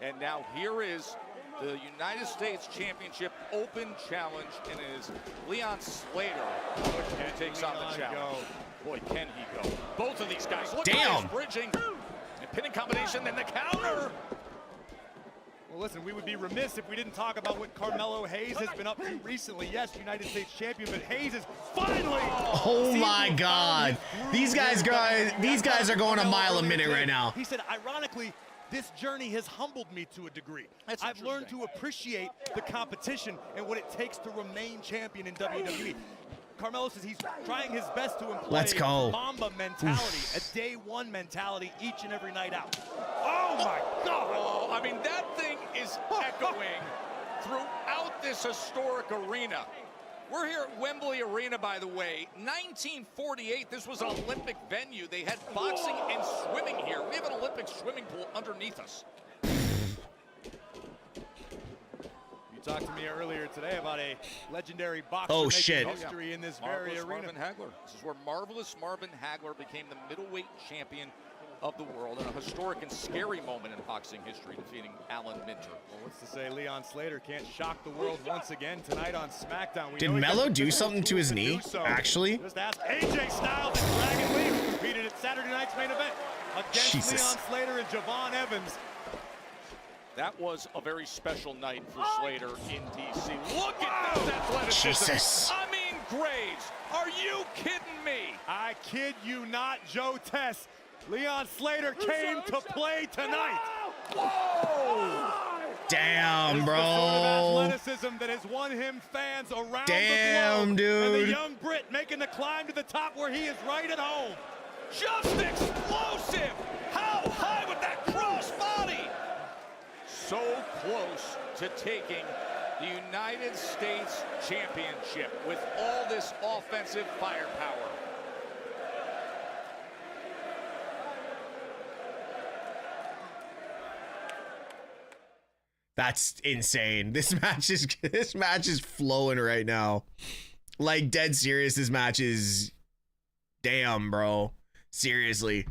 And now here is the United States Championship Open Challenge, and it is Leon Slater who takes on the challenge. Boy, can he go. Both of these guys. Look at this bridging. And pinning combination, then the counter. Well, listen, we would be remiss if we didn't talk about what Carmelo Hayes has been up to recently. Yes, United States champion, but Hayes is finally. Oh my God! These guys are going a mile a minute right now. He said, ironically, this journey has humbled me to a degree. I've learned to appreciate the competition and what it takes to remain champion in WWE. Carmelo says he's trying his best to employ a Mamba mentality, a day one mentality each and every night out. Oh my God! Oh, I mean, that thing is echoing throughout this historic arena. We're here at Wembley Arena, by the way. 1948, this was an Olympic venue. They had boxing and swimming here. We have an Olympic swimming pool underneath us. You talked to me earlier today about a legendary boxer making history in this very arena. Marvin Hagler. This is where Marvelous Marvin Hagler became the middleweight champion of the world in a historic and scary moment in boxing history, defeating Alan Minter. Well, what's to say Leon Slater can't shock the world once again tonight on SmackDown? Did Melo do something to his knee, actually? Just ask AJ Styles and Dragon Lee, who competed at Saturday night's main event against Leon Slater and Javon Evans. That was a very special night for Slater in DC. Look at this athleticism. Jesus. I mean, Graves, are you kidding me? I kid you not, Joe Tess. Leon Slater came to play tonight. Whoa! Damn, bro. The sort of athleticism that has won him fans around the globe. Dude. And the young Brit making the climb to the top where he is right at home. Just explosive. How high with that cross body? So close to taking the United States Championship with all this offensive firepower. That's insane. This match is flowing right now. Like, dead serious, this match is... Damn, bro. Seriously.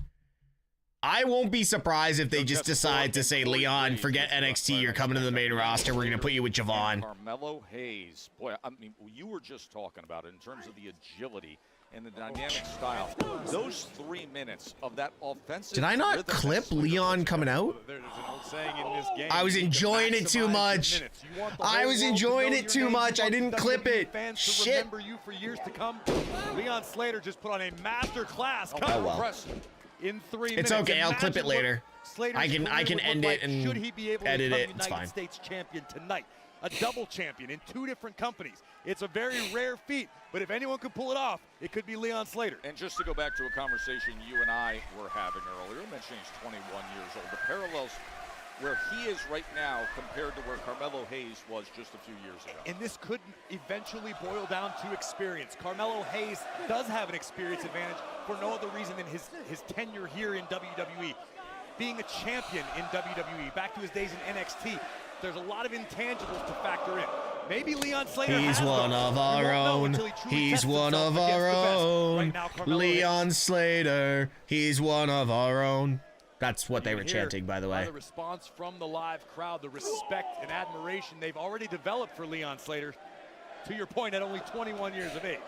I won't be surprised if they just decide to say, Leon, forget NXT, you're coming to the main roster, we're going to put you with Javon. Carmelo Hayes. Boy, I mean, you were just talking about it in terms of the agility and the dynamic style. Those 3 minutes of that offensive... Did I not clip Leon coming out? I was enjoying it too much. I was enjoying it too much. I didn't clip it. Shit. Remember you for years to come. Leon Slater just put on a master class. Oh, well. In 3 minutes. It's okay. I'll clip it later. I can end it and should he be able to edit become it. It's United fine. States champion tonight? A double champion in 2 different companies. It's a very rare feat, but if anyone could pull it off, it could be Leon Slater. And just to go back to a conversation you and I were having earlier, mentioning he's 21 years old, the parallels where he is right now compared to where Carmelo Hayes was just a few years ago. And this could eventually boil down to experience. Carmelo Hayes does have an experience advantage for no other reason than his tenure here in WWE. Being a champion in WWE, back to his days in NXT, there's a lot of intangibles to factor in. Maybe Leon Slater He's one of our own. He's one of our own. Leon Slater. He's one of our own. That's what they were chanting, by the way. The response from the live crowd, the respect and admiration they've already developed for Leon Slater, to your point, at only 21 years of age.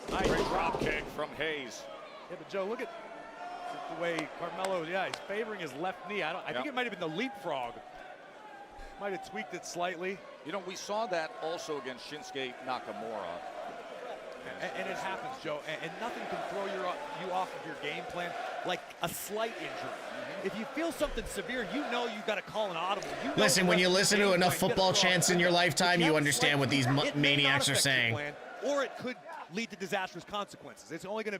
Nice drop kick from Hayes. Yeah, but Joe, look at the way Carmelo, he's favoring his left knee. I think it might have been the leapfrog. Might have tweaked it slightly. You know, we saw that also against Shinsuke Nakamura. And it happens, Joe, and nothing can throw you off of your game plan like a slight injury. If you feel something severe, you know you've got to call an audible. Listen, when you listen to enough football chants in your lifetime, you understand what these maniacs are saying. Or it could lead to disastrous consequences. It's only going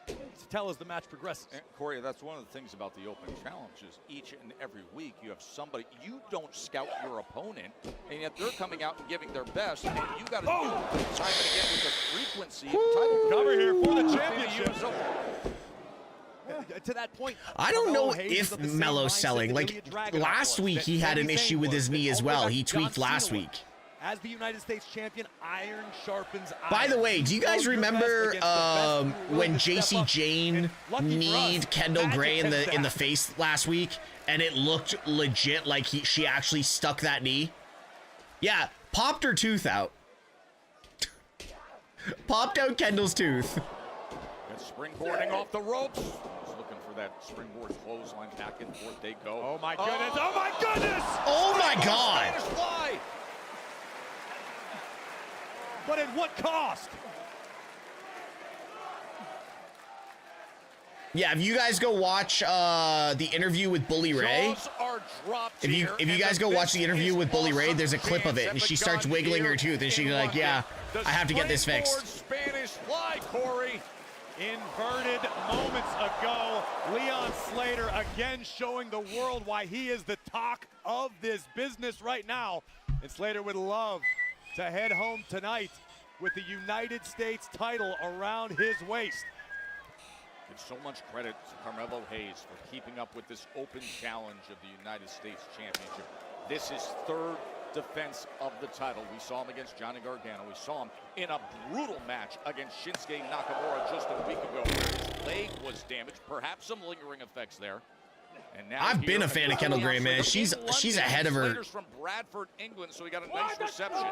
to tell as the match progresses. And Corey, that's one of the things about the Open Challenge is each and every week you have somebody, you don't scout your opponent, and yet they're coming out and giving their best, and you got to do time and again with the frequency of title. Cover here for the championship. To that point, I don't know if Melo's selling. Like, last week he had an issue with his knee as well. He tweaked last week. As the United States champion, iron sharpens iron. By the way, do you guys remember when JC Jane kneed Kendall Gray in the face last week, and it looked legit like she actually stuck that knee? Yeah, popped her tooth out. Popped out Kendall's tooth. And springboarding off the ropes. He's looking for that springboard clothesline back and forth. They go. Oh my goodness! Oh my goodness! Oh my God! Spanish fly. But at what cost? Yeah, if you guys go watch the interview with Bully Ray, if you guys go watch the interview with Bully Ray, there's a clip of it, and she starts wiggling her tooth, and she's like, "Yeah, I have to get this fixed." Spanish fly, Corey. Inverted moments ago, Leon Slater again showing the world why he is the talk of this business right now. And Slater would love to head home tonight with the United States title around his waist. Give so much credit to Carmelo Hayes for keeping up with this open challenge of the United States Championship. This is third defense of the title. We saw him against Johnny Gargano. We saw him in a brutal match against Shinsuke Nakamura just a week ago where his leg was damaged, perhaps some lingering effects there. And now I've been a fan of Kendall Gray, man. She's ahead of her. Slater's from Bradford, England, so he got a nice reception.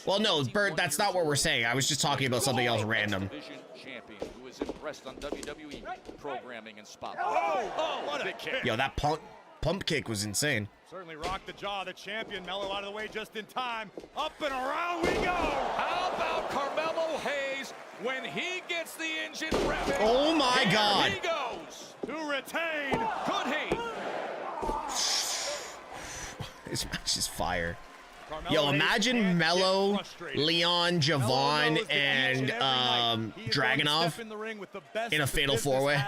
Well, no, Bert, that's not what we're saying. I was just talking about something else random. Division champion who is impressed on WWE programming and spotlight. Oh, what a big kick. Yo, that pump kick was insane. Certainly rocked the jaw of the champion. Mello out of the way just in time. Up and around we go. How about Carmelo Hayes when he gets the engine revving? Oh my God. He goes to retain. Could he? This match is fire. Carmelo Yo, imagine Mello, Leon, Javon, Mello and Dragunov in a fatal four-way.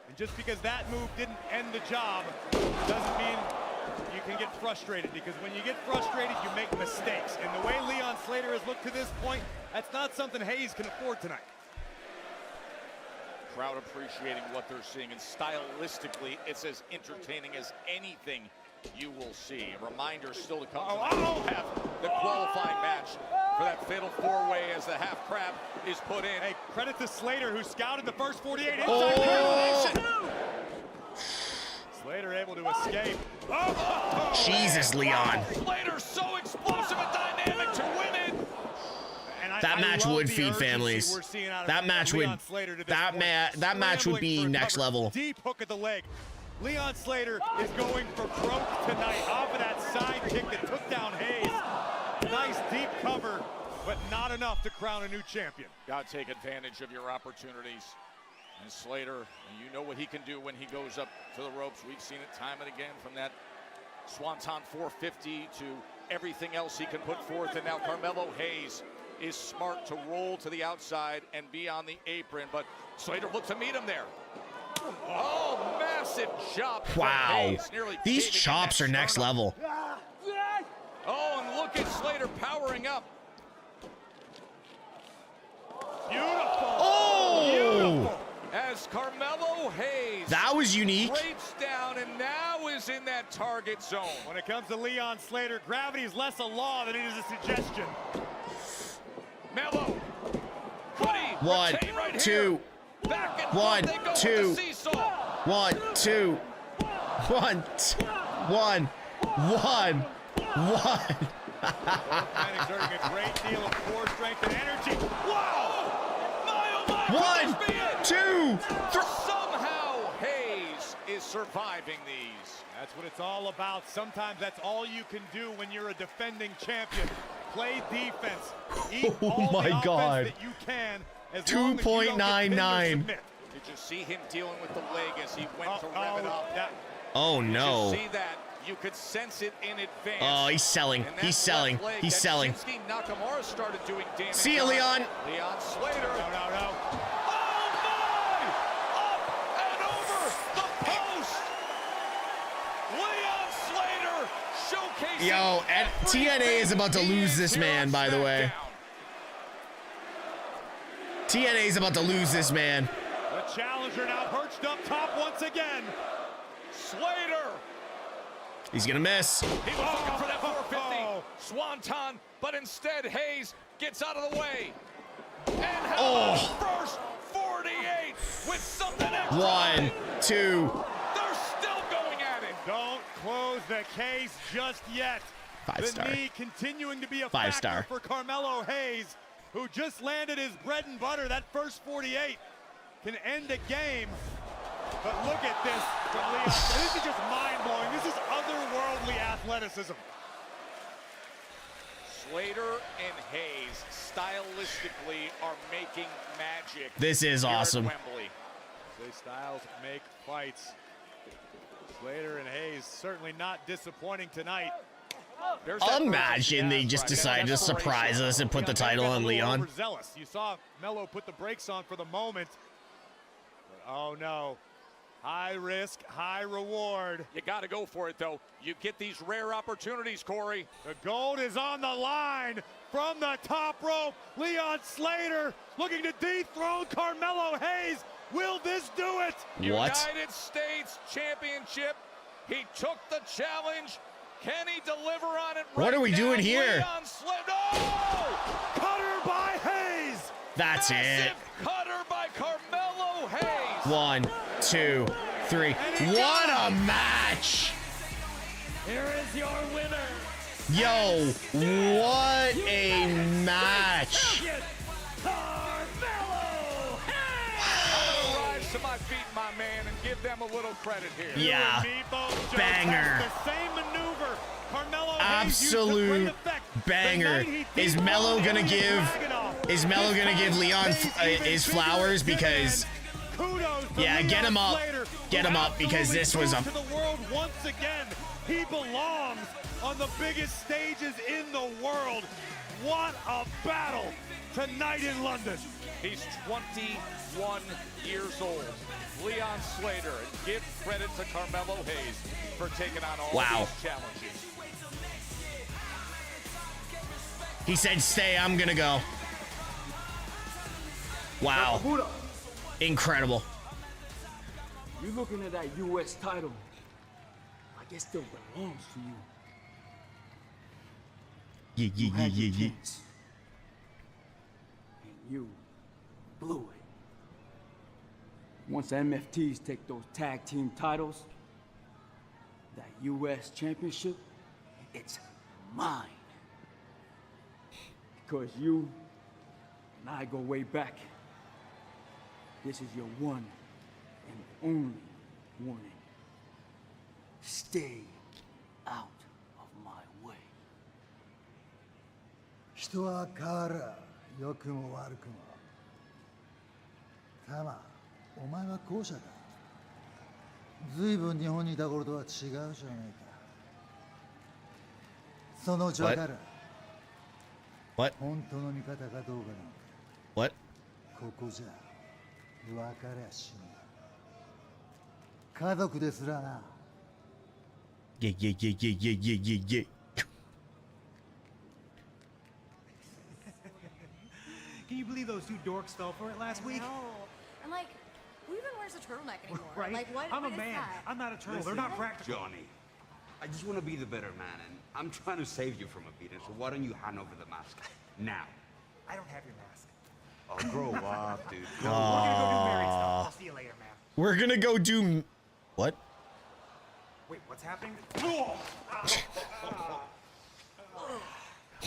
And just because that move didn't end the job doesn't mean you can get frustrated, because when you get frustrated, you make mistakes. And the way Leon Slater has looked to this point, that's not something Hayes can afford tonight. Crowd appreciating what they're seeing, and stylistically, it's as entertaining as anything you will see. A reminder still to come tonight. We'll have the qualifying match for that fatal four-way as the half crab is put in. Hey, credit to Slater, who scouted the first 48 inside combination. Slater able to escape. Jesus, Leon. Slater so explosive and dynamic to win it. That match would feed families. That match would. That match would be next level. Deep hook at the leg. Leon Slater is going for broke tonight off of that side kick that took down Hayes. Nice deep cover, but not enough to crown a new champion. Got to take advantage of your opportunities. And Slater, you know what he can do when he goes up to the ropes. We've seen it time and again, from that Swanton 450 to everything else he can put forth. And now Carmelo Hayes is smart to roll to the outside and be on the apron, but Slater looked to meet him there. Oh, massive chop. Wow. These chops are next level. Oh, and look at Slater powering up. Beautiful. Oh! Beautiful. As Carmelo Hayes. That was unique. Breaks down and now is in that target zone. When it comes to Leon Slater, gravity is less a law than it is a suggestion. Mello. One, two. 1, 2, 1, 2, 1, 1, 1, 1. Exerting a great deal of core strength and energy. Wow! 1, 2, 3. Somehow Hayes is surviving these. That's what it's all about. Sometimes that's all you can do when you're a defending champion. Play defense. Eat all the offense that you can. 2.99. Did you see him dealing with the leg as he went to rev it up? Oh no. Did you see that? You could sense it in advance. Oh, he's selling. He's selling. He's selling. Shinsuke Nakamura started doing damage. See you, Leon. Leon Slater. No. Oh my! Up and over the post. Leon Slater showcasing. Yo, and TNA is about to lose this man, by the way. TNA is about to lose this man. The challenger now perched up top once again. Slater. He's gonna miss. He was looking for that 450 swanton, but instead Hayes gets out of the way. And has first 48 with something extra. 1, 2. They're still going at it. Don't close the case just yet. 5-star. The knee continuing to be a 5-star. factor for Carmelo Hayes, who just landed his bread and butter. That first 48 can end a game. But look at this from Leon. This is just mind-blowing. This is otherworldly athleticism. Slater and Hayes stylistically are making magic. This is here at awesome. Wembley. Say styles make fights. Slater and Hayes certainly not disappointing tonight. Imagine they just decided to surprise us and put the title on Leon. Overzealous. You saw Melo put the brakes on for the moment. But oh no. High risk, high reward. You got to go for it, though. You get these rare opportunities, Corey. The gold is on the line from the top rope. Leon Slater looking to dethrone Carmelo Hayes. Will this do it? What? United States Championship. He took the challenge. Can he deliver on it right What are we doing here? Leon Slater. Oh! Cutter by Hayes. That's Massive it. Cutter by Carmelo Hayes. 1, 2, 3. What a match! Here is your winner. Yo, what a match! I'll rise to my feet, my man, and give them a little credit here. Yeah. Banger. The same maneuver. Carmelo Absolute banger. Is Melo gonna give Leon his flowers? Because yeah, get him up. Get him up because this was a to the world once again. He belongs on the biggest stages in the world. What a battle tonight in London. He's 21 years old. Leon Slater, and give credit to Carmelo Hayes for taking on all these challenges. He said, stay, I'm gonna go. Wow. Incredible. You're looking at that U.S. title. I guess still belongs to you. Yeah. And you blew it. Once the MFTs take those tag team titles, that U.S. championship, it's mine. Because you and I go way back. This is your one and only warning. Stay out of my way. 人は変わる。良くも悪くも。タマ、お前は後者だ。ずいぶん日本にいた頃とは違うじゃないか。そのうちわかる。What? 本当の味方かどうかなんか。What? ここじゃ分かりゃしない。家族ですらな。Yeah. Can you believe those two dorks fell for it last week? No. And like, who even wears a turtleneck anymore? Right? Like, what? I'm what a is man. that? I'm not a turtle. Listen, They're not practical. Johnny, I just want to be the better man, and I'm trying to save you from a beating, so why don't you hand over the mask now? I don't have your mask. Oh, grow up, dude. We're gonna go do married stuff. I'll see you later, man. We're gonna go do what? Wait, what's happening?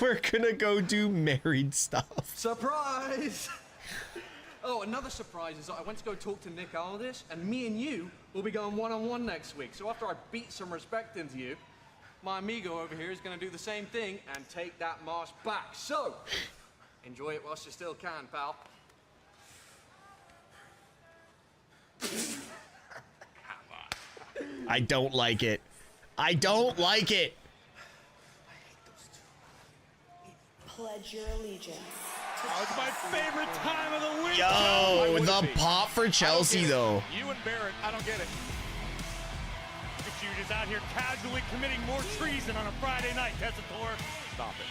We're gonna go do married stuff. Surprise! Oh, another surprise is that I went to go talk to Nick Aldis, and me and you will be going one-on-one next week. So after I beat some respect into you, my amigo over here is going to do the same thing and take that mask back. So, enjoy it whilst you still can, pal. I don't like it. I don't like it. Pledge your allegiance. Oh, it's my favorite time of the week. Yo, the pop for Chelsea, though. You and Barrett, I don't get it. You just out here casually committing more treason on a Friday night, Tessitore. Stop it.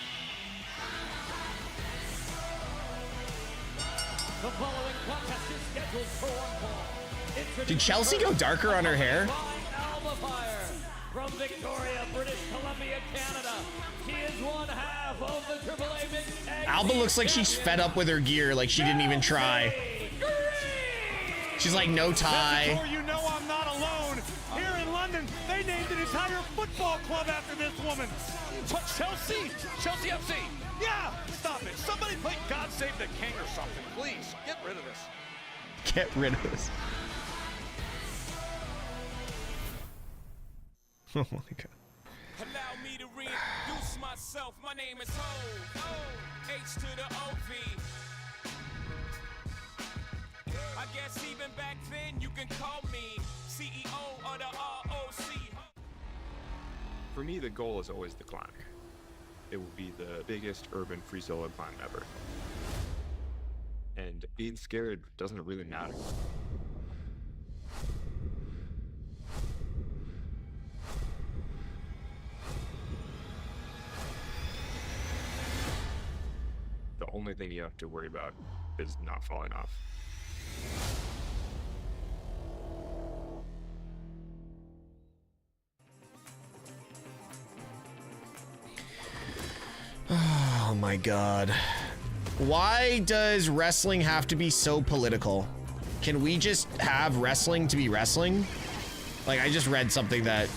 The following contest is scheduled for one fall. Did Chelsea go darker on her hair? Alba Fire from Victoria, British Columbia, Canada. She is one half of the AAA Mixed Tag Alba looks like she's fed up with her gear, like she didn't even try. She's like, no tie. Tessitore, you know I'm not alone. Here in London, they named an entire football club after this woman. Chelsea! Chelsea FC! Yeah, stop it. Somebody play God Save the King or something, please. Get rid of this. Get rid of this. Oh my god. Allow me to reintroduce myself. My name is Ho. H to the OV. I guess even back then you can call me CEO of the ROC. For me, the goal is always the climb. It will be the biggest urban free solo climb ever. And being scared doesn't really matter. The only thing you have to worry about is not falling off. Oh my god. Why does wrestling have to be so political? Can we just have wrestling to be wrestling? Like, I just read something that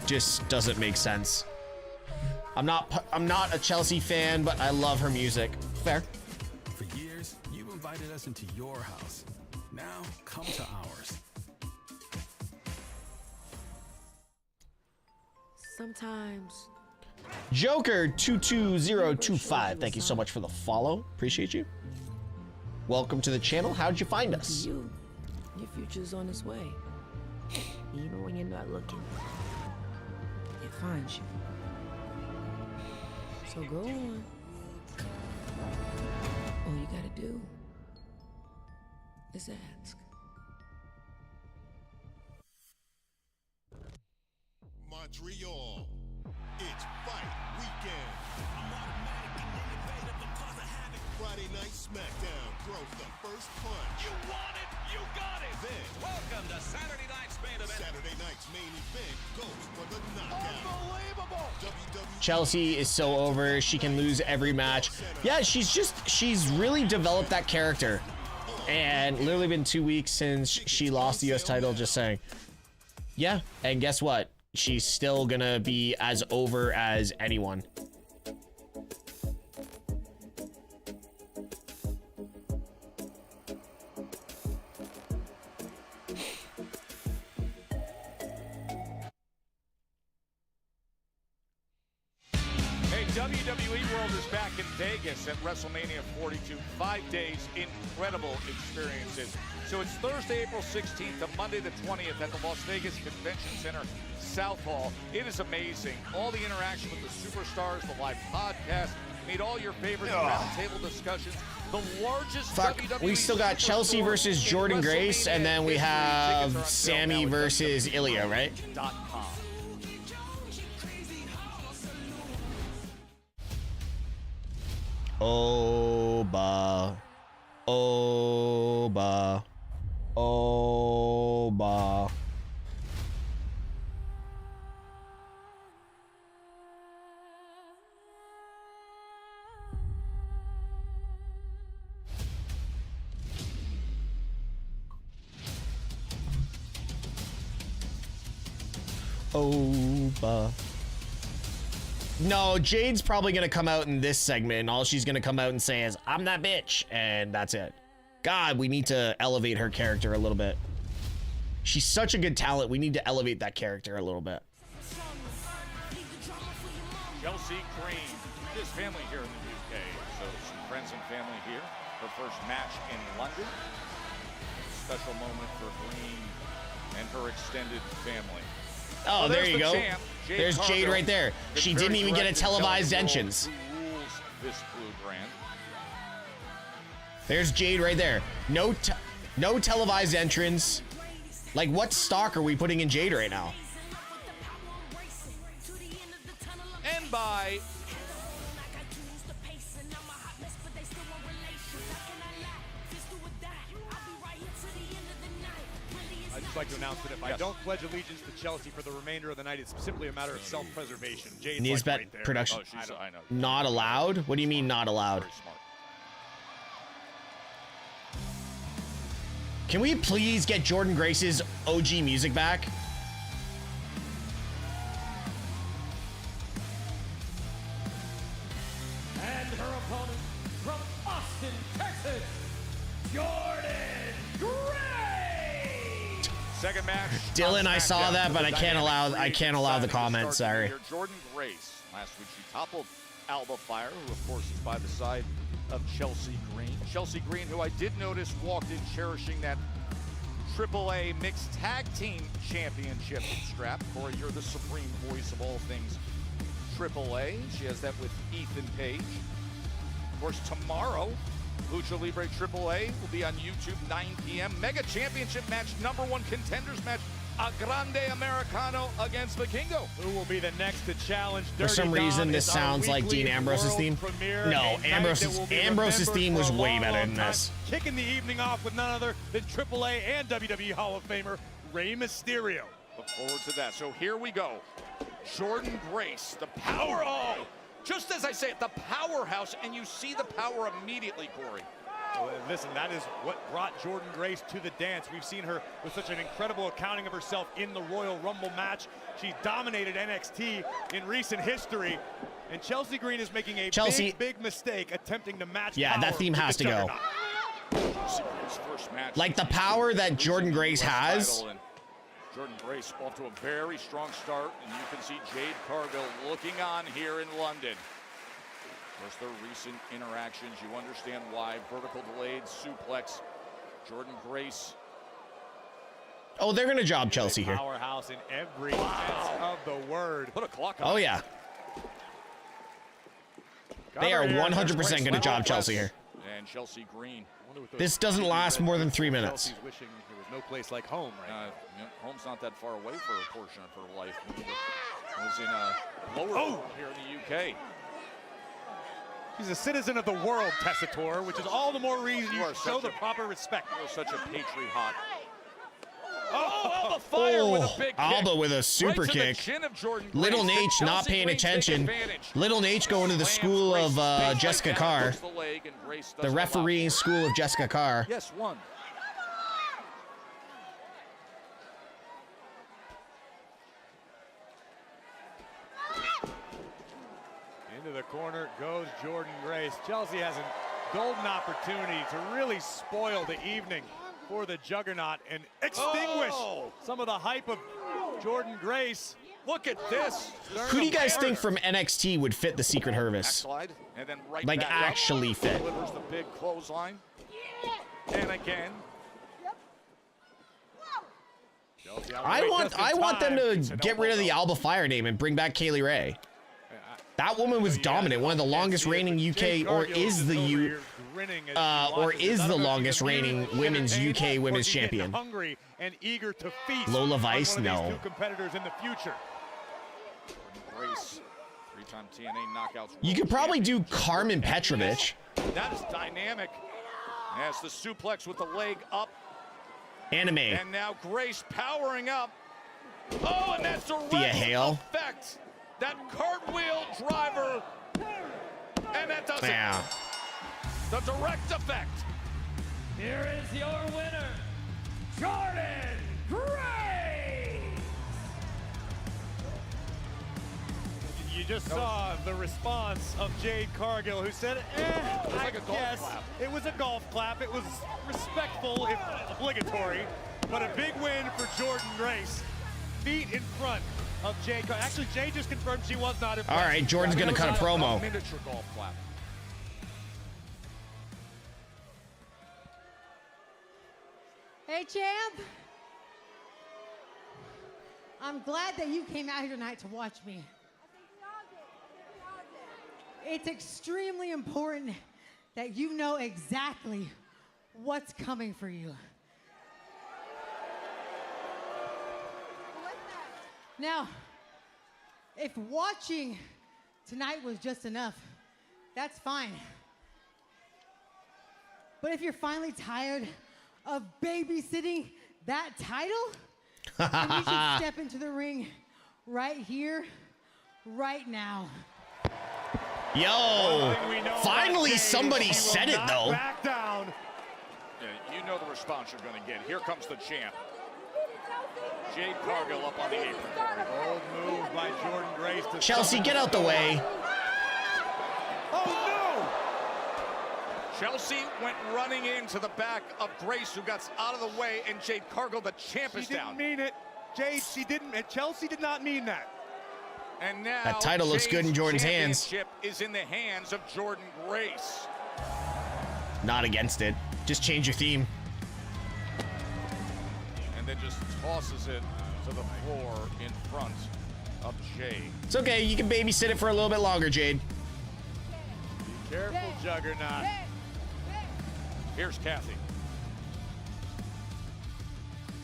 just doesn't make sense. I'm not a Chelsea fan, but I love her music. Fair. For years, you've invited us into your house. Now, come to ours. Sometimes. Joker22025, thank you so much for the follow. Appreciate you. Welcome to the channel. How'd you find us? Your future's on its way. Even when you're not looking, it finds you. So go on. All you gotta do is ask. Montreal, it's fight weekend. Friday Night SmackDown throws the first punch. You want it, you got it. Then, Welcome to Saturday night's main event. Saturday night's main event goes for the knockout. Unbelievable. Chelsea is so over. She can lose every match. Yeah, she's really developed that character. And literally been 2 weeks since she lost the US title, just saying. Yeah, and guess what? She's still gonna be as over as anyone. Hey, WWE World is back in Vegas at WrestleMania 42. 5 days, incredible experiences. So it's Thursday, April 16th to Monday the 20th at the Las Vegas Convention Center, South Hall. It is amazing. All the interaction with the superstars, the live podcast, meet all your favorites, roundtable discussions. The largest WWE We still got Chelsea versus Jordan Grace, and then we have Sammy versus Ilya, right? .com. Oba. Oba. Oba. Oba. No, Jade's probably gonna come out in this segment, and all she's gonna come out and say is, "I'm that bitch," and that's it. God, we need to elevate her character a little bit. She's such a good talent. We need to elevate that character a little bit. Chelsea Green, his family here in the UK, so some friends and family here. Her first match in London. Special moment for Green and her extended family. Oh, there you go. Champ. There's Jade right there. She didn't even get a televised entrance. Who rules this blue brand? There's Jade right there. No televised entrance. Like, what stock are we putting in Jade right now? And by I'd just like to announce that if I don't pledge allegiance to Chelsea for the remainder of the night, it's simply a matter of self-preservation. Jade's News bet right there. production. I know. Not allowed? What do you mean not allowed? Can we please get Jordan Grace's OG music back? And her opponent from Austin, Texas, Jordan Gray. Second match. Dylan, I saw that, but I can't allow the comments. Sorry. Jordan Grace. Last week she toppled Alba Fire, who of course is by the side of Chelsea Green. Chelsea Green, who I did notice walked in cherishing that AAA Mixed Tag Team Championship strap. Corey, you're the supreme voice of all things AAA. She has that with Ethan Page. Of course, tomorrow, Lucha Libre AAA will be on YouTube, 9 p.m. Mega Championship match, #1 contenders match, A Grande Americano against Vikingo. Who will be the next to challenge Dirty For some reason, Dom this is our sounds like weekly Dean Ambrose's theme. world premiere, No, a night that will be Ambrose's remembered theme for was a way long, better long than time. this. Kicking the evening off with none other than AAA and WWE Hall of Famer Rey Mysterio. Look forward to that. So here we go. Jordan Grace, the power. Oh, just as I say it, the powerhouse, and you see the power immediately, Corey. Well, listen, that is what brought Jordan Grace to the dance. We've seen her with such an incredible accounting of herself in the Royal Rumble match. She dominated NXT in recent history. And Chelsea Green is making a big mistake attempting to match Yeah, that theme has to go. First match. Like, the power that Jordan Grace has. Jordan Grace off to a very strong start, and you can see Jade Cargill looking on here in London. There's their recent interactions. You understand why. Vertical delayed suplex. Jordan Grace. Oh, they're gonna job Chelsea here. Powerhouse in every sense of the word. Put a clock on. Oh yeah. They are 100% gonna job Chelsea here. And Chelsea Green. This doesn't last more than 3 minutes. Chelsea's wishing there was no place like home right now. Home's not that far away for a portion of her life. It was in lower here in the UK. She's a citizen of the world, Tessitore, which is all the more reason you should show the proper respect. You're such a patriot. Alba Fire with a big kick. Alba with a super right to the kick. chin of Jordan Little Grace. Nate not Chelsea paying Green take attention. advantage. Little Nate going to the school of Jessica Carr. The refereeing school of Jessica Carr. Yes, one. Into the corner goes Jordan Grace. Chelsea has a golden opportunity to really spoil the evening for the Juggernaut and extinguish some of the hype of Jordan Grace. Look at this. Who do you guys think from NXT would fit the Secret Service? Slide, and then right Like, back actually up. fit. Delivers the big clothesline. And again. I want them to get rid of the Alba Fire name and bring back Kaylee Ray. That woman was dominant, one of the longest reigning UK, or is the longest reigning women's UK women's champion. Hungry and eager to feast Lola on Vice, one of these no. two competitors in the future. Grace, 3-time TNA knockouts. You could probably do Carmen Petrovich. That is dynamic. As the suplex with the leg up. Anime. And now Grace powering up. Oh, and that's a Thea Hale. effect. That cartwheel driver. And that does Yeah. it. The direct effect. Here is your winner, Jordan Gray. You just saw the response of Jade Cargill, who said, I guess it was a golf clap. It was respectful, if obligatory, but a big win for Jordan Grace. Feet in front of Jade Cargill. Actually, Jade just confirmed she was not impressed. All right, Jordan's going to cut a promo. Miniature golf clap. Hey, champ. I'm glad that you came out here tonight to watch me. It's extremely important that you know exactly what's coming for you. Now, if watching tonight was just enough, that's fine. But if you're finally tired of babysitting that title, then you should step into the ring right here, right now. Yo, finally somebody said it though. Back down. Yeah, you know the response you're going to get. Here comes the champ. Jade Cargill up on the apron. Bold move by Jordan Grace. To Chelsea, get out the way. Oh no! Chelsea went running into the back of Grace, who got out of the way, and Jade Cargill, the champ, is down. She didn't mean it. Jade, she didn't. Chelsea did not mean that. And now That title looks good in Jordan's hands. Championship is in the hands of Jordan Grace. Not against it. Just change your theme. And then just tosses it to the floor in front of Jade. It's okay. You can babysit it for a little bit longer, Jade. Be careful, Juggernaut. Here's Kathy.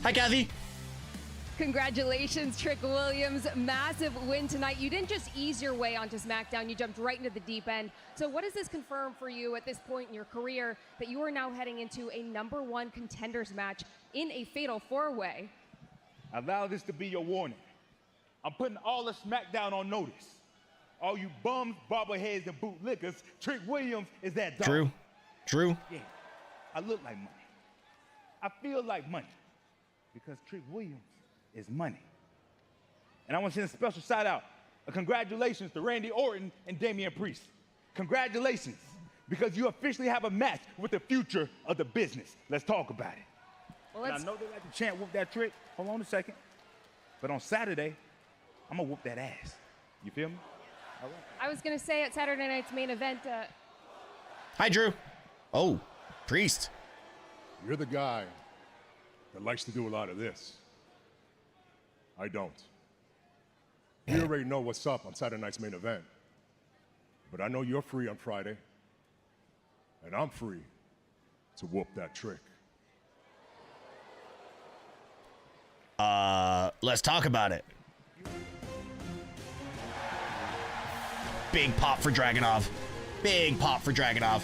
Hi, Kathy. Congratulations, Trick Williams. Massive win tonight. You didn't just ease your way onto SmackDown. You jumped right into the deep end. So what does this confirm for you at this point in your career that you are now heading into a #1 contenders match in a fatal 4-way? Allow this to be your warning. I'm putting all of SmackDown on notice. All you bums, bobbleheads, and bootlickers, Trick Williams is that dog. True. Yeah, I look like money. I feel like money because Trick Williams is money. And I want to send a special shout out, a congratulations to Randy Orton and Damian Priest. Congratulations, because you officially have a match with the future of the business. Let's talk about it. Well, I know they like to chant whoop that trick. Hold on a second. But on Saturday, I'm gonna whoop that ass. You feel me? All right. I was going to say at Saturday night's main event, Hi, Drew. Oh, Priest. You're the guy that likes to do a lot of this. I don't. You already know what's up on Saturday night's main event. But I know you're free on Friday, and I'm free to whoop that trick. Let's talk about it. Big pop for Dragunov. Big pop for Dragunov.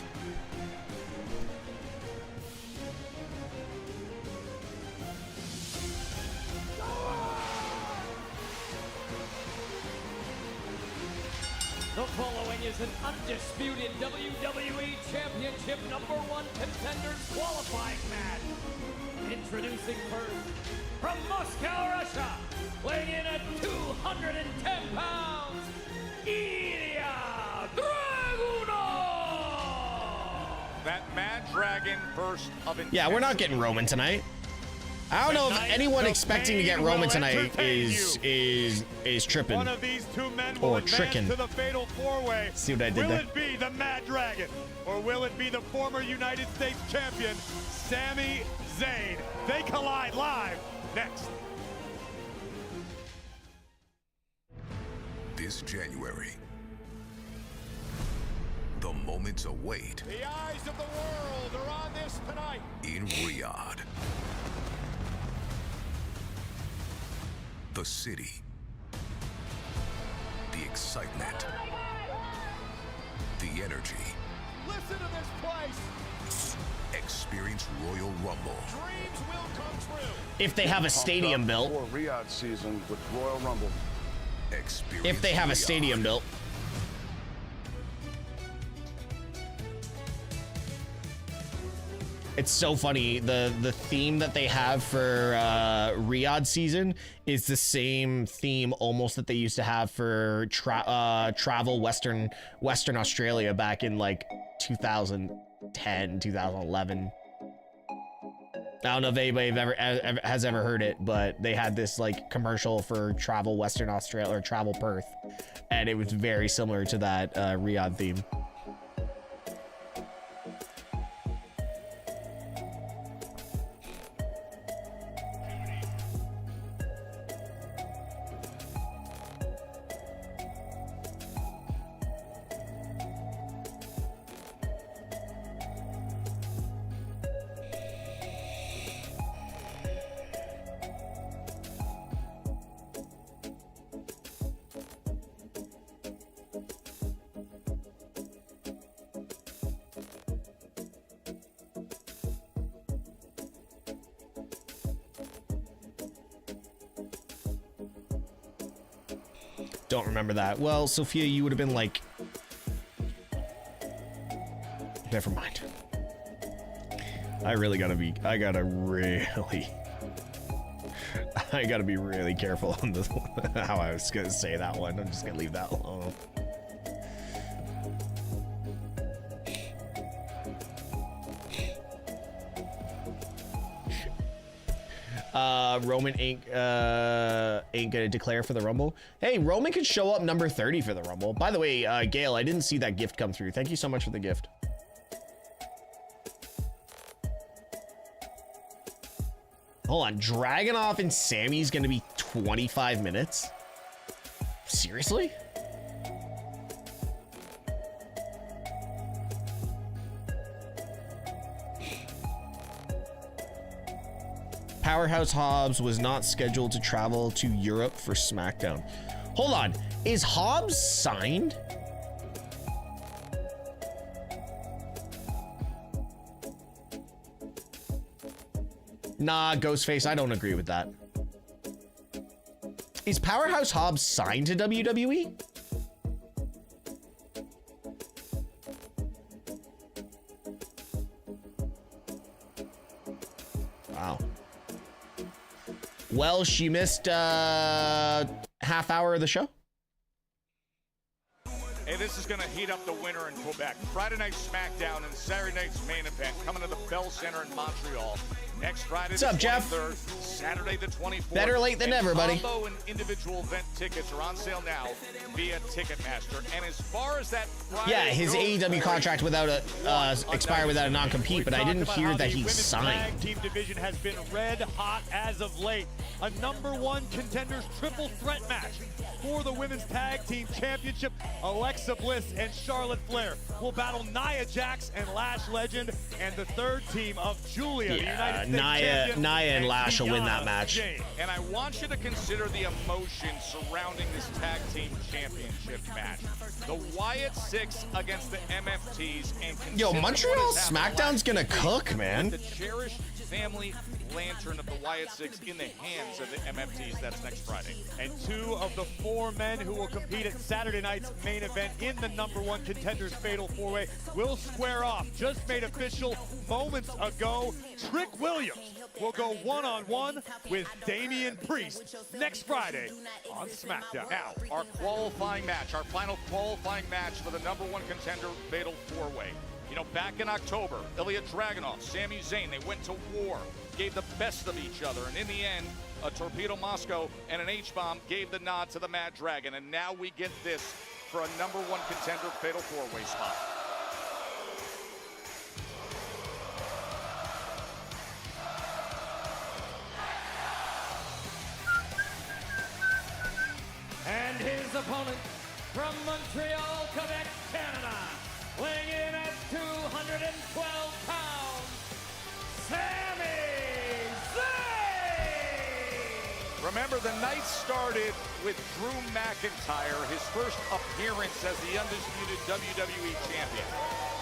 The following is an undisputed WWE Championship #1 contenders qualifying match. Introducing first, from Moscow, Russia, weighing in at 210 pounds, Ilya Dragunov! That Mad Dragon burst of intensity. Yeah, we're not getting Roman tonight. I don't know if anyone expecting to get Roman tonight is tripping. One of these two men or will advance tricking. to the fatal 4-way. See what I did will there? it be the Mad Dragon, or will it be the former United States champion, Sami Zayn? They collide live next. This January, the moments await The eyes of the world are on this tonight. in Riyadh. The city, the excitement, the energy. Listen to this place. Experience Royal Rumble. Dreams will come true. If they have a stadium built. For Riyadh season with Royal Rumble. Experience If they have a Riyadh. stadium built. It's so funny. The theme that they have for Riyadh season is the same theme almost that they used to have for travel Western Australia back in like 2010, 2011. I don't know if anybody has ever heard it, but they had this like commercial for travel Western Australia or travel Perth, and it was very similar to that Riyadh theme. Don't remember that. Well, Sophia, you would have been like... Never mind. I gotta be really careful on this, how I was gonna say that one. I'm just gonna leave that alone. Roman ain't gonna declare for the Rumble. Hey, Roman could show up number 30 for the Rumble. By the way, Gail, I didn't see that gift come through. Thank you so much for the gift. Hold on, Dragunov and Sammy's gonna be 25 minutes? Seriously? Powerhouse Hobbs was not scheduled to travel to Europe for SmackDown. Hold on, is Hobbs signed? Nah, Ghostface, I don't agree with that. Is Powerhouse Hobbs signed to WWE? Wow. Well, she missed half hour of the show. Hey, this is going to heat up the winter in Quebec. Friday night SmackDown and Saturday night's main event coming to the Bell Center in Montreal. Next Friday, What's up, Jeff? Saturday the 24th. Better late than never, buddy. Combo and individual event tickets are on sale now via Ticketmaster. And as far as that Friday Yeah, his goes, AEW contract without a expired without a non-compete, but I didn't hear that he's signed. Tag team division has been red hot as of late. A #1 contenders triple threat match for the women's tag team championship. Alexa Bliss and Charlotte Flair will battle Nia Jax and Lash Legend, and the third team of Julia, the United States champion, Nia and Lash will win that match. And I want you to consider the emotion surrounding this tag team championship match. The Wyatt Six against the MFTs. And Yo, Montreal SmackDown's gonna cook, man. The cherished family lantern of the Wyatt Six in the hands of the MFTs. That's next Friday. And 2 of the 4 men who will compete at Saturday night's main event in the #1 contenders fatal 4-way will square off. Just made official moments ago. Trick Williams will go one-on-one with Damian Priest next Friday on SmackDown. Now, our qualifying match, our final qualifying match for the #1 contender fatal 4-way. You know, back in October, Ilya Dragunov, Sami Zayn, they went to war, gave the best of each other, and in the end, a Torpedo Moscow and an H-Bomb gave the nod to the Mad Dragon, and now we get this for a #1 contender fatal 4-way spot. And his opponent from Montreal, Quebec, Canada, weighing in at 212 pounds, Sami Zayn! Remember, the night started with Drew McIntyre, his first appearance as the undisputed WWE champion.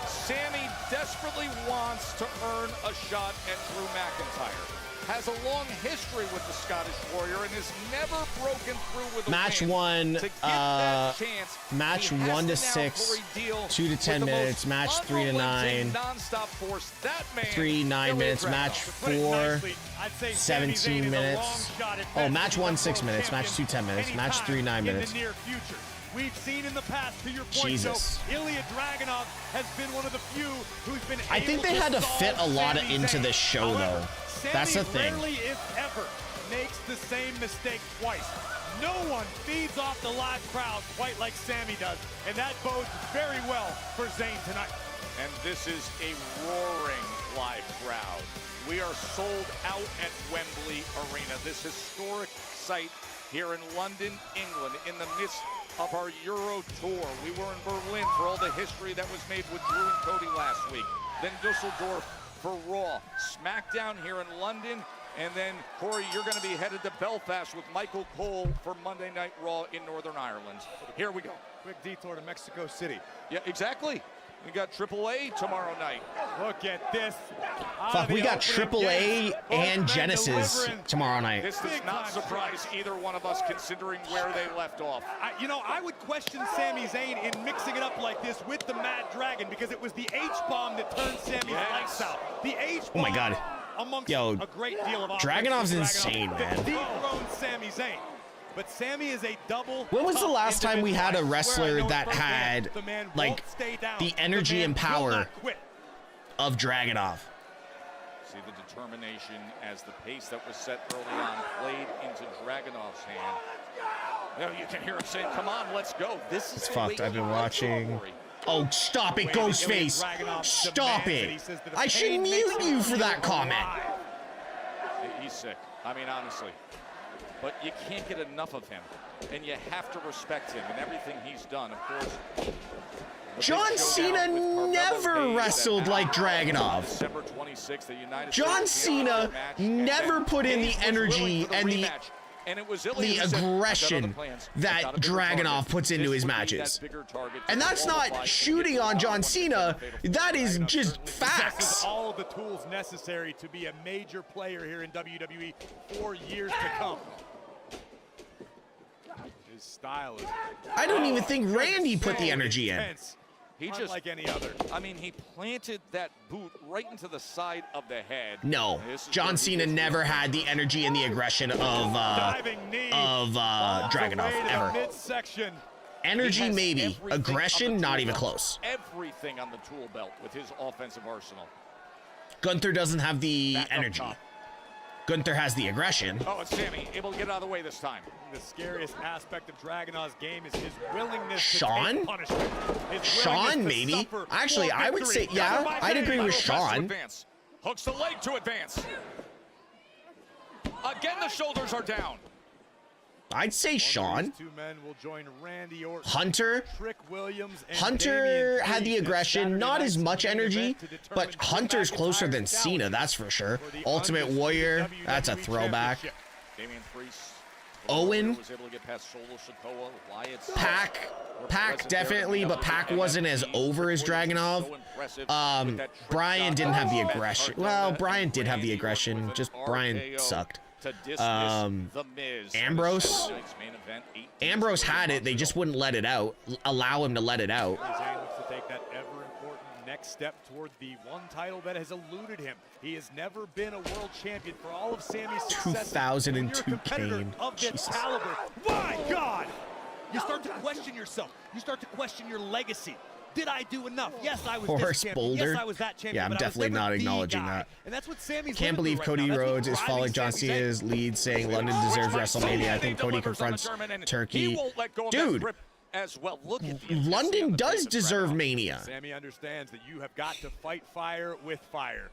Sami desperately wants to earn a shot at Drew McIntyre. Has a long history with the Scottish Warrior and has never broken through with a Match win. one, To get that chance, match he has 1 to now 6, for a deal 2 to 10 with the minutes, most match 3 to unrelenting 9, non-stop force. That man, 3 9 minutes, match 4 17 minutes. Oh, match 1 6 minutes, match 2 10 minutes, match 3 9 minutes. In the near future. We've seen in the past, to your point, Jesus. Joe, Ilya Dragunov has been one of the few who's been I think they had to fit a lot into this show, though. That's the thing. Rarely, if ever, makes the same mistake twice. No one feeds off the live crowd quite like Sami does, and that bodes very well for Zayn tonight. And this is a roaring live crowd. We are sold out at Wembley Arena, this historic site here in London, England, in the midst of our Euro tour. We were in Berlin for all the history that was made with Drew and Cody last week. Then Dusseldorf for Raw. SmackDown here in London. And then, Corey, you're going to be headed to Belfast with Michael Cole for Monday Night Raw in Northern Ireland. Here we go. Quick detour to Mexico City. Yeah, exactly. We got AAA tomorrow night. Look at this. Fuck, we got AAA and Genesis tomorrow night. This does not surprise either one of us considering where they left off. You know, I would question Sami Zayn in mixing it up like this with the Mad Dragon because it was the H-bomb that turned Sami's lights out. The H-bomb. Oh my God. Amongst Yo, a great deal of Dragunov's insane, man. Dethroned Sami Zayn. But Sami is a double. When was the last time we had a wrestler that had, like, the energy and power of Dragunov? See the determination as the pace that was set early on played into Dragunov's hand. Well, you can hear him saying, come on, let's go. This is Fucked. I've been watching. Oh, stop it, Ghostface. Stop it. I should mute you for that comment. He's sick. I mean, honestly. But you can't get enough of him. And you have to respect him and everything he's done, of course. John Cena never wrestled like Dragunov. December 26th, the United John Cena never put in the energy and the aggression that Dragunov puts into his matches. And that's not shooting on John Cena. That is just facts. All of the tools necessary to be a major player here in WWE for years to come. His style is... I don't even think Randy put the energy in. He just like any other. I mean, he planted that boot right into the side of the head. No, John Cena never had the energy and the aggression of Dragunov ever. Energy maybe, aggression not even close. Everything on the tool belt with his offensive arsenal. Gunther doesn't have the energy. Gunther has the aggression. Oh, and Sami able to get out of the way this time. The scariest aspect of Dragunov's game is his willingness Sean? to take punishment. Sean, maybe. Actually, I would say, yeah, I'd agree with Sean. Hooks the leg to advance. Again, the shoulders are down. I'd say Sean. Two men will join Randy Orton, Hunter. Trick Williams, and Hunter had the aggression, not as much energy, but Hunter's closer than Cena, that's for sure. Ultimate Warrior, that's a throwback. Owen. Pac definitely, but Pac wasn't as over as Dragunov. Brian didn't have the aggression. Well, Brian did have the aggression, just Brian sucked. Ambrose had it, they just wouldn't let it out, allow him to let it out. Zayn looks to take that ever-important next step toward the one title that has eluded him. He has never been a world champion for all of Sami's success. 2002 Kane. Of this caliber. My God! You start to question yourself. You start to question your legacy. Did I do enough? Yes, I was this champion. Boulder. Yes, I was that champion. Yeah, I'm definitely not acknowledging that. And that's what Sami's Can't believe Cody Rhodes is following John Cena's lead, saying London deserves WrestleMania. I think Cody confronts Turkey. Dude, as well. Look at London does deserve Mania. Sami understands that you have got to fight fire with fire.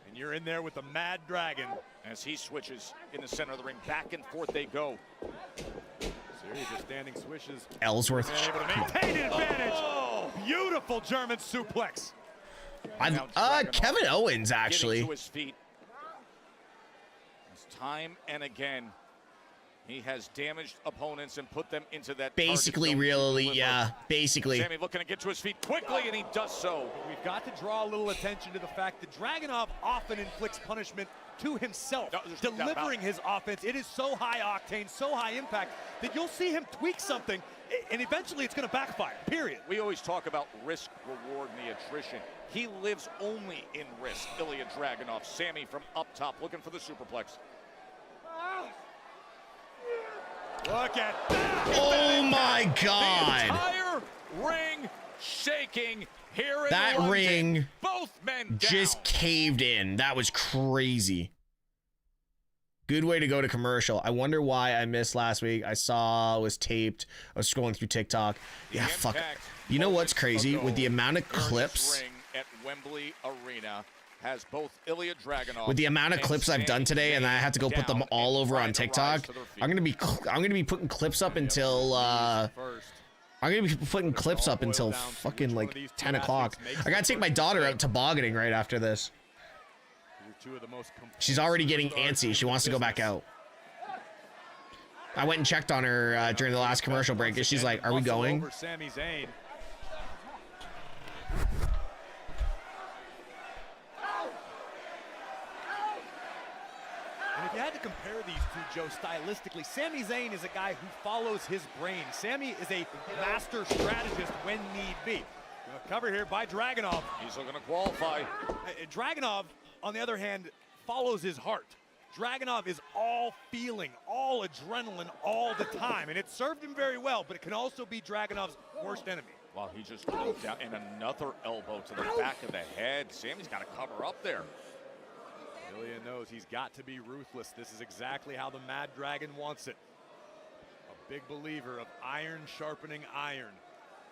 And you're in there with the Mad Dragon. As he switches in the center of the ring, back and forth they go. Series of standing swishes. Ellsworth. Able to maintain an advantage. Oh, beautiful German suplex. Kevin Owens, actually. Getting to his feet. As time and again, he has damaged opponents and put them into that basically, really, yeah, basically. Sami looking to get to his feet quickly, and he does so. We've got to draw a little attention to the fact that Dragunov often inflicts punishment to himself, delivering his offense. It is so high octane, so high impact, that you'll see him tweak something, and eventually it's going to backfire, period. We always talk about risk, reward, and the attrition. He lives only in risk. Ilya Dragunov, Sami from up top, looking for the superplex. Look at that! Oh my God! The entire ring shaking here in that London. Ring both men just caved in. That was crazy. Good way to go to commercial. I wonder why I missed last week. I saw it was taped. I was scrolling through TikTok. Yeah, fuck. You know what's crazy? With the amount of clips at Wembley Arena has both Ilya Dragunov with the amount of clips I've done today, and I had to go put them all over on TikTok. I'm gonna be putting clips up until fucking like 10 o'clock. I gotta take my daughter out tobogganing right after this. She's already getting antsy. She wants to go back out. I went and checked on her during the last commercial break, and she's like, "Are we going?" And if you had to compare these two, Joe, stylistically, Sami Zayn is a guy who follows his brain. Sami is a master strategist when need be. Cover here by Dragunov. He's looking to qualify. Dragunov, on the other hand, follows his heart. Dragunov is all feeling, all adrenaline, all the time, and it served him very well, but it can also be Dragunov's worst enemy. Well, he just moved down, and another elbow to the back of the head. Sami's got to cover up there. Ilya knows he's got to be ruthless. This is exactly how the Mad Dragon wants it. A big believer of iron sharpening iron.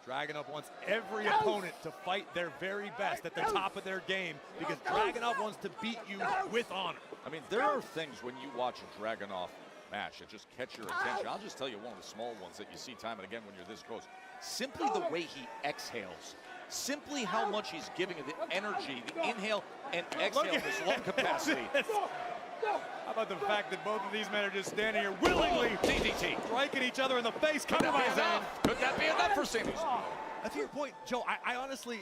Dragunov wants every opponent to fight their very best at the top of their game because Dragunov wants to beat you with honor. I mean, there are things when you watch a Dragunov match that just catch your attention. I'll just tell you one of the small ones that you see time and again when you're this close. Simply the way he exhales. Simply how much he's giving it, the energy, the inhale and exhale, his lung capacity. How about the fact that both of these men are just standing here willingly DDT, striking each other in the face? Could that be enough for Sami? To your point, Joe, I honestly,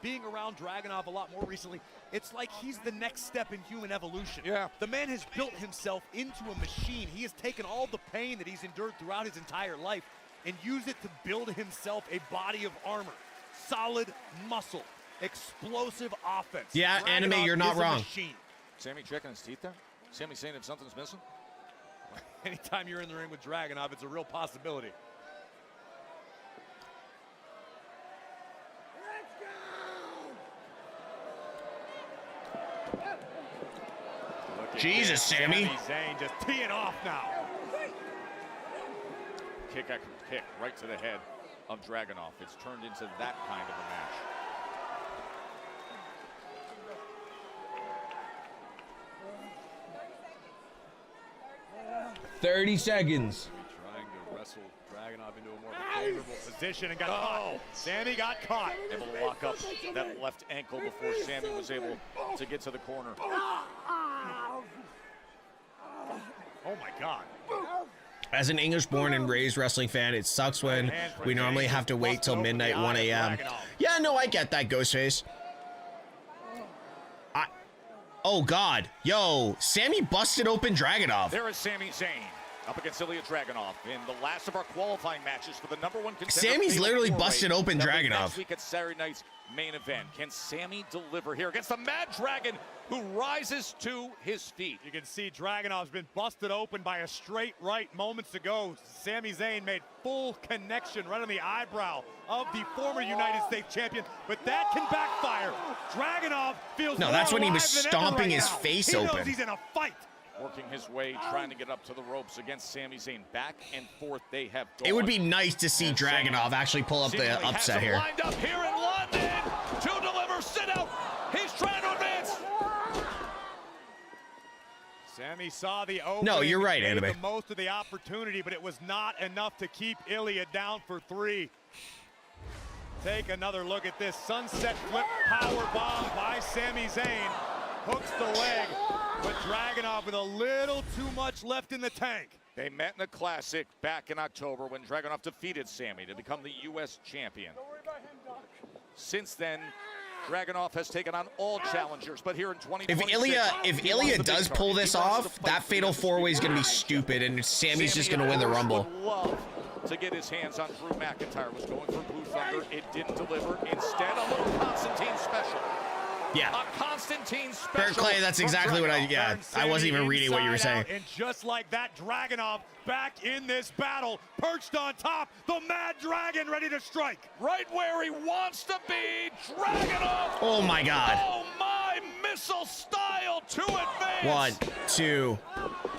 being around Dragunov a lot more recently, it's like he's the next step in human evolution. Yeah. The man has built himself into a machine. He has taken all the pain that he's endured throughout his entire life and used it to build himself a body of armor, solid muscle, explosive offense. Yeah, Dragunov Anime, you're not is a wrong. machine. Sami checking his teeth there? Sami saying if something's missing? Anytime you're in the ring with Dragunov, it's a real possibility. Jesus, Sami. Sami Zayn just teeing off now. Kick after kick right to the head of Dragunov. It's turned into that kind of a match. 30 seconds. Trying to wrestle Dragunov into a more favorable position and got caught. Sami got caught. Able to lock up that left ankle before Sami was able to get to the corner. Oh my God. As an English-born and raised wrestling fan, it sucks when we normally have to wait till midnight, 1 a.m. Yeah, no, I get that, Ghostface. Oh, God. Yo, Sami busted open Dragunov. There is Sami Zayn up against Ilya Dragunov in the last of our qualifying matches for the #1 contender. Sammy's literally busted open Dragunov. Next week at Saturday night's main event. Can Sami deliver here against the Mad Dragon who rises to his feet? You can see Dragunov's been busted open by a straight right moments ago. Sami Zayn made full connection right on the eyebrow of the former United States champion, but that can backfire. Dragunov feels No, more that's when he was alive than ever stomping right his now. face he open. Knows he's in a fight. Working his way, trying to get up to the ropes against Sami Zayn. Back and forth they have gone. It would be nice to see Dragunov actually pull up the upset here. Lined up here in London to deliver. Sit out. He's trying to advance. Sami saw the opening. No, you're right, made Anime. the most of the opportunity, but it was not enough to keep Ilya down for 3. Take another look at this sunset flip power bomb by Sami Zayn. Hooks the leg, but Dragunov with a little too much left in the tank. They met in the Classic back in October when Dragunov defeated Sami to become the U.S. champion. Since then, Dragunov has taken on all challengers, but here in 2026, If Ilya does pull this off, that fatal four-way is going to be stupid, and Sami's just going to win the Rumble. Would love to get his hands on Drew McIntyre. Was going for Blue Thunder. It didn't deliver. Instead, a little Constantine special. Yeah. A Constantine special. Fair Clay, that's exactly what I wasn't even reading what you were saying. And just like that, Dragunov back in this battle, perched on top, the Mad Dragon ready to strike. Right where he wants to be, Dragunov. Oh my God. Oh my, missile style to advance. 1, 2.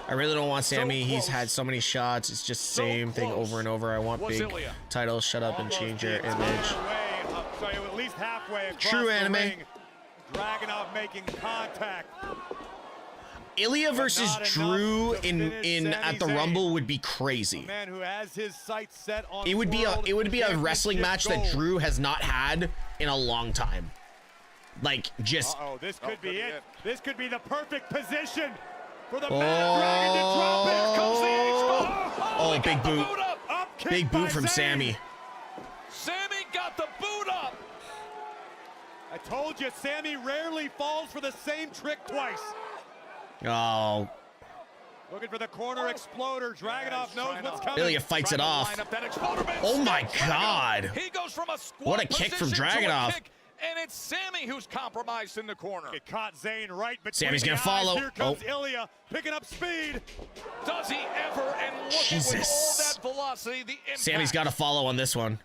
I really don't want Sami. He's had so many shots. It's just the same thing over and over. I want big titles. Shut up and change your image. Sorry, at least halfway across True, the Anime. ring. Dragunov making contact. Ilya versus Drew at the Rumble would be crazy. Man who has his sights set on It would be a wrestling match that Drew has not had in a long time. Like just. Uh-oh, this could be it. This could be the perfect position for the Mad Dragon to drop it. Here comes the H-bomb. Oh, big boot. Up kick Big boot by from Zayn. Sami. Sami got the boot up. I told you, Sammy rarely falls for the same trick twice. Oh. Looking for the corner exploder. Dragunov knows what's coming. Ilya fights it off. Oh my God. He goes from a squat What a kick from position to a Dragunov. kick, and it's Sammy who's compromised in the corner. It caught Zayn right between Sammy's the gonna eyes. follow. Here comes Ilya picking up speed. Does he ever? And look at with all that velocity, the impact. Sammy's got to follow on this one.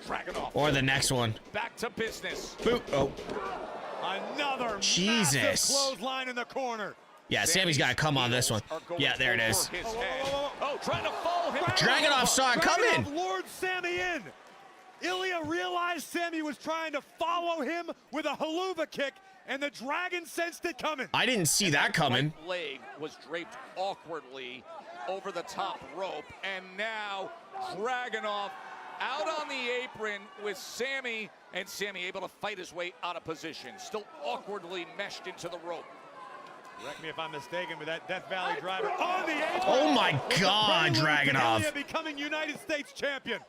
Dragunov. Or the next one. Back to business. Boop. Oh. Another Jesus. massive clothesline in the corner. Yeah, Sammy's got to come on this one. Yeah, there it is. Oh, trying to follow him. Dragunov saw it coming. Dragunov lured Sammy in. Ilya realized Sammy was trying to follow him with a haluva kick, and the Dragon sensed it coming. I didn't see that coming. Right leg was draped awkwardly over the top rope, and now Dragunov out on the apron with Sammy, and Sammy able to fight his way out of position, still awkwardly meshed into the rope. Correct me if I'm mistaken, but that Death Valley driver on the apron. Oh my God, Dragunov. Ilya becoming United States champion.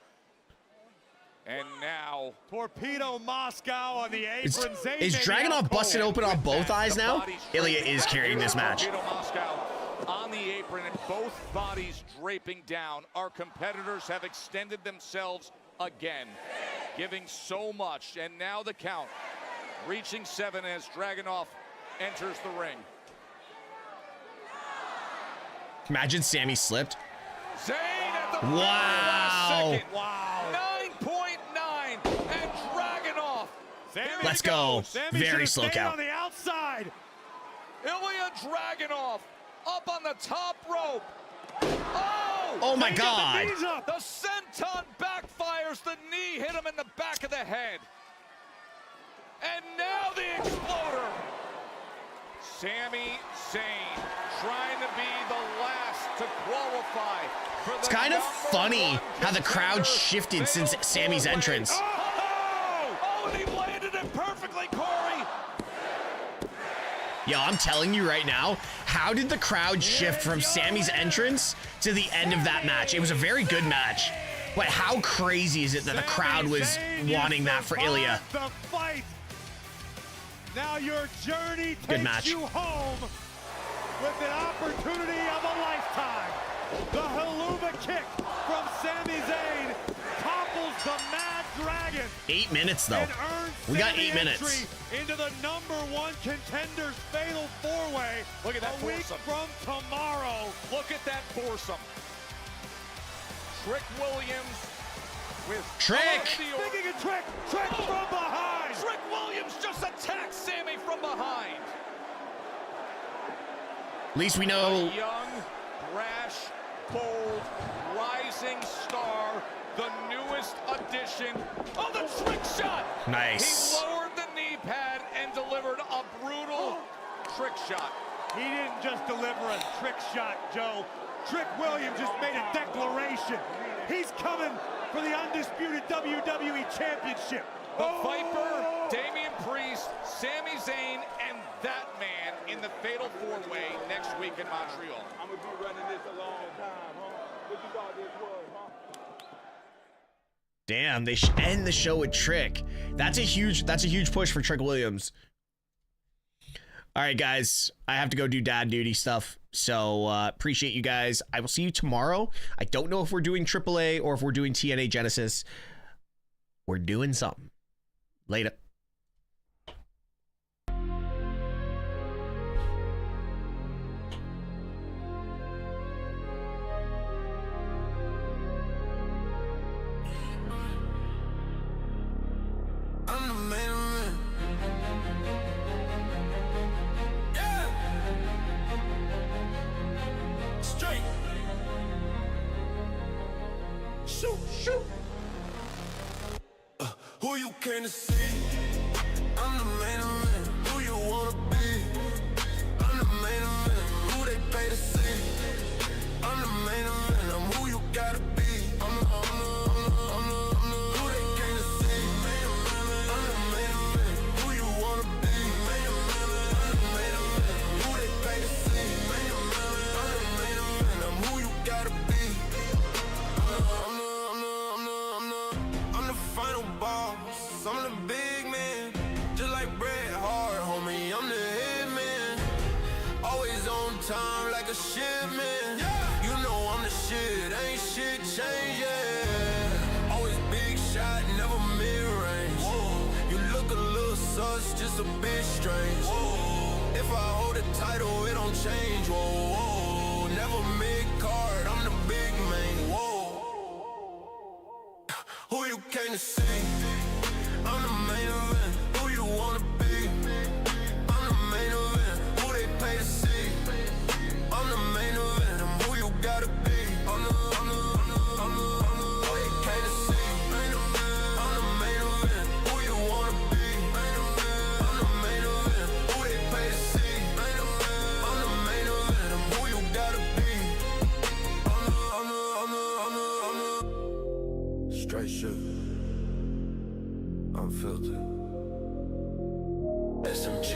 And now Torpedo Moscow on the apron. Is Dragunov busted open on both eyes now? Ilya is carrying this match. Torpedo Moscow on the apron and both bodies draping down. Our competitors have extended themselves again, giving so much. And now the count, reaching 7 as Dragunov enters the ring. Imagine Sammy slipped. Zayn at the Wow. second. Wow. 9.9 and Dragunov. Let's go. Very slow count. On the outside. Ilya Dragunov up on the top rope. Oh my God. The senton backfires. The knee hit him in the back of the head. And now the exploder. Sami Zayn trying to be the last to qualify for the It's kind of funny how the crowd shifted since Sammy's entrance. Oh, and he landed it perfectly, Corey. Yo, I'm telling you right now, how did the crowd shift from Sammy's entrance to the end of that match? It was a very good match, but how crazy is it that the crowd was wanting that for Ilya? The fight. Now your journey Good takes match. you home with an opportunity of a lifetime. The haluva kick from Sami Zayn topples the Mad Dragon. 8 minutes though. And earns We got Sammy 8 minutes. entry into the #1 contenders fatal four-way. Look at that a week foursome. from tomorrow. Look at that foursome. Trick Williams with Trick. Speaking of Trick, Trick from behind. Trick Williams just attacked Sammy from behind. At least we know. A young, brash, bold, rising star, the newest addition. Oh, the trick shot! Nice. He lowered the knee pad and delivered a brutal trick shot. He didn't just deliver a trick shot, Joe. Trick Williams just made a declaration. He's coming for the undisputed WWE Championship. The Viper, Damian Priest, Sami Zayn, and that man in the Fatal 4-Way next week in Montreal. I'm gonna be running this a long time, huh? What you thought this was, huh? Damn, they end the show with Trick. That's a huge push for Trick Williams. All right, guys, I have to go do dad duty stuff. So appreciate you guys. I will see you tomorrow. I don't know if we're doing AAA or if we're doing TNA Genesis. We're doing something. Later. I'm the main man. Yeah. Straight. Shoot, shoot. Who you came to see? I'm the main man. Who you wanna be? I'm the main man. Who they pay to see? I'm the main man. I'm who you gotta be. I'm the who they came to see. I'm the main man. Who you wanna be? I'm the main man. Who they pay to see? I'm the main man. I'm who you gotta be. I'm the final boss. I'm the big time like a shipment. You know I'm the shit, ain't shit changed, yeah. Always big shot, never mid-range. You look a little sus, just a bit strange. If I hold the title, it don't change, whoa, whoa. Never mid-card, I'm the big main, whoa. Who you came to see? I'm the main event, who you wanna be? I'm the main event, who they pay to see? I'm the main event, I'm who you gotta be. I'm the who you came to see? I'm the main event, who you wanna be? I'm the main event, who they pay to see? I'm the main event, I'm who you gotta be. I'm the straight shooter, unfiltered, SMG.